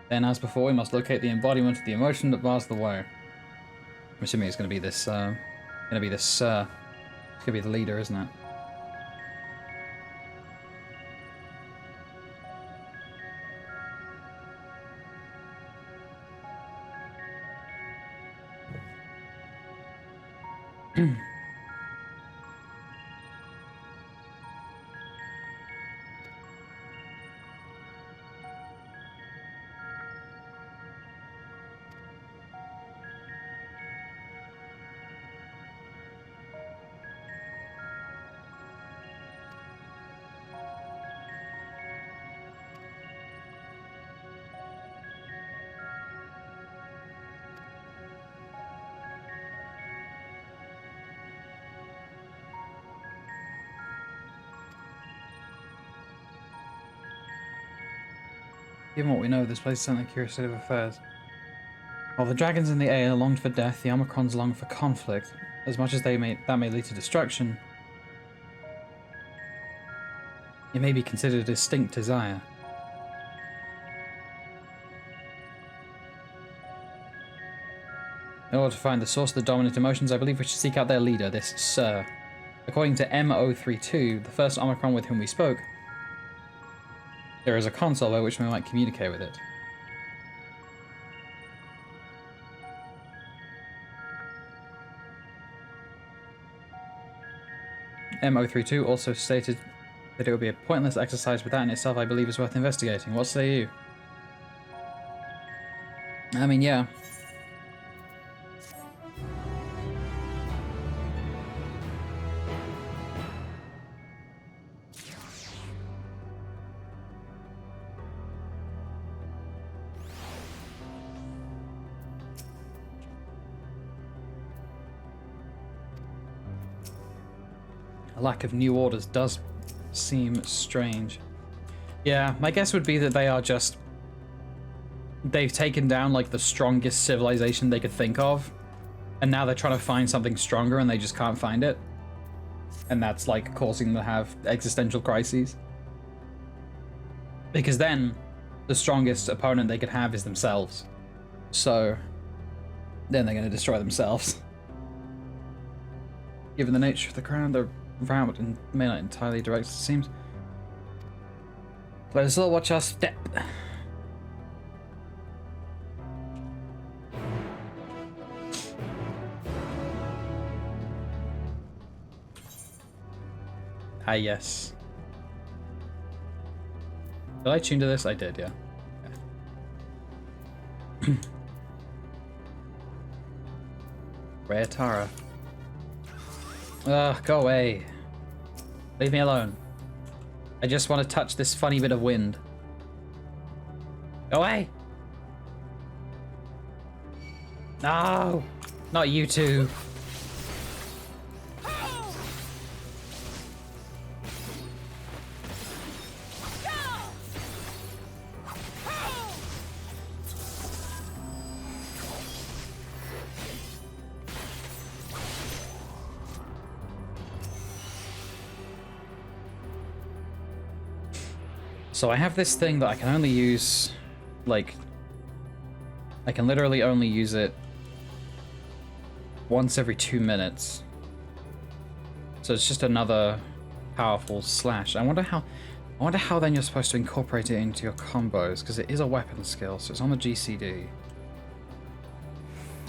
Then, as before, we must locate the embodiment of the emotion that bars the way. I'm assuming it's going to be this. It's going to be the leader, isn't it? Given what we know, this place is certainly a curious state of affairs. While the dragons in the air longed for death, the Omicrons longed for conflict. As much as that may lead to destruction, it may be considered a distinct desire. In order to find the source of the dominant emotions, I believe we should seek out their leader, this Sir. According to M032, the first Omicron with whom we spoke, there is a console by which we might communicate with it. M032 also stated that it would be a pointless exercise, but that in itself I believe is worth investigating. What say you? I mean, yeah. A lack of new orders does seem strange. Yeah, my guess would be that they are just... they've taken down, like, the strongest civilization they could think of, and now they're trying to find something stronger and they just can't find it. And that's, like, causing them to have existential crises. Because then, the strongest opponent they could have is themselves. So, then they're going to destroy themselves. Given the nature of the crown, they're route and may not entirely direct, it seems. Let us all watch our step. Ah, yes. Did I tune to this? I did, yeah. Okay. Rare Tara. Ugh, go away. Leave me alone. I just want to touch this funny bit of wind. Go away! No! Not you two. So I have this thing that I can only use, like, I can literally only use it once every 2 minutes. So it's just another powerful slash. I wonder how then you're supposed to incorporate it into your combos, because it is a weapon skill, so it's on the GCD.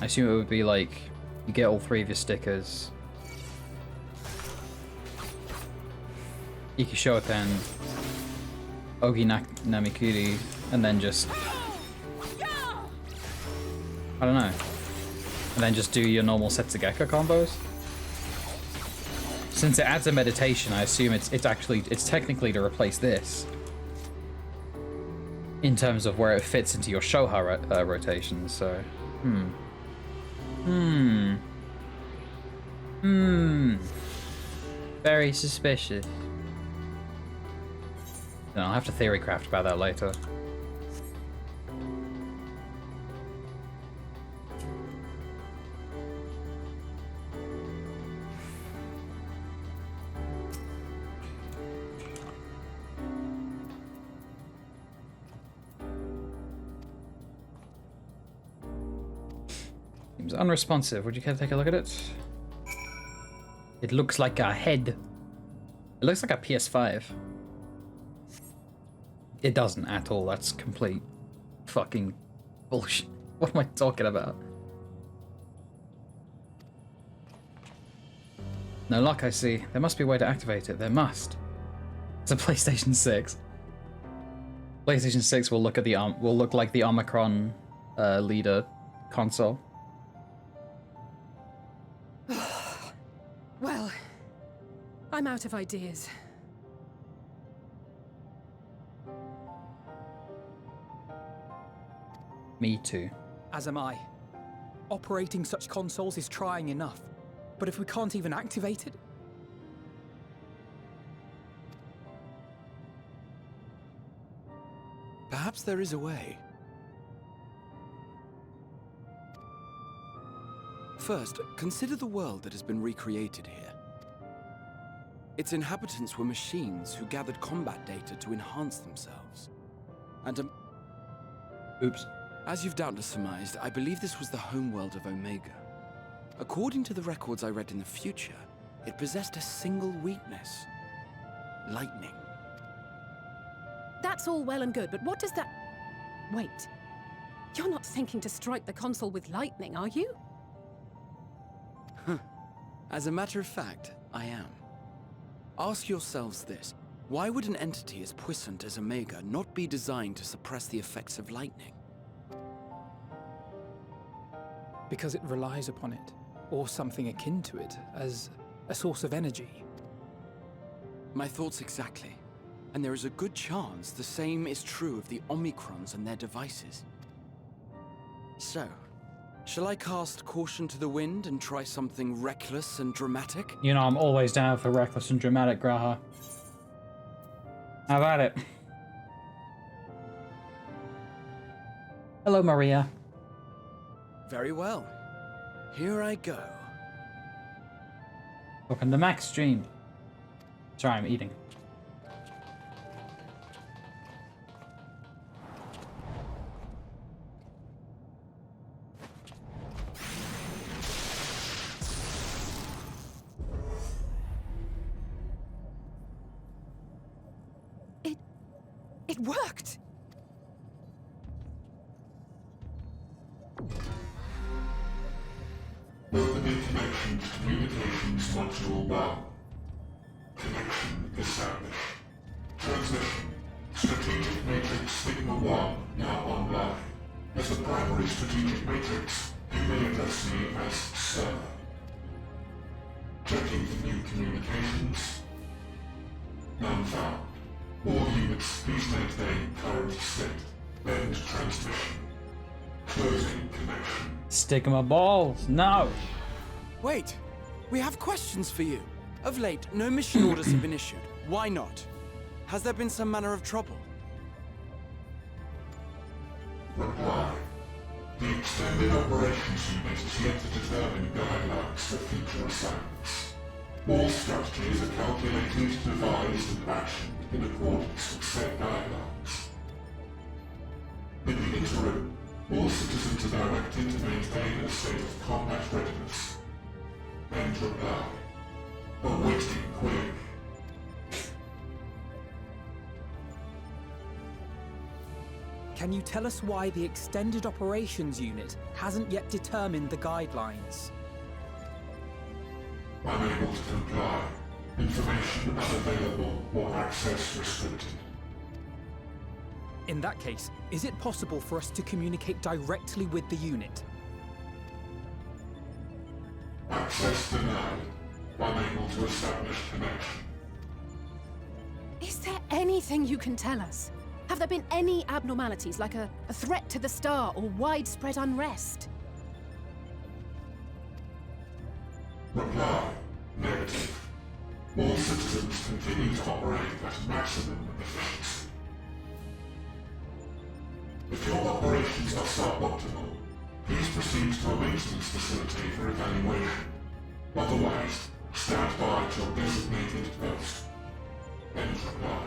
I assume it would be like, you get all 3 of your stickers. Iki Shoten, Ogi Namikuri, and then just... I don't know. And then just do your normal Setsugeka combos. Since it adds a meditation, I assume it's technically to replace this. In terms of where it fits into your Shoha rotation, so... Very suspicious. No, I'll have to theory craft about that later. Seems unresponsive. Would you care to take a look at it? It looks like a head. It looks like a PS5. It doesn't at all. That's complete fucking bullshit. What am I talking about? No luck, I see. There must be a way to activate it. There must. It's a PlayStation 6. PlayStation 6 will look at the will look like the Omicron leader console. Well, I'm out of ideas. Me too. As am I. Operating such consoles is trying enough. But if we can't even activate it... Perhaps there is a way. First, consider the world that has been recreated here. Its inhabitants were machines who gathered combat data to enhance themselves. And Oops. As you've doubtless surmised, I believe this was the homeworld of Omega. According to the records I read in the future, it possessed a single weakness. Lightning. That's all well and good, but what does that... Wait. You're not thinking to strike the console with lightning, are you? As a matter of fact, I am. Ask yourselves this. Why would an entity as puissant as Omega not be designed to suppress the effects of lightning? Because it relies upon it, or something akin to it, as a source of energy. My thoughts exactly. And there is a good chance the same is true of the Omicrons and their devices. So, shall I cast caution to the wind and try something reckless and dramatic? You know, I'm always down for reckless and dramatic, Graha. How about it? Hello, Maria. Very well. Here I go. Welcome to Max stream. Sorry, I'm eating. It worked! Opening connection to communications module 1. Connection established. Transmission. Strategic Matrix Sigma 1 now online. As the primary strategic matrix, you may address me as Sir. Checking for new communications. None found. All units, please maintain current state. End transmission. Closing connection. Stigma balls. No. Wait, we have questions for you. Of late, no mission orders have been issued. Why not? Has there been some manner of trouble? Reply. The Extended Operations Unit is yet to determine guidelines for future assignments. All strategies are calculated, devised, and actioned in accordance with said guidelines. In the interim, all citizens are directed to maintain a state of combat readiness. End reply. Awaiting query. Can you tell us why the Extended Operations Unit hasn't yet determined the guidelines? Unable to comply. Information unavailable or access restricted. In that case, is it possible for us to communicate directly with the unit? Access denied. Unable to establish connection. Is there anything you can tell us? Have there been any abnormalities, like a threat to the star or widespread unrest? Reply. Negative. All citizens continue to operate at maximum efficiency. If your operations are suboptimal, please proceed to a maintenance facility for evaluation. Otherwise, stand by at your designated post. End reply.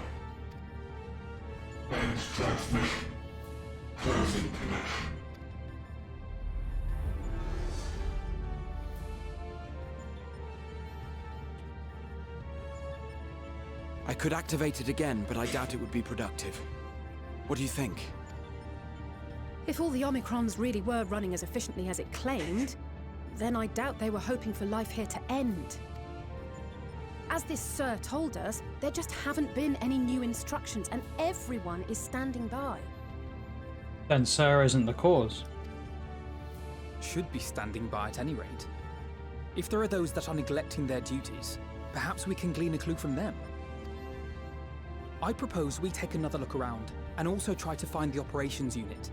End transmission. Closing connection. I could activate it again, but I doubt it would be productive. What do you think? If all the Omicrons really were running as efficiently as it claimed, then I doubt they were hoping for life here to end. As this Sir told us, there just haven't been any new instructions, and everyone is standing by. Then Sir isn't the cause. Should be standing by at any rate. If there are those that are neglecting their duties, perhaps we can glean a clue from them. I propose we take another look around, and also try to find the operations unit.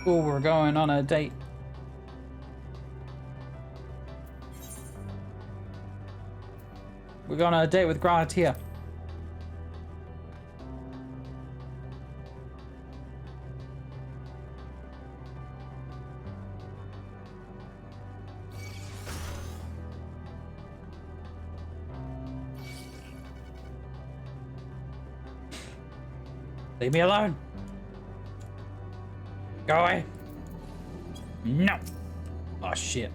Oh, we're going on a date. We're going on a date with Granatia. Leave me alone. Go away. No. Oh shit.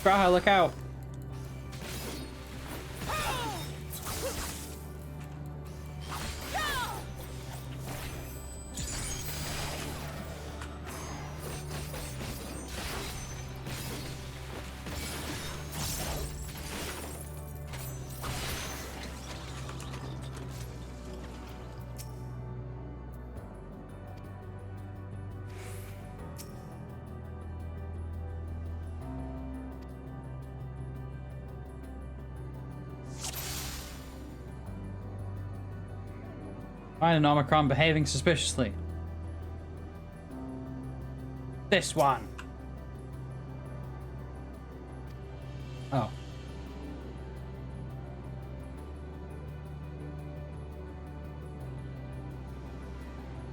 Graha, look out. Find an Omicron behaving suspiciously. This one. Oh.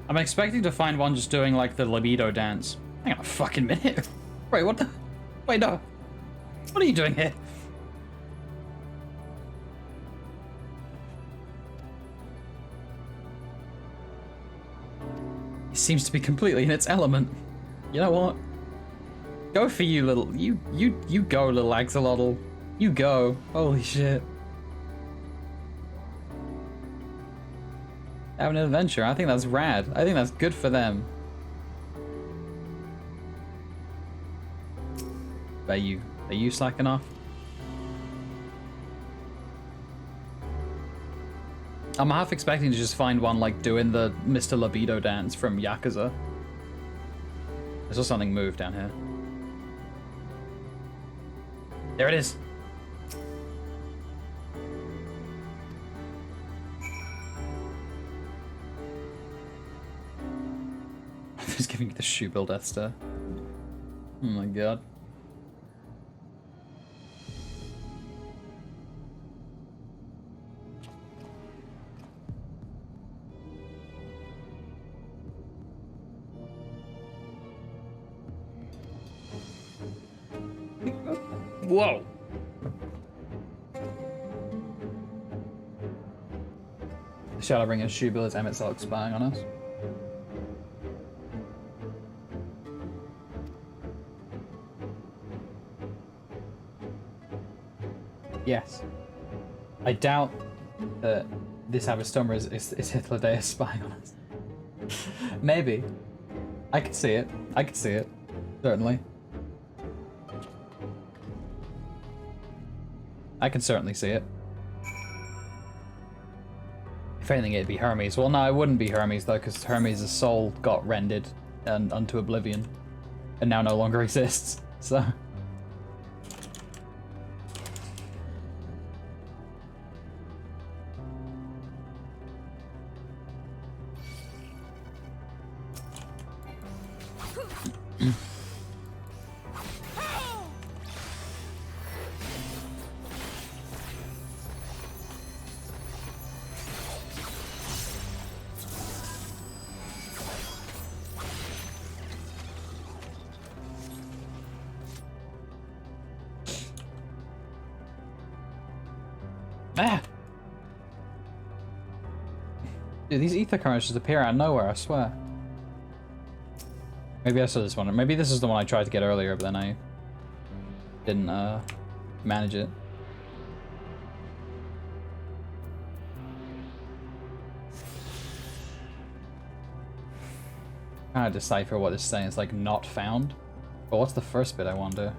I'm expecting to find one just doing like the libido dance. Hang on a fucking minute. Wait, what the? Wait, no. What are you doing here? It seems to be completely in its element. You know what? Go for you, little. You go, little axolotl. You go. Holy shit. Having an adventure. I think that's rad. I think that's good for them. Are you slacking off? I'm half expecting to just find one like doing the Mr. Libido dance from Yakuza. I saw something move down here. There it is. Just giving you the shoe build Esther. Oh my god. Whoa. The Shadowbringers Shubal is Emet spying on us. Yes. I doubt that this Avastomra is Hitler spying on us. Maybe. I could see it. I could see it. Certainly. I can certainly see it. If anything, it'd be Hermes. Well, no, it wouldn't be Hermes, though, because Hermes' soul got rendered and unto oblivion. And now no longer exists, so... Ah! Dude, these ether currents just appear out of nowhere, I swear. Maybe I saw this one. Maybe this is the one I tried to get earlier, but then I didn't manage it. Trying to decipher what it's saying. It's like not found. But what's the first bit, I wonder?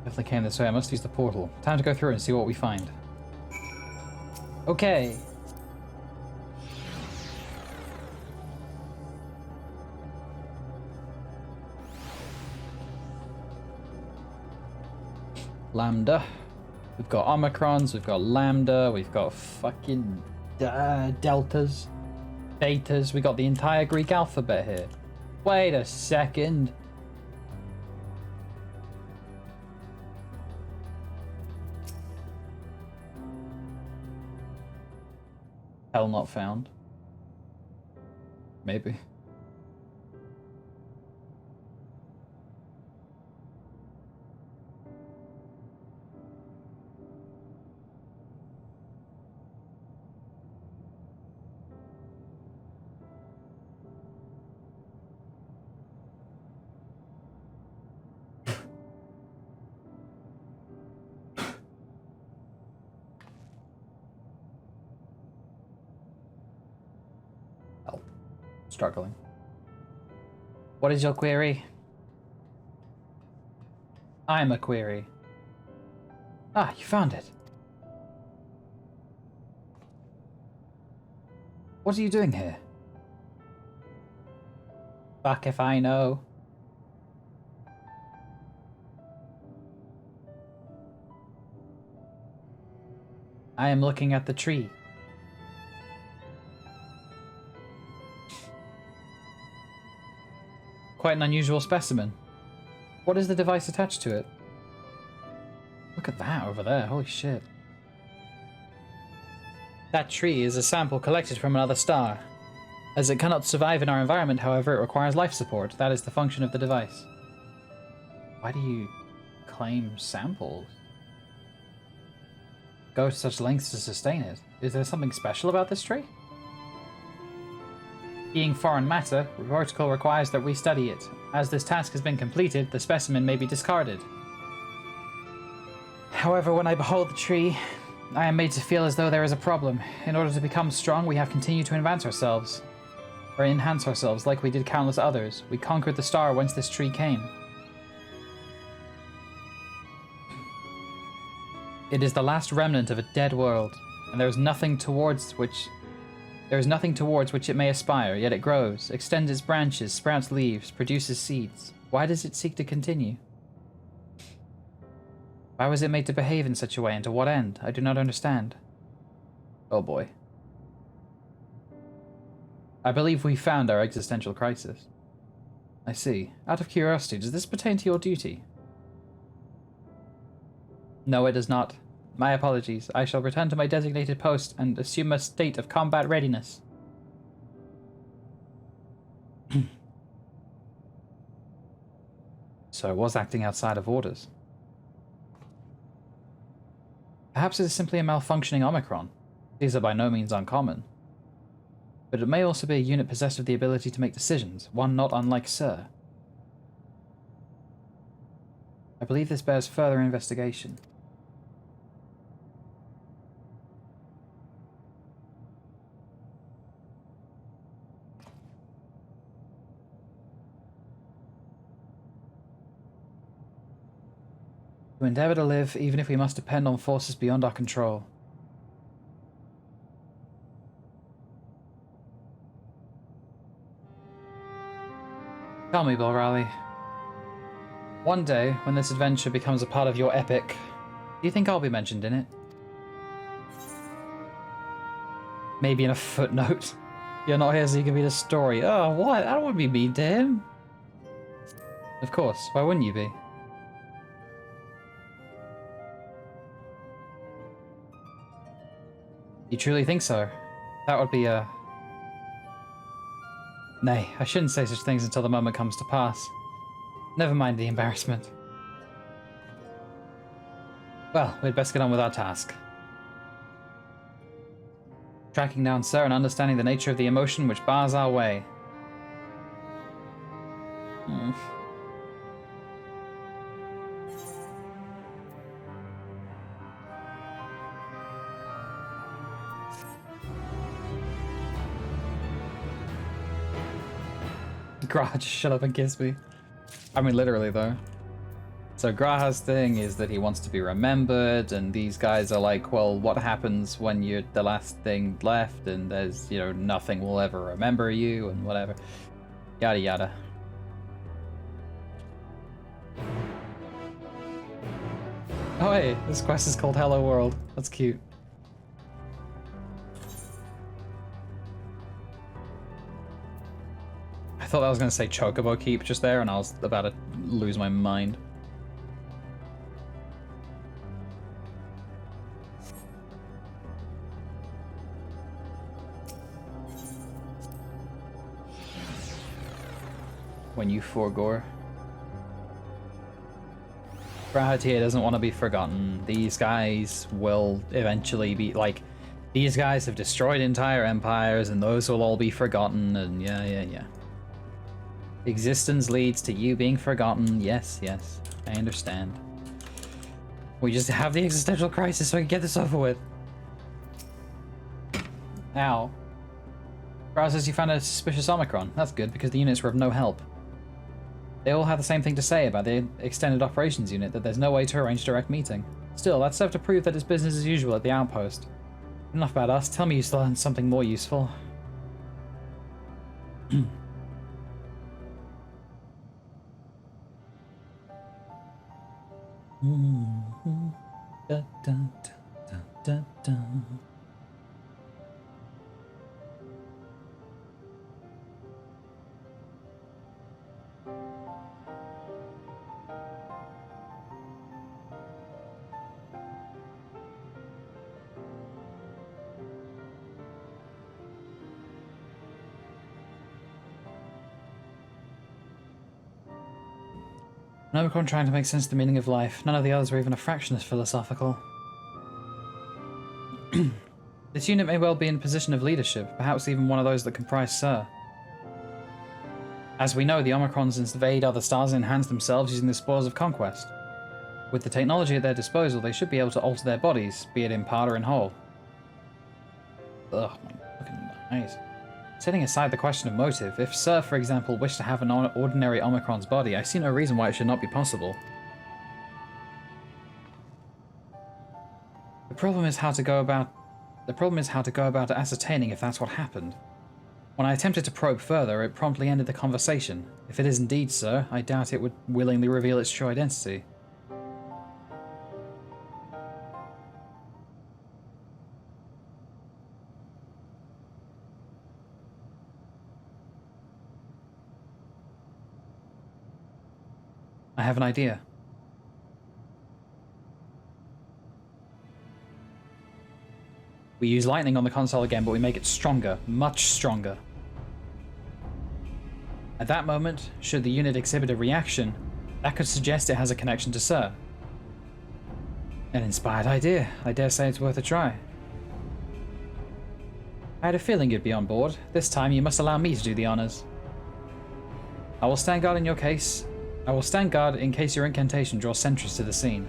If they came this way, I must use the portal. Time to go through and see what we find. Okay. Lambda. We've got Omicrons, we've got Lambda, we've got fucking Deltas, Betas. We got the entire Greek alphabet here. Wait a second. Hell not found. Maybe. Struggling. What is your query? I'm a query. Ah, you found it. What are you doing here? Fuck if I know. I am looking at the tree. Quite an unusual specimen. What is the device attached to it? Look at that over there, holy shit. That tree is a sample collected from another star. As it cannot survive in our environment, however, it requires life support. That is the function of the device. Why do you claim samples? Go to such lengths to sustain it. Is there something special about this tree? Being foreign matter, the protocol requires that we study it. As this task has been completed, the specimen may be discarded. However, when I behold the tree, I am made to feel as though there is a problem. In order to become strong, we have continued to enhance ourselves like we did countless others. We conquered the star whence this tree came. It is the last remnant of a dead world, and there is nothing towards which it may aspire, yet it grows, extends its branches, sprouts leaves, produces seeds. Why does it seek to continue? Why was it made to behave in such a way, and to what end? I do not understand. Oh boy. I believe we found our existential crisis. I see. Out of curiosity, does this pertain to your duty? No, it does not. My apologies. I shall return to my designated post and assume a state of combat readiness. So I was acting outside of orders. Perhaps it is simply a malfunctioning Omicron. These are by no means uncommon. But it may also be a unit possessed of the ability to make decisions, one not unlike Sir. I believe this bears further investigation. To endeavor to live, even if we must depend on forces beyond our control. Tell me, Bilrali. One day, when this adventure becomes a part of your epic, do you think I'll be mentioned in it? Maybe in a footnote. You're not here so you can read a story. Oh, what? I don't want to be mean to him. Of course, why wouldn't you be? You truly think so? That would be a... Nay, I shouldn't say such things until the moment comes to pass. Never mind the embarrassment. Well, we'd best get on with our task. Tracking down Sir and understanding the nature of the emotion which bars our way. Gra just shut up and kiss me. I mean, literally, though. So Graha's thing is that he wants to be remembered, and these guys are like, well, what happens when you're the last thing left, and there's, you know, nothing will ever remember you, and whatever. Yada yada. Oh hey, this quest is called Hello World. That's cute. I thought I was going to say Chocobo Keep just there, and I was about to lose my mind. When you forgore. Grahatir doesn't want to be forgotten. These guys will eventually be, like, these guys have destroyed entire empires, and those will all be forgotten, and yeah. Existence leads to you being forgotten. Yes, I understand. We just have the existential crisis so I can get this over with. Ow. Grah says you found a suspicious Omicron. That's good, because the units were of no help. They all have the same thing to say about the extended operations unit, that there's no way to arrange a direct meeting. Still, that served to prove that it's business as usual at the outpost. Enough about us. Tell me you still learned something more useful. Da, da, da, da, da. An Omicron trying to make sense of the meaning of life. None of the others were even a fraction as philosophical. This unit may well be in a position of leadership, perhaps even one of those that comprise Sir. As we know, the Omicrons invade other stars and enhance themselves using the spores of conquest. With the technology at their disposal, they should be able to alter their bodies, be it in part or in whole. Ugh, my fucking eyes. Setting aside the question of motive, if Sir, for example, wished to have an ordinary Omicron's body, I see no reason why it should not be possible. The problem is how to go about ascertaining if that's what happened. When I attempted to probe further, it promptly ended the conversation. If it is indeed Sir, I doubt it would willingly reveal its true identity. I have an idea. We use lightning on the console again, but we make it stronger, much stronger. At that moment, should the unit exhibit a reaction, that could suggest it has a connection to Sir. An inspired idea. I dare say it's worth a try. I had a feeling you'd be on board. This time you must allow me to do the honors. I will stand guard in your case. I will stand guard in case your incantation draws sentries to the scene.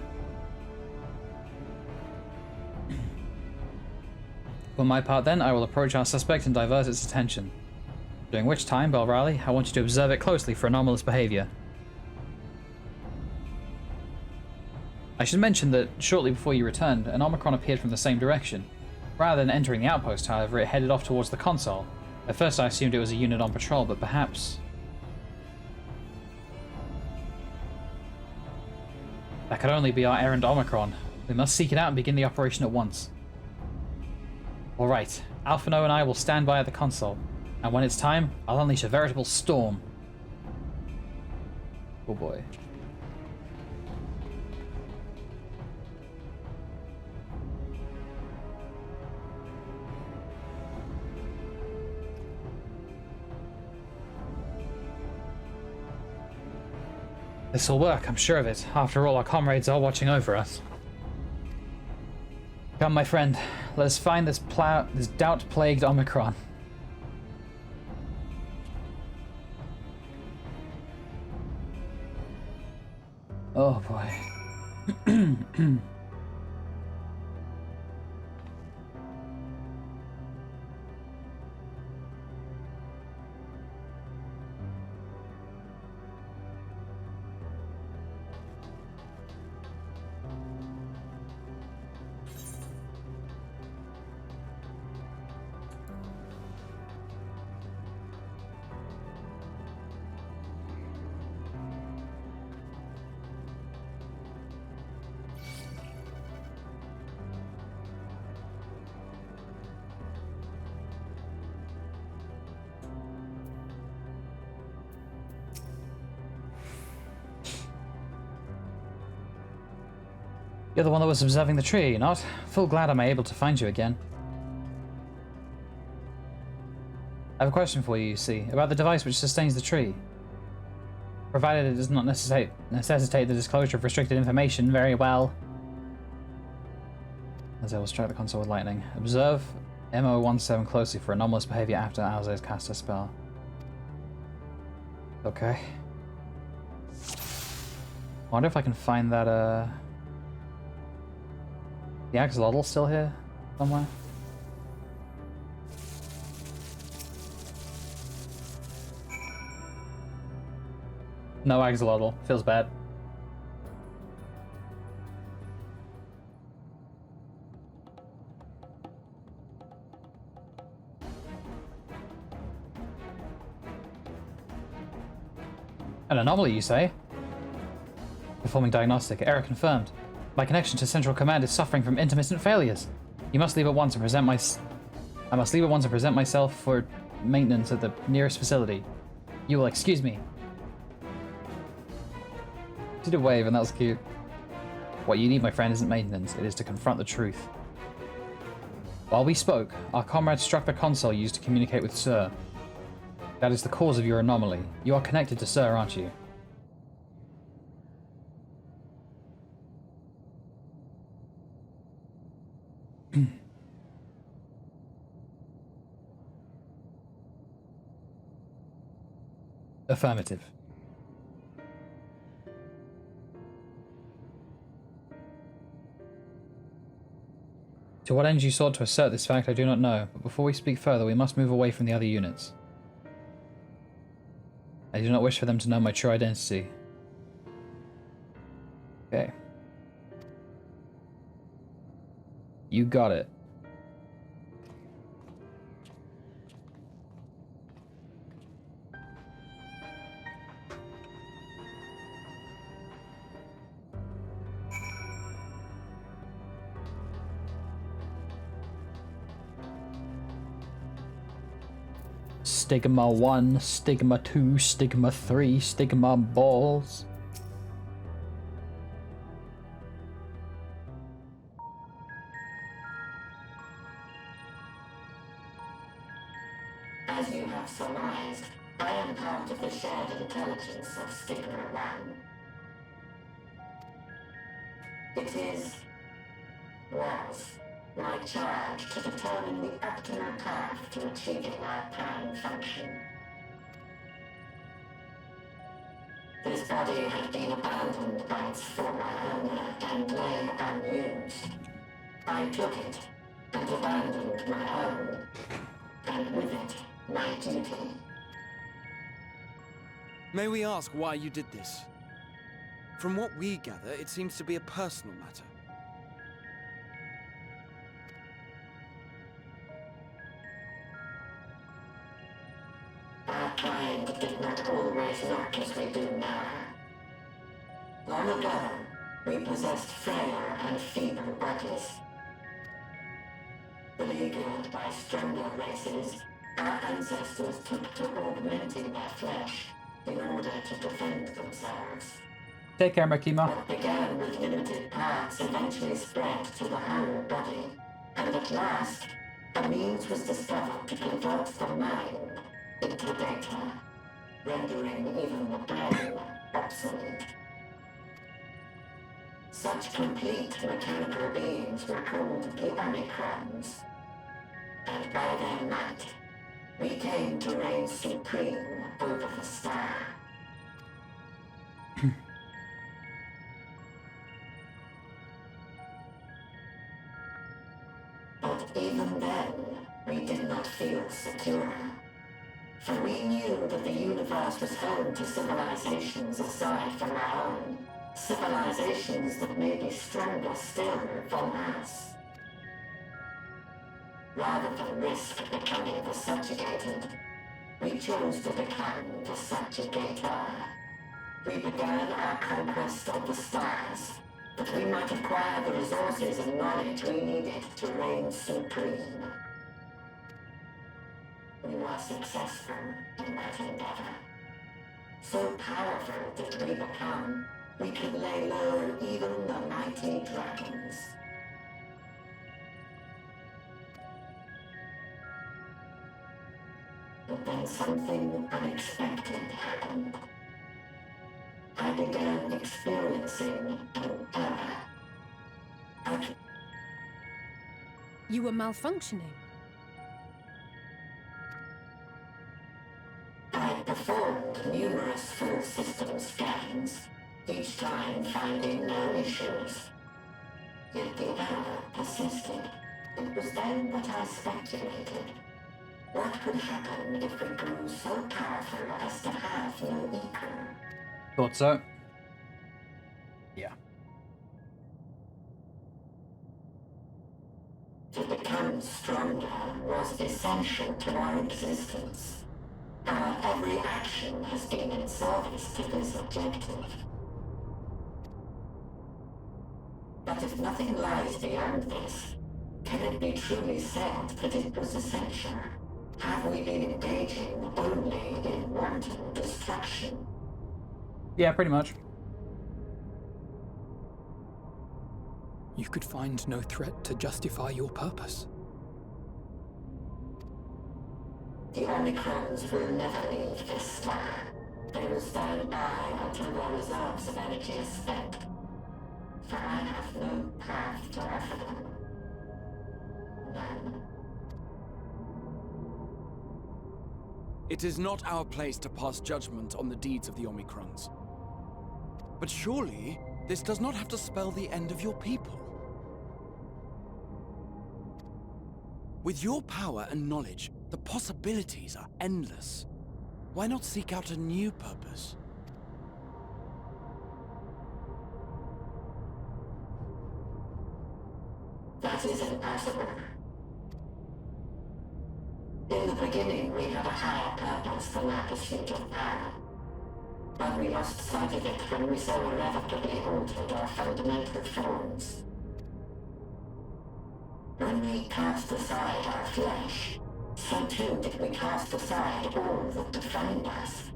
For my part then, I will approach our suspect and divert its attention. During which time, Bell Riley, I want you to observe it closely for anomalous behavior. I should mention that shortly before you returned, an Omicron appeared from the same direction. Rather than entering the outpost, however, it headed off towards the console. At first I assumed it was a unit on patrol, but perhaps... that could only be our errant Omicron. We must seek it out and begin the operation at once. Alright, Alphino and I will stand by at the console, and when it's time, I'll unleash a veritable storm. Oh boy. This will work, I'm sure of it. After all, our comrades are watching over us. Come, my friend. Let us find this doubt-plagued Omicron. Oh boy. You're the one that was observing the tree, are you not? Full glad I'm able to find you again. I have a question for you, see, about the device which sustains the tree. Provided it does not necessitate the disclosure of restricted information, very well. As I will strike the console with lightning. Observe MO17 closely for anomalous behavior after Alzay's cast a spell. Okay. I wonder if I can find that, the axolotl still here somewhere? No axolotl. Feels bad. An anomaly, you say? Performing diagnostic. Error confirmed. My connection to Central Command is suffering from intermittent failures. You must leave at once and present I must leave at once and present myself for maintenance at the nearest facility. You will excuse me. Did a wave and that was cute. What you need, my friend, isn't maintenance. It is to confront the truth. While we spoke, our comrade struck the console used to communicate with Sir. That is the cause of your anomaly. You are connected to Sir, aren't you? Affirmative. To what end you sought to assert this fact, I do not know, but before we speak further, we must move away from the other units. I do not wish for them to know my true identity. Okay. You got it. Stigma 1, Stigma 2, Stigma 3, Stigma balls. surmised, I am part of the shared intelligence of Stigma 1. It was my charge to determine the optimal path to achieving our prime function. This body had been abandoned by its former owner and lay unused. I took it and abandoned my own, and with it, my duty. May we ask why you did this? From what we gather, it seems to be a personal matter. Our kind did not always look as we do now. Long ago, we possessed frail and feeble bodies. Beleaguered by stronger races, our ancestors took to augmenting their flesh in order to defend themselves. Take care, Makima. What began with limited parts eventually spread to the whole body, and at last, a means was discovered to convert the mind into data, rendering even the brain obsolete. Such complete mechanical beings were called the Omicrons, and by their might, we came to reign supreme over the star. But even then, we did not feel secure. For we knew that the universe was home to civilizations aside from our own. Civilizations that may be stronger still than us. Rather than risk becoming the subjugated, we chose to become the subjugator. We began our conquest of the stars, that we might acquire the resources and knowledge we needed to reign supreme. We were successful in that endeavor. So powerful did we become, we could lay low even the mighty dragons. But then something unexpected happened. I began experiencing an error. You were malfunctioning. I performed numerous full system scans, each time finding no issues. Yet the error persisted. It was then that I speculated. What could happen if we grew so powerful as to have no equal? Thought so. Yeah. To become stronger was essential to our existence. Our every action has been in service to this objective. But if nothing lies beyond this, can it be truly said that it was essential? Have we been engaging only in wanton destruction? Yeah, pretty much. You could find no threat to justify your purpose. The Omicrons will never leave this star. They will stand by until their reserves of energy is spent. For I have no path to offer them. None. It is not our place to pass judgment on the deeds of the Omicrons. But surely, this does not have to spell the end of your people. With your power and knowledge, the possibilities are endless. Why not seek out a new purpose? That is impossible. In the beginning, we had a higher purpose than our pursuit of power. But we lost sight of it when we so irrevocably altered our fundamental forms. When we cast aside our flesh, so too did we cast aside all that defined us.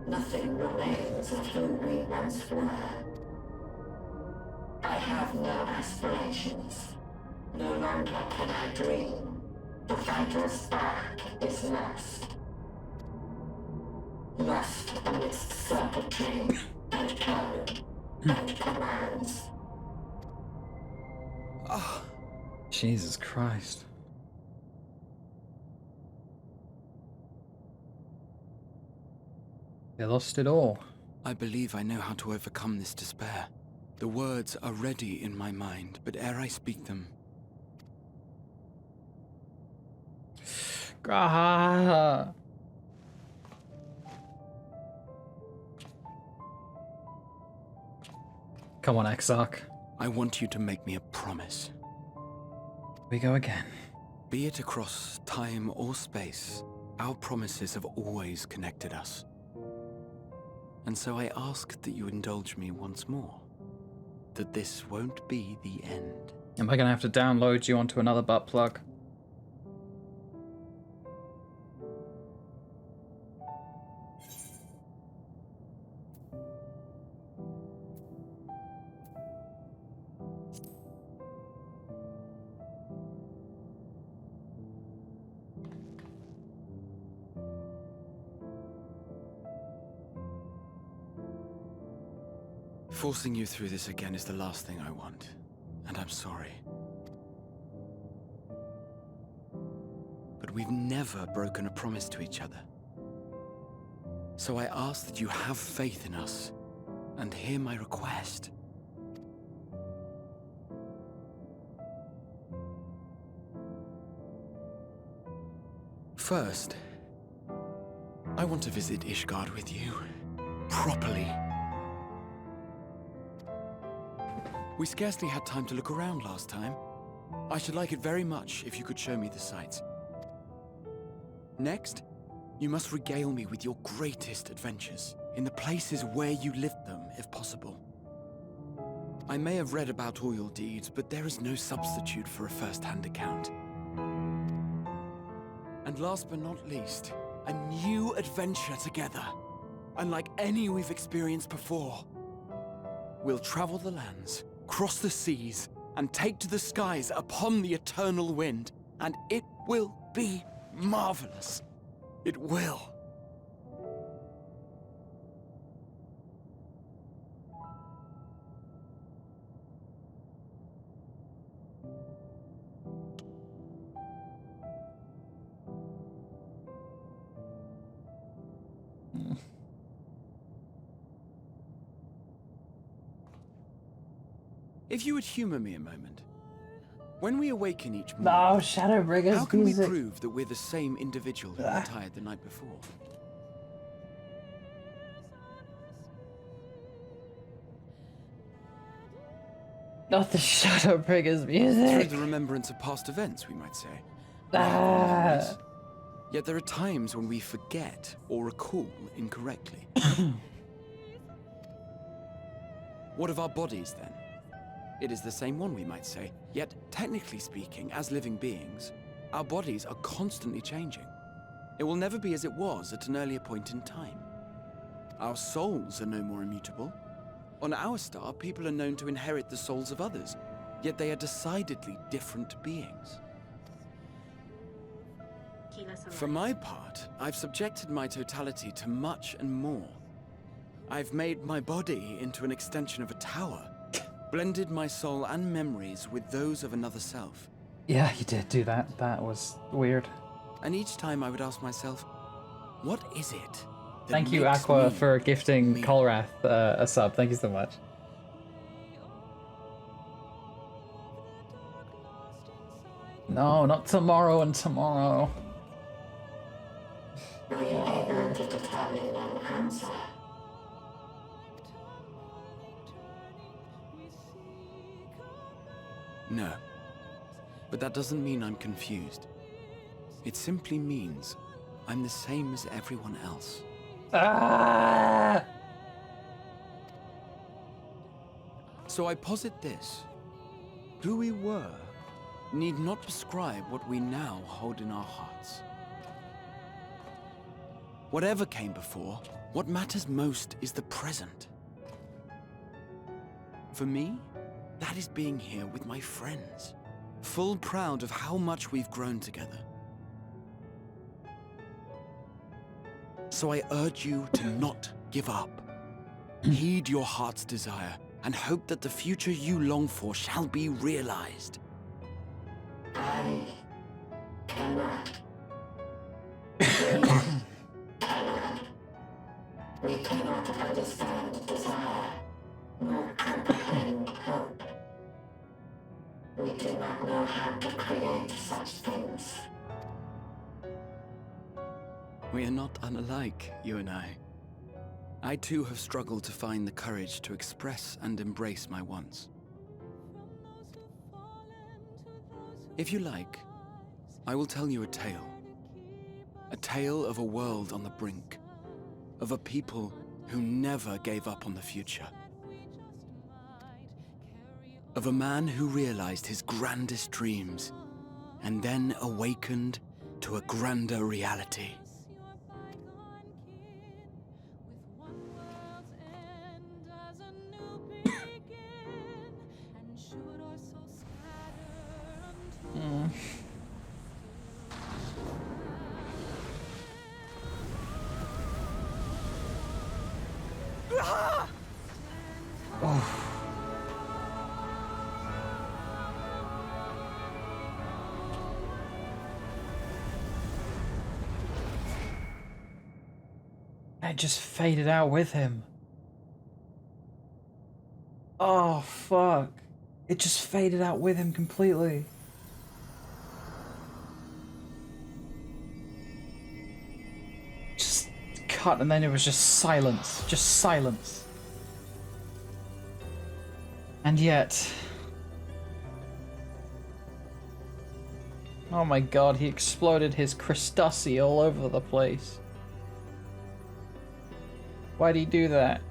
Nothing remains of who we once were. I have no aspirations. No longer can I dream. The vital spark is lost. rest amidst serpentine and cannon and commands. Jesus Christ. They lost it all. I believe I know how to overcome this despair. The words are ready in my mind, but ere I speak them... Ah. Come on, Exarch. I want you to make me a promise. We go again. Be it across time or space, our promises have always connected us. And so I ask that you indulge me once more. That this won't be the end. Am I gonna have to download you onto another butt plug? Forcing you through this again is the last thing I want, and I'm sorry. But we've never broken a promise to each other. So I ask that you have faith in us, and hear my request. First, I want to visit Ishgard with you, properly. We scarcely had time to look around last time. I should like it very much if you could show me the sights. Next, you must regale me with your greatest adventures, in the places where you lived them, if possible. I may have read about all your deeds, but there is no substitute for a first-hand account. And last but not least, a new adventure together, unlike any we've experienced before. We'll travel the lands, cross the seas, and take to the skies upon the eternal wind, and it will be marvelous. It will. If you would humor me a moment. When we awaken each morning, No, Shadowbringers how can music. we prove that we're the same individual who retired the night before? Not the Shadowbringers music. Through the remembrance of past events, we might say. Ah. Yet there are times when we forget or recall incorrectly. What of our bodies, then? It is the same one, we might say. Yet, technically speaking, as living beings, our bodies are constantly changing. It will never be as it was at an earlier point in time. Our souls are no more immutable. On our star, people are known to inherit the souls of others, yet they are decidedly different beings. For my part, I've subjected my totality to much and more. I've made my body into an extension of a tower, blended my soul and memories with those of another self. Yeah, you did do that. That was weird. And each time I would ask myself, what is it that Thank you, makes Aqua, me for gifting Colrath a sub. Thank you so much. No, not tomorrow and tomorrow. Are you able to determine an answer? No. But that doesn't mean I'm confused. It simply means I'm the same as everyone else. Ah! So I posit this. Who we were need not prescribe what we now hold in our hearts. Whatever came before, what matters most is the present. For me, that is being here with my friends, full proud of how much we've grown together. So I urge you to not give up. Heed your heart's desire and hope that the future you long for shall be realized. I cannot. We cannot understand desire, nor comprehend hope. We do not know how to create such things. We are not unalike, you and I. I too have struggled to find the courage to express and embrace my wants. If you like, I will tell you a tale. A tale of a world on the brink. Of a people who never gave up on the future. Of a man who realized his grandest dreams and then awakened to a grander reality. It just faded out with him. Oh, fuck. It just faded out with him completely. Just cut, and then it was just silence. Just silence. And yet... oh my god, he exploded his crustacea all over the place. Why'd he do that?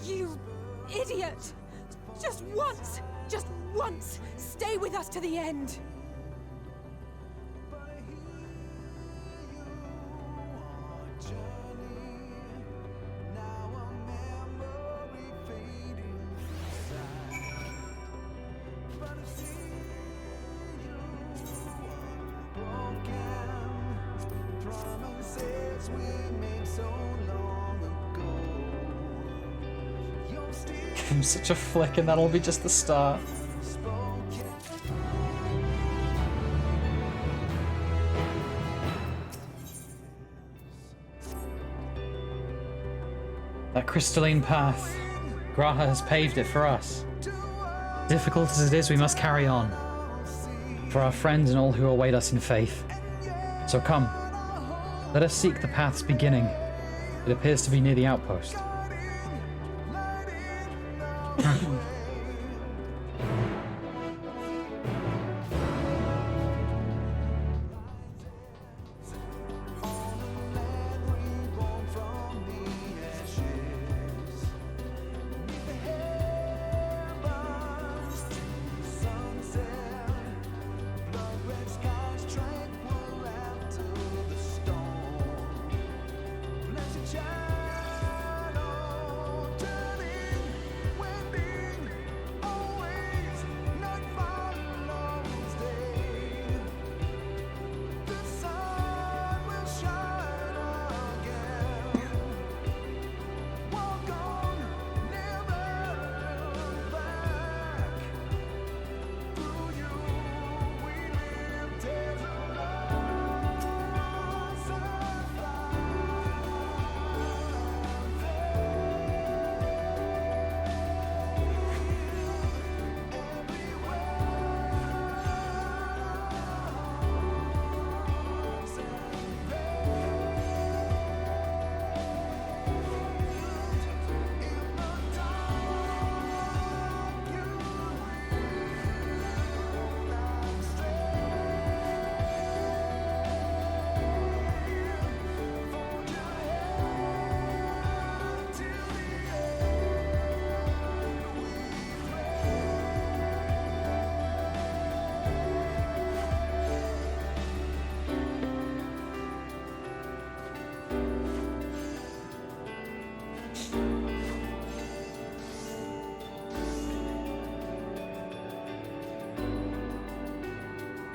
You idiot! Just once, stay with us to the end. Give him such a flick and that'll be just the start. That crystalline path. Graha has paved it for us. Difficult as it is, we must carry on. For our friends and all who await us in faith. So come, let us seek the path's beginning. It appears to be near the outpost.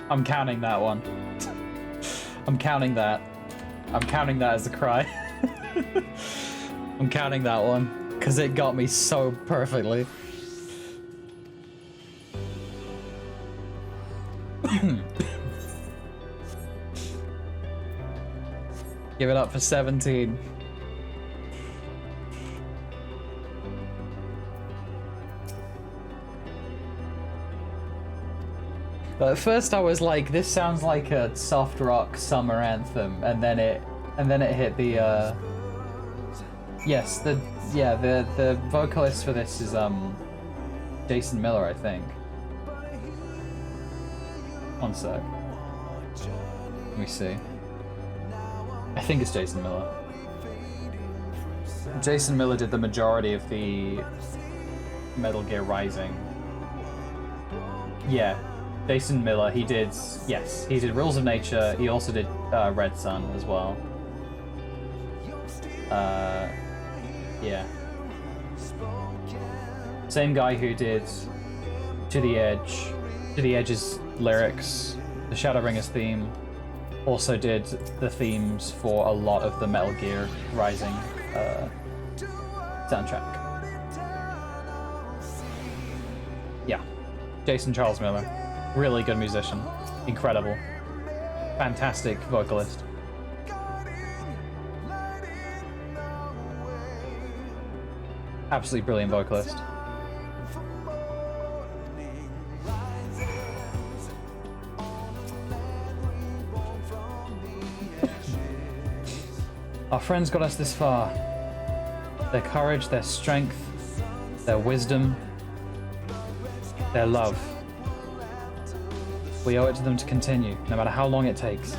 I'm counting that one. I'm counting that. I'm counting that as a cry. I'm counting that one, because it got me so perfectly. Give it up for 17. At first I was like, this sounds like a soft rock summer anthem, and then it hit the yes, the vocalist for this is Jason Miller, I think. One sec. Let me see. I think it's Jason Miller. Jason Miller did the majority of the Metal Gear Rising. Yeah. Jason Miller, he did Rules of Nature, he also did Red Sun as well. Yeah. Same guy who did To the Edge's lyrics, the Shadowbringers theme, also did the themes for a lot of the Metal Gear Rising soundtrack. Yeah, Jason Charles Miller. Really good musician. Incredible. Fantastic vocalist. Absolutely brilliant vocalist. Our friends got us this far. Their courage, their strength, their wisdom, their love. We owe it to them to continue, no matter how long it takes.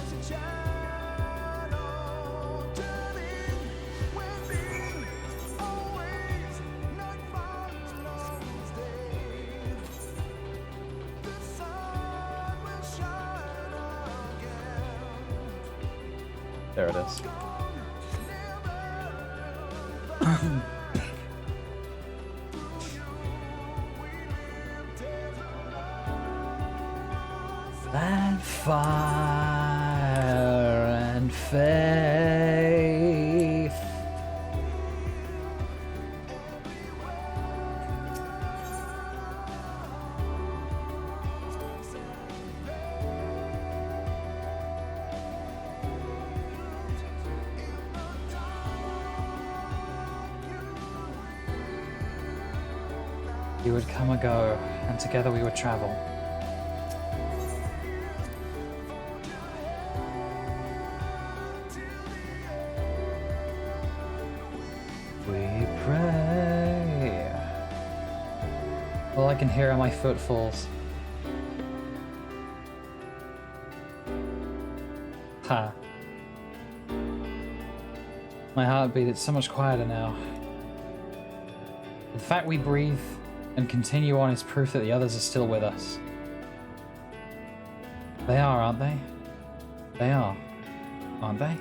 There it is. And fire and faith. You would come or go, and together we would travel. We pray. All I can hear are my footfalls. Ha. My heartbeat is so much quieter now. The fact we breathe and continue on is proof that the others are still with us. They are, aren't they? They are, aren't they?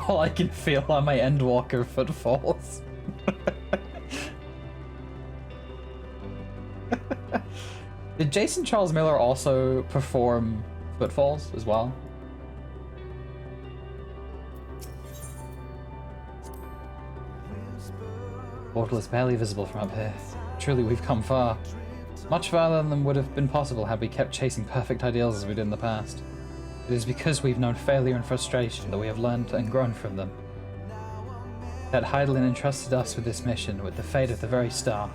All I can feel are my Endwalker footfalls. Did Jason Charles Miller also perform Footfalls as well? Portal is barely visible from up here. Truly, we've come far. Much farther than would have been possible had we kept chasing perfect ideals as we did in the past. It is because we've known failure and frustration that we have learned and grown from them. That Heidelin entrusted us with this mission, with the fate of the very star.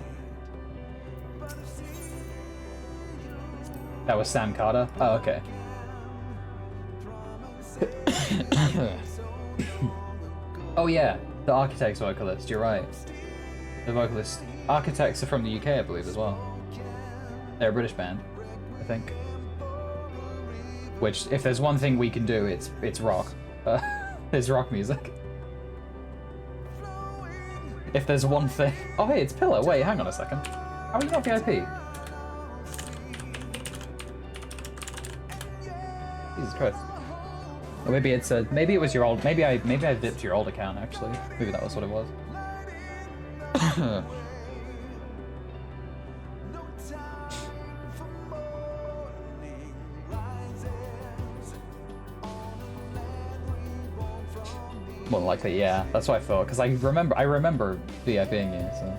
That was Sam Carter? Oh, okay. Oh yeah, the Architects vocalist, you're right. The vocalist. Architects are from the UK, I believe, as well. They're a British band, I think. Which, if there's one thing we can do, it's rock. It's rock music. If there's one thing... Oh hey, it's Pillar. Wait, hang on a second. How are you not VIP? Jesus Christ. Or maybe it's a, maybe it was your old, maybe I dipped your old account actually. Maybe that was what it was. More likely, yeah. That's what I thought, because I remember VIPing you, so.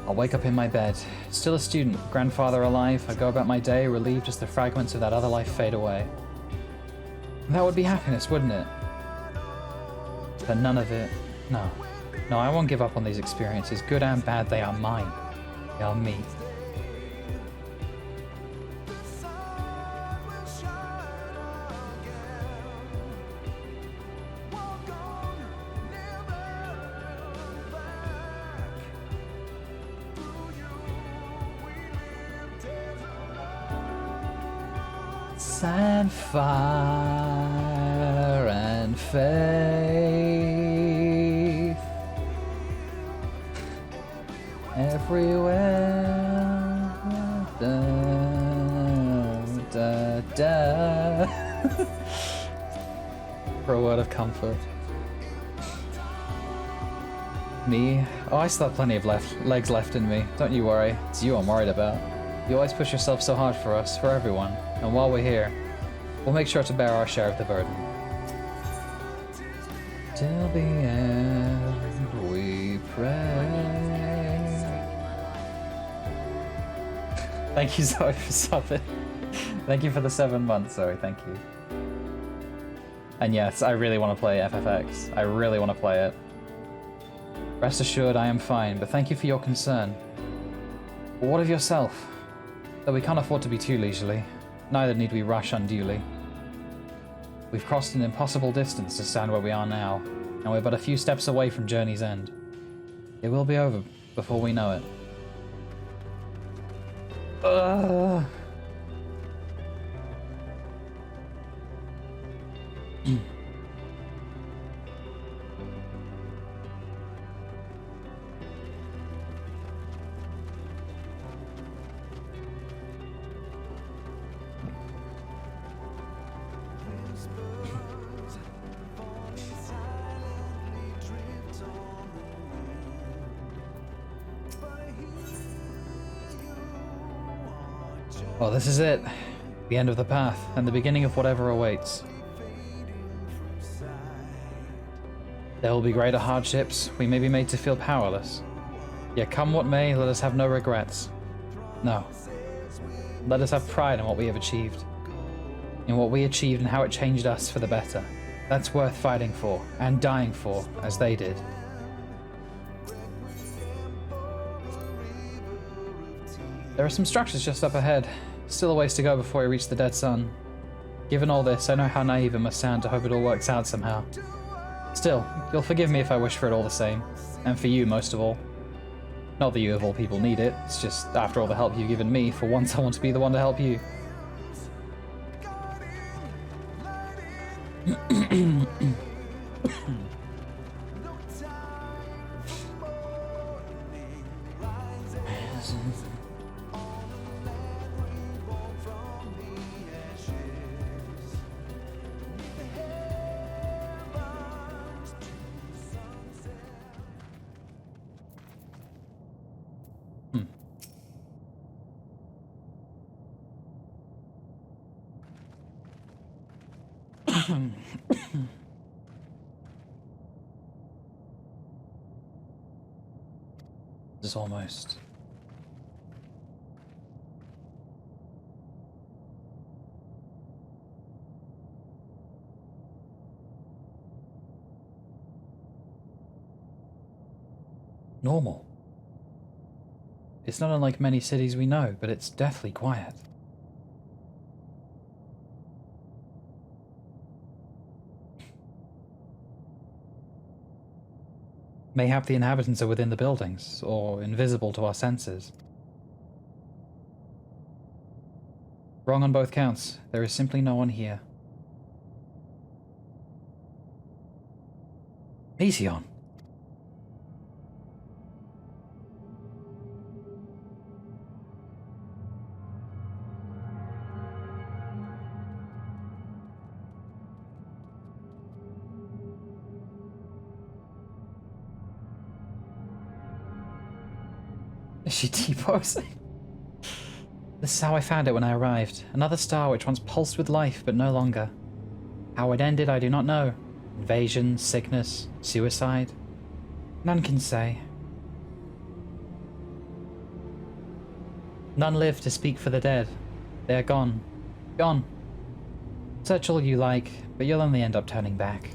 I'll wake up in my bed, still a student, grandfather alive. I go about my day, relieved as the fragments of that other life fade away. That would be happiness, wouldn't it? But none of it. No. No, I won't give up on these experiences. Good and bad, they are mine. They are me. And fire and faith everywhere. Da, da, da. For a word of comfort. Me? Oh, I still have plenty of legs left in me. Don't you worry. It's you I'm worried about. You always push yourself so hard for us, for everyone. And while we're here, we'll make sure to bear our share of the burden. Till the end we pray. Thank you, Zoe, for subbing. Thank you for the 7 months, Zoe. Thank you. And yes, I really want to play FFX. I really want to play it. Rest assured, I am fine, but thank you for your concern. But what of yourself? Though we can't afford to be too leisurely, neither need we rush unduly. We've crossed an impossible distance to stand where we are now, and we're but a few steps away from journey's end. It will be over before we know it. Well, this is it. The end of the path, and the beginning of whatever awaits. There will be greater hardships, we may be made to feel powerless. Yet come what may, let us have no regrets. No. Let us have pride in what we have achieved. In what we achieved and how it changed us for the better. That's worth fighting for, and dying for, as they did. There are some structures just up ahead. Still a ways to go before we reach the dead sun. Given all this, I know how naive it must sound to hope it all works out somehow. Still, you'll forgive me if I wish for it all the same. And for you, most of all. Not that you of all people need it, it's just, after all the help you've given me, for once I want to be the one to help you. Just almost. Normal. It's not unlike many cities we know, but it's deathly quiet. Mayhap the inhabitants are within the buildings, or invisible to our senses. Wrong on both counts. There is simply no one here. Esion. Is she T-posing? This is how I found it when I arrived. Another star which once pulsed with life, but no longer. How it ended, I do not know. Invasion, sickness, suicide. None can say. None live to speak for the dead. They are gone. Gone. Search all you like, but you'll only end up turning back.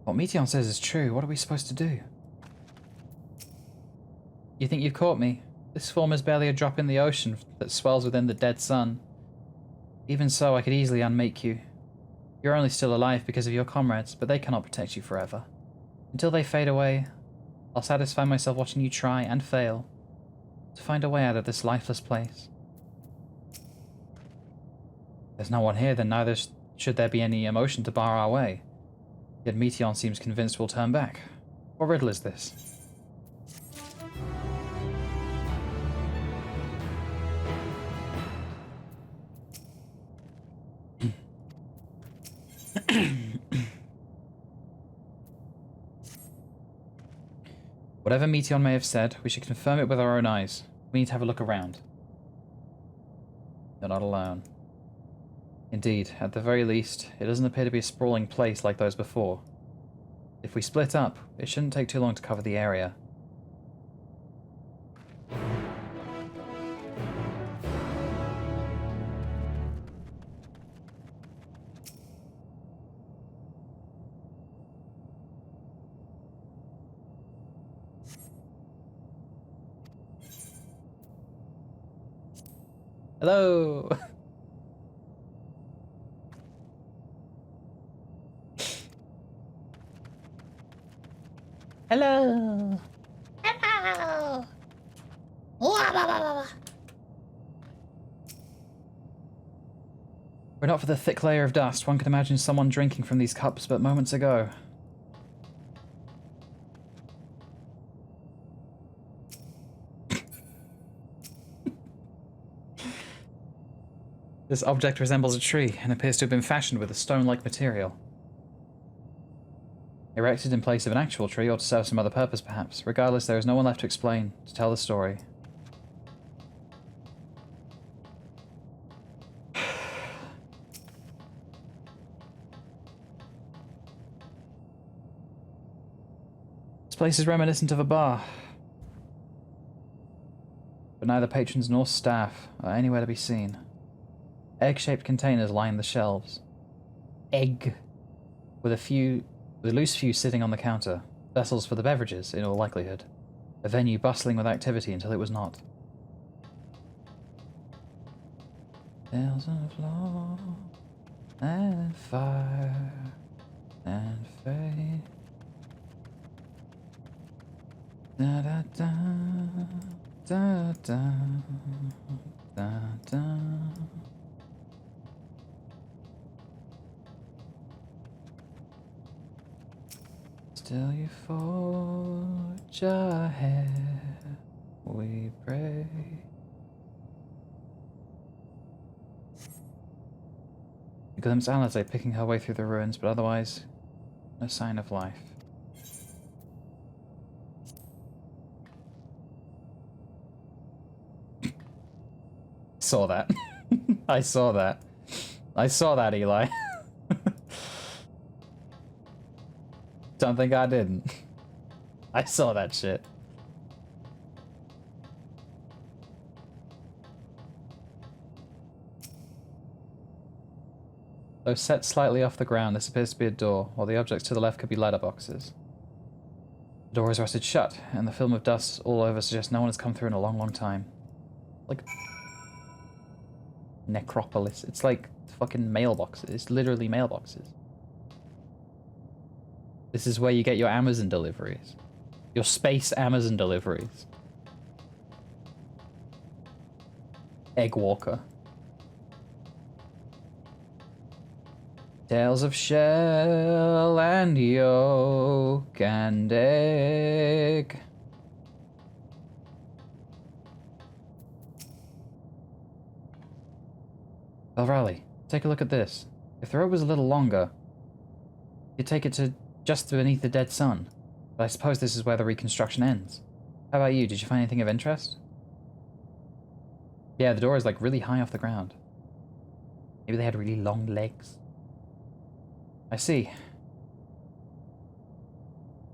What Meteon says is true. What are we supposed to do? You think you've caught me? This form is barely a drop in the ocean that swells within the dead sun. Even so, I could easily unmake you. You're only still alive because of your comrades, but they cannot protect you forever. Until they fade away, I'll satisfy myself watching you try and fail to find a way out of this lifeless place. There's no one here, then neither should there be any emotion to bar our way. Yet Meteon seems convinced we'll turn back. What riddle is this? Whatever Meteon may have said, we should confirm it with our own eyes. We need to have a look around. You're not alone. Indeed, at the very least, it doesn't appear to be a sprawling place like those before. If we split up, it shouldn't take too long to cover the area. Hello! Hello! Hello! Were it not for the thick layer of dust, one could imagine someone drinking from these cups but moments ago. This object resembles a tree and appears to have been fashioned with a stone-like material. Erected in place of an actual tree or to serve some other purpose, perhaps. Regardless, there is no one left to explain, to tell the story. This place is reminiscent of a bar. But neither patrons nor staff are anywhere to be seen. Egg-shaped containers line the shelves. Egg. With a loose few sitting on the counter. Vessels for the beverages, in all likelihood. A venue bustling with activity until it was not. Tales of love and fire and fate. Da da da da da da da. Still you forge ahead, we pray. You glimpse Alize picking her way through the ruins, but otherwise, no sign of life. Saw that. I saw that. I saw that, Eli. Don't think I didn't. I saw that shit. Though set slightly off the ground, this appears to be a door, while the objects to the left could be letterboxes. The door is rusted shut, and the film of dust all over suggests no one has come through in a long, long time. Like necropolis. It's like fucking mailboxes. It's literally mailboxes. This is where you get your Amazon deliveries. Your space Amazon deliveries. Endwalker. Tales of shell and yolk and egg. Valrali, take a look at this. If the road was a little longer, you'd take it to just beneath the dead sun. But I suppose this is where the reconstruction ends. How about you? Did you find anything of interest? Yeah, the door is like really high off the ground. Maybe they had really long legs. I see.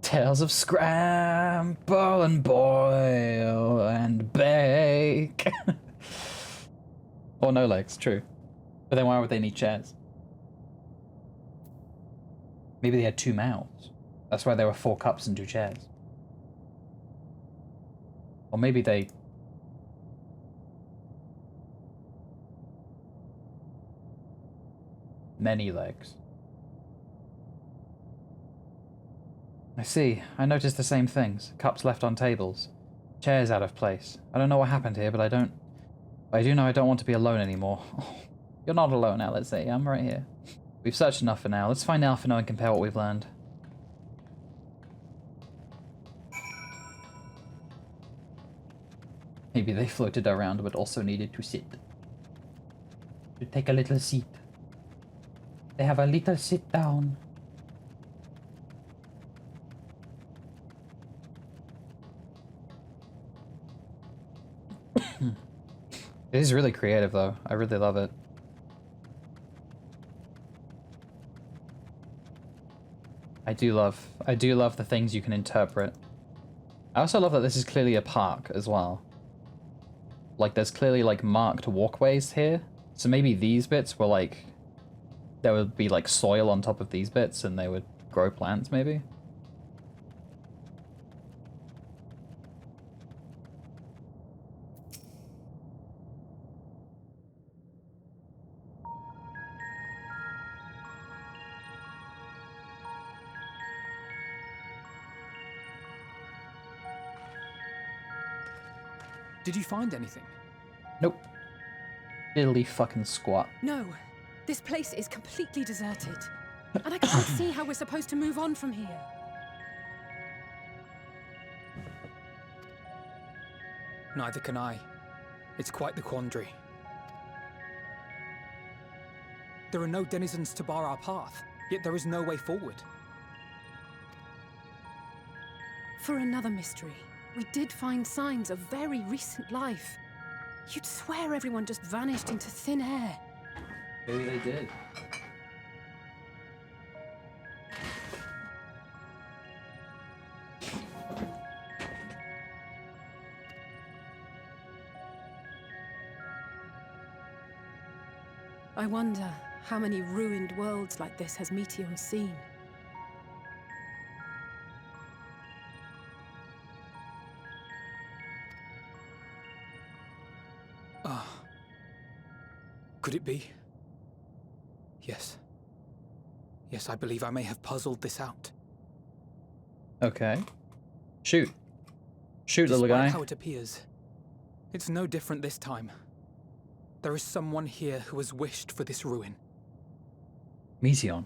Tales of scramble and boil and bake. Or no legs, true. But then why would they need chairs? Maybe they had 2 mouths. That's why there were 4 cups and 2 chairs. Or maybe they... Many legs. I see. I noticed the same things. Cups left on tables. Chairs out of place. I don't know what happened here, but I do know I don't want to be alone anymore. Oh, you're not alone, LSA. I'm right here. We've searched enough for now. Let's find Alphino and compare what we've learned. Maybe they floated around but also needed to sit. To take a little seat. They have a little sit down. It is really creative though. I really love it. I do love the things you can interpret. I also love that this is clearly a park as well. Like there's clearly like marked walkways here. So maybe these bits were like, there would be like soil on top of these bits and they would grow plants maybe. Did you find anything? Nope. Diddly fucking squat. No. This place is completely deserted. And I can't see how we're supposed to move on from here. Neither can I. It's quite the quandary. There are no denizens to bar our path, yet there is no way forward. For another mystery, we did find signs of very recent life. You'd swear everyone just vanished into thin air. Maybe they did. I wonder how many ruined worlds like this has Meteor seen. Could it be? Yes. Yes, I believe I may have puzzled this out. Okay. Shoot. Shoot, little Despite guy. how it appears, it's no different this time. There is someone here who has wished for this ruin. Meteon.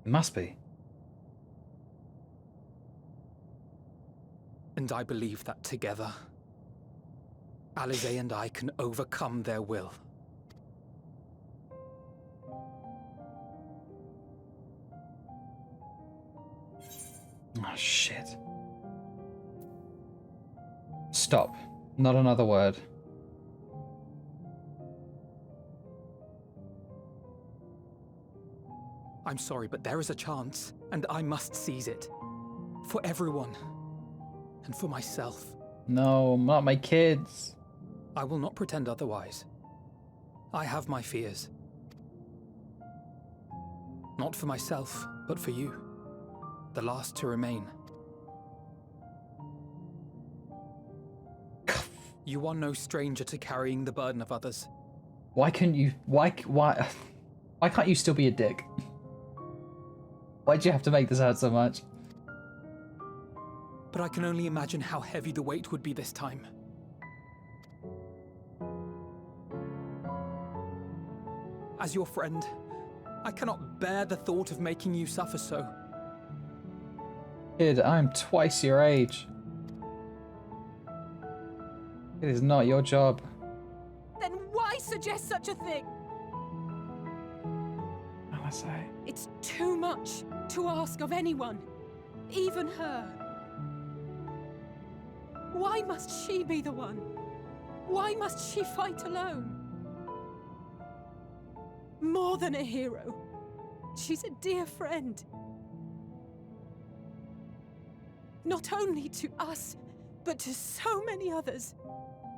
It must be. And I believe that together, Alize and I can overcome their will. Oh, shit. Stop. Not another word. I'm sorry, but there is a chance, and I must seize it. For everyone. And for myself. No, not my kids. I will not pretend otherwise. I have my fears. Not for myself, but for you. The last to remain. You are no stranger to carrying the burden of others. Why can't you... Why can't you still be a dick? Why'd you have to make this hurt so much? But I can only imagine how heavy the weight would be this time. As your friend, I cannot bear the thought of making you suffer so. Kid, I'm twice your age. It is not your job. Then why suggest such a thing? Alisei. It's too much to ask of anyone, even her. Why must she be the one? Why must she fight alone? More than a hero, she's a dear friend. Not only to us, but to so many others.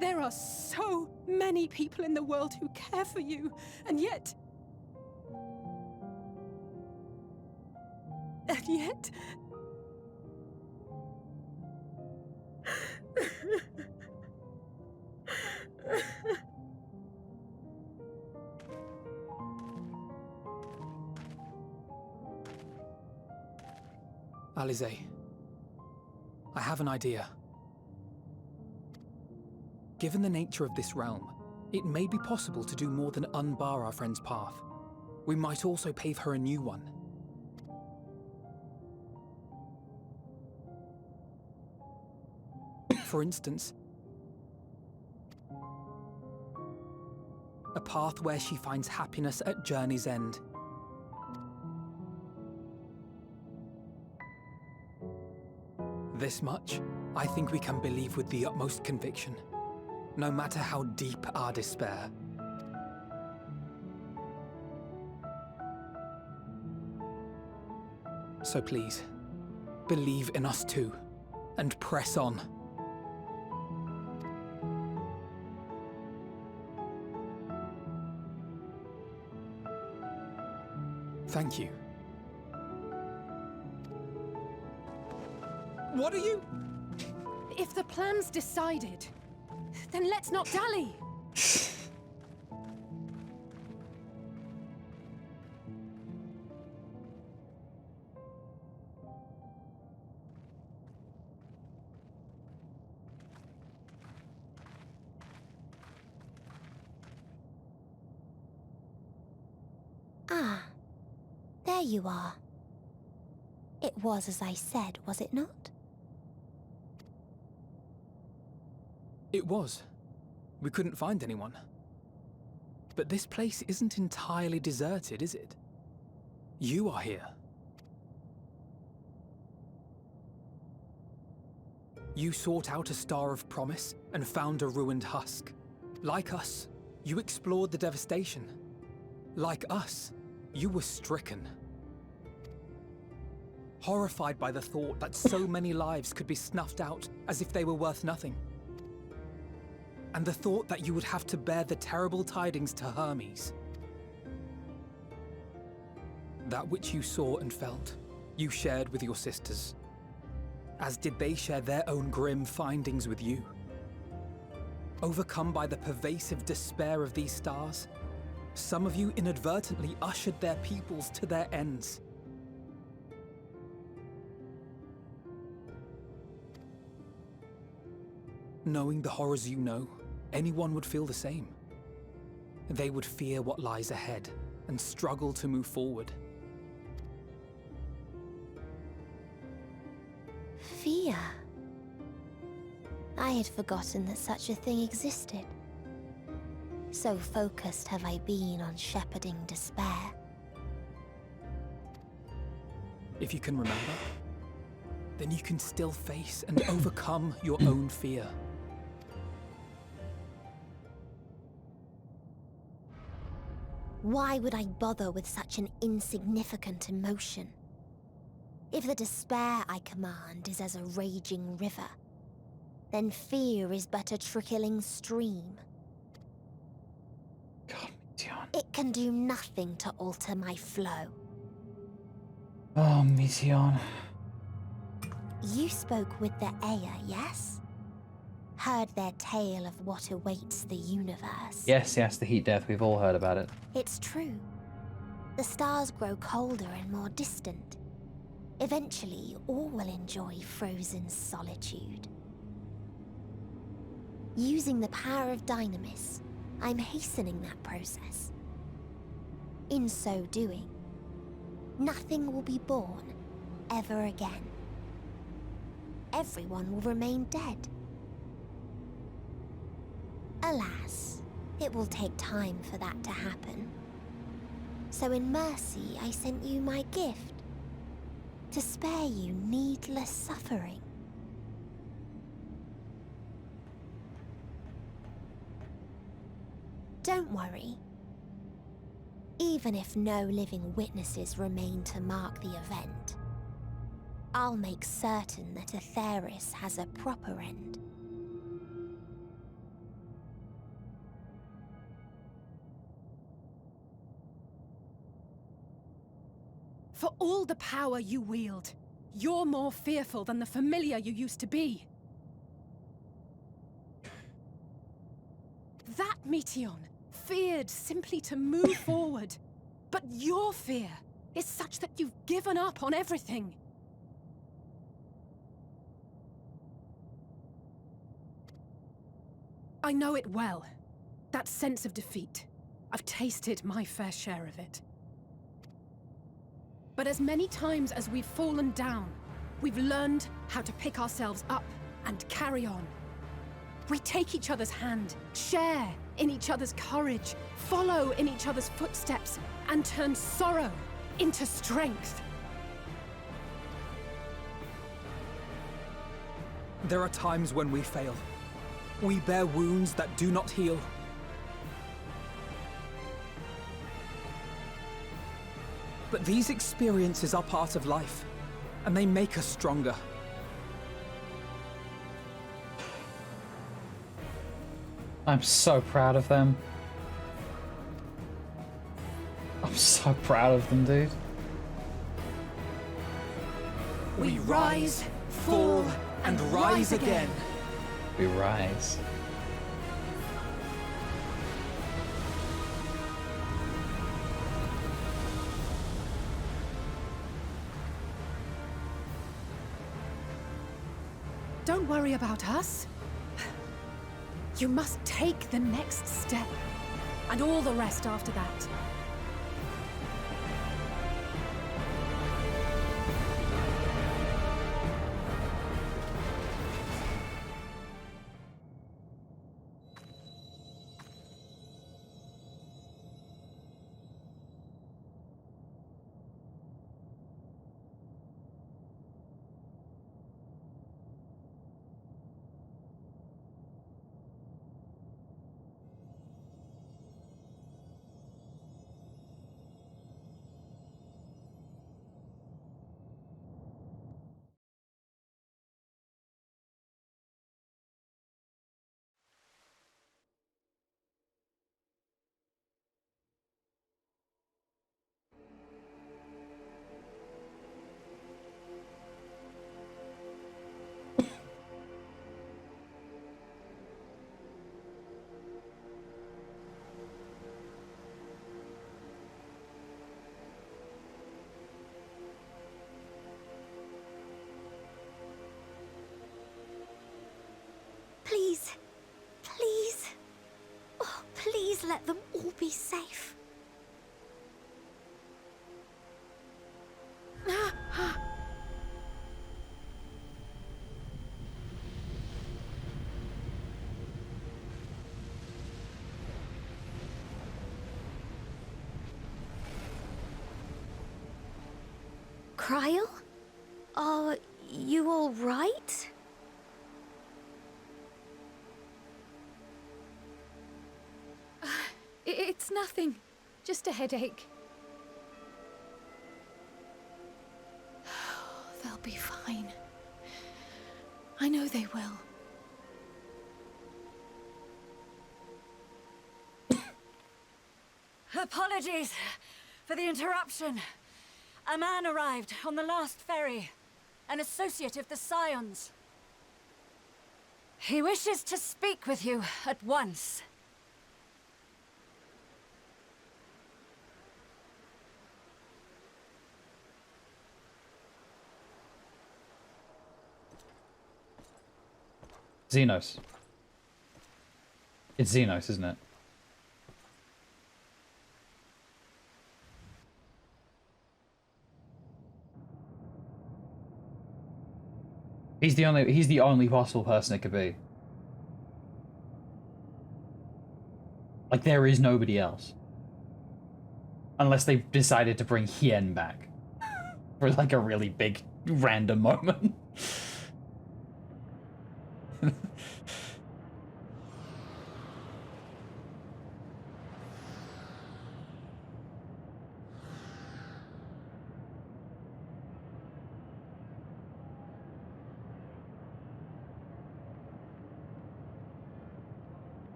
There are so many people in the world who care for you, and yet... And yet... Alizé, I have an idea. Given the nature of this realm, it may be possible to do more than unbar our friend's path. We might also pave her a new one. For instance, a path where she finds happiness at journey's end. This much, I think we can believe with the utmost conviction, no matter how deep our despair. So please, believe in us too, and press on. Thank you. What are you? If the plan's decided, then let's not dally. Ah, there you are. It was as I said, was it not? It was. We couldn't find anyone. But this place isn't entirely deserted, is it? You are here. You sought out a star of promise and found a ruined husk. Like us, you explored the devastation. Like us, you were stricken. Horrified by the thought that so many lives could be snuffed out as if they were worth nothing. And the thought that you would have to bear the terrible tidings to Hermes. That which you saw and felt, you shared with your sisters, as did they share their own grim findings with you. Overcome by the pervasive despair of these stars, some of you inadvertently ushered their peoples to their ends. Knowing the horrors you know, anyone would feel the same. They would fear what lies ahead and struggle to move forward. Fear? I had forgotten that such a thing existed. So focused have I been on shepherding despair. If you can remember, then you can still face and overcome your own fear. Why would I bother with such an insignificant emotion? If the despair I command is as a raging river, then fear is but a trickling stream. God, Mission. It can do nothing to alter my flow. Oh, Mission. You spoke with the Aya, yes? Heard their tale of what awaits the universe. Yes, the heat death. We've all heard about it. It's true. The stars grow colder and more distant. Eventually, all will enjoy frozen solitude. Using the power of Dynamis, I'm hastening that process. In so doing, nothing will be born ever again. Everyone will remain dead. Alas, it will take time for that to happen. So in mercy, I sent you my gift, to spare you needless suffering. Don't worry. Even if no living witnesses remain to mark the event, I'll make certain that Aetheris has a proper end. For all the power you wield, you're more fearful than the familiar you used to be. That Meteion feared simply to move forward. But your fear is such that you've given up on everything. I know it well. That sense of defeat. I've tasted my fair share of it. But as many times as we've fallen down, we've learned how to pick ourselves up and carry on. We take each other's hand, share in each other's courage, follow in each other's footsteps, and turn sorrow into strength. There are times when we fail. We bear wounds that do not heal. But these experiences are part of life, and they make us stronger. I'm so proud of them. I'm so proud of them, dude. We rise, fall, and rise again. We rise. Don't worry about us. You must take the next step, and all the rest after that. Please, please, oh, please let them all be safe. Cryle? Are you all right? It's nothing. Just a headache. They'll be fine. I know they will. Apologies for the interruption. A man arrived on the last ferry. An associate of the Scions. He wishes to speak with you at once. Xenos. It's Xenos, isn't it? He's the only possible person it could be. Like, there is nobody else. Unless they've decided to bring Hien back. For like a really big random moment.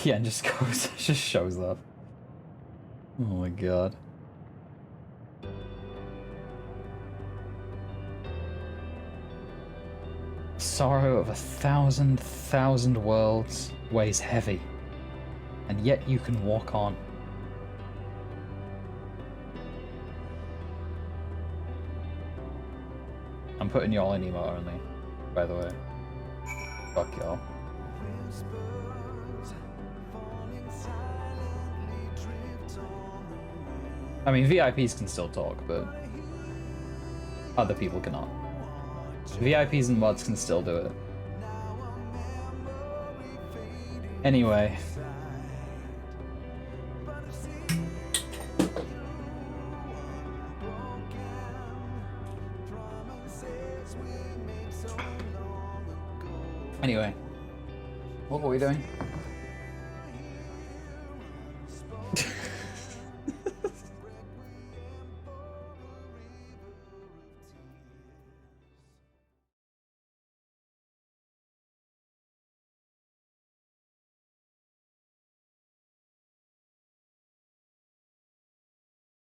Yeah, and just goes, just shows up. Oh my god. Sorrow of 1,000 worlds weighs heavy, and yet you can walk on. I'm putting y'all in emo only, by the way. Fuck y'all. I mean, VIPs can still talk, but other people cannot. VIPs and mods can still do it. Anyway. Anyway. What were we doing?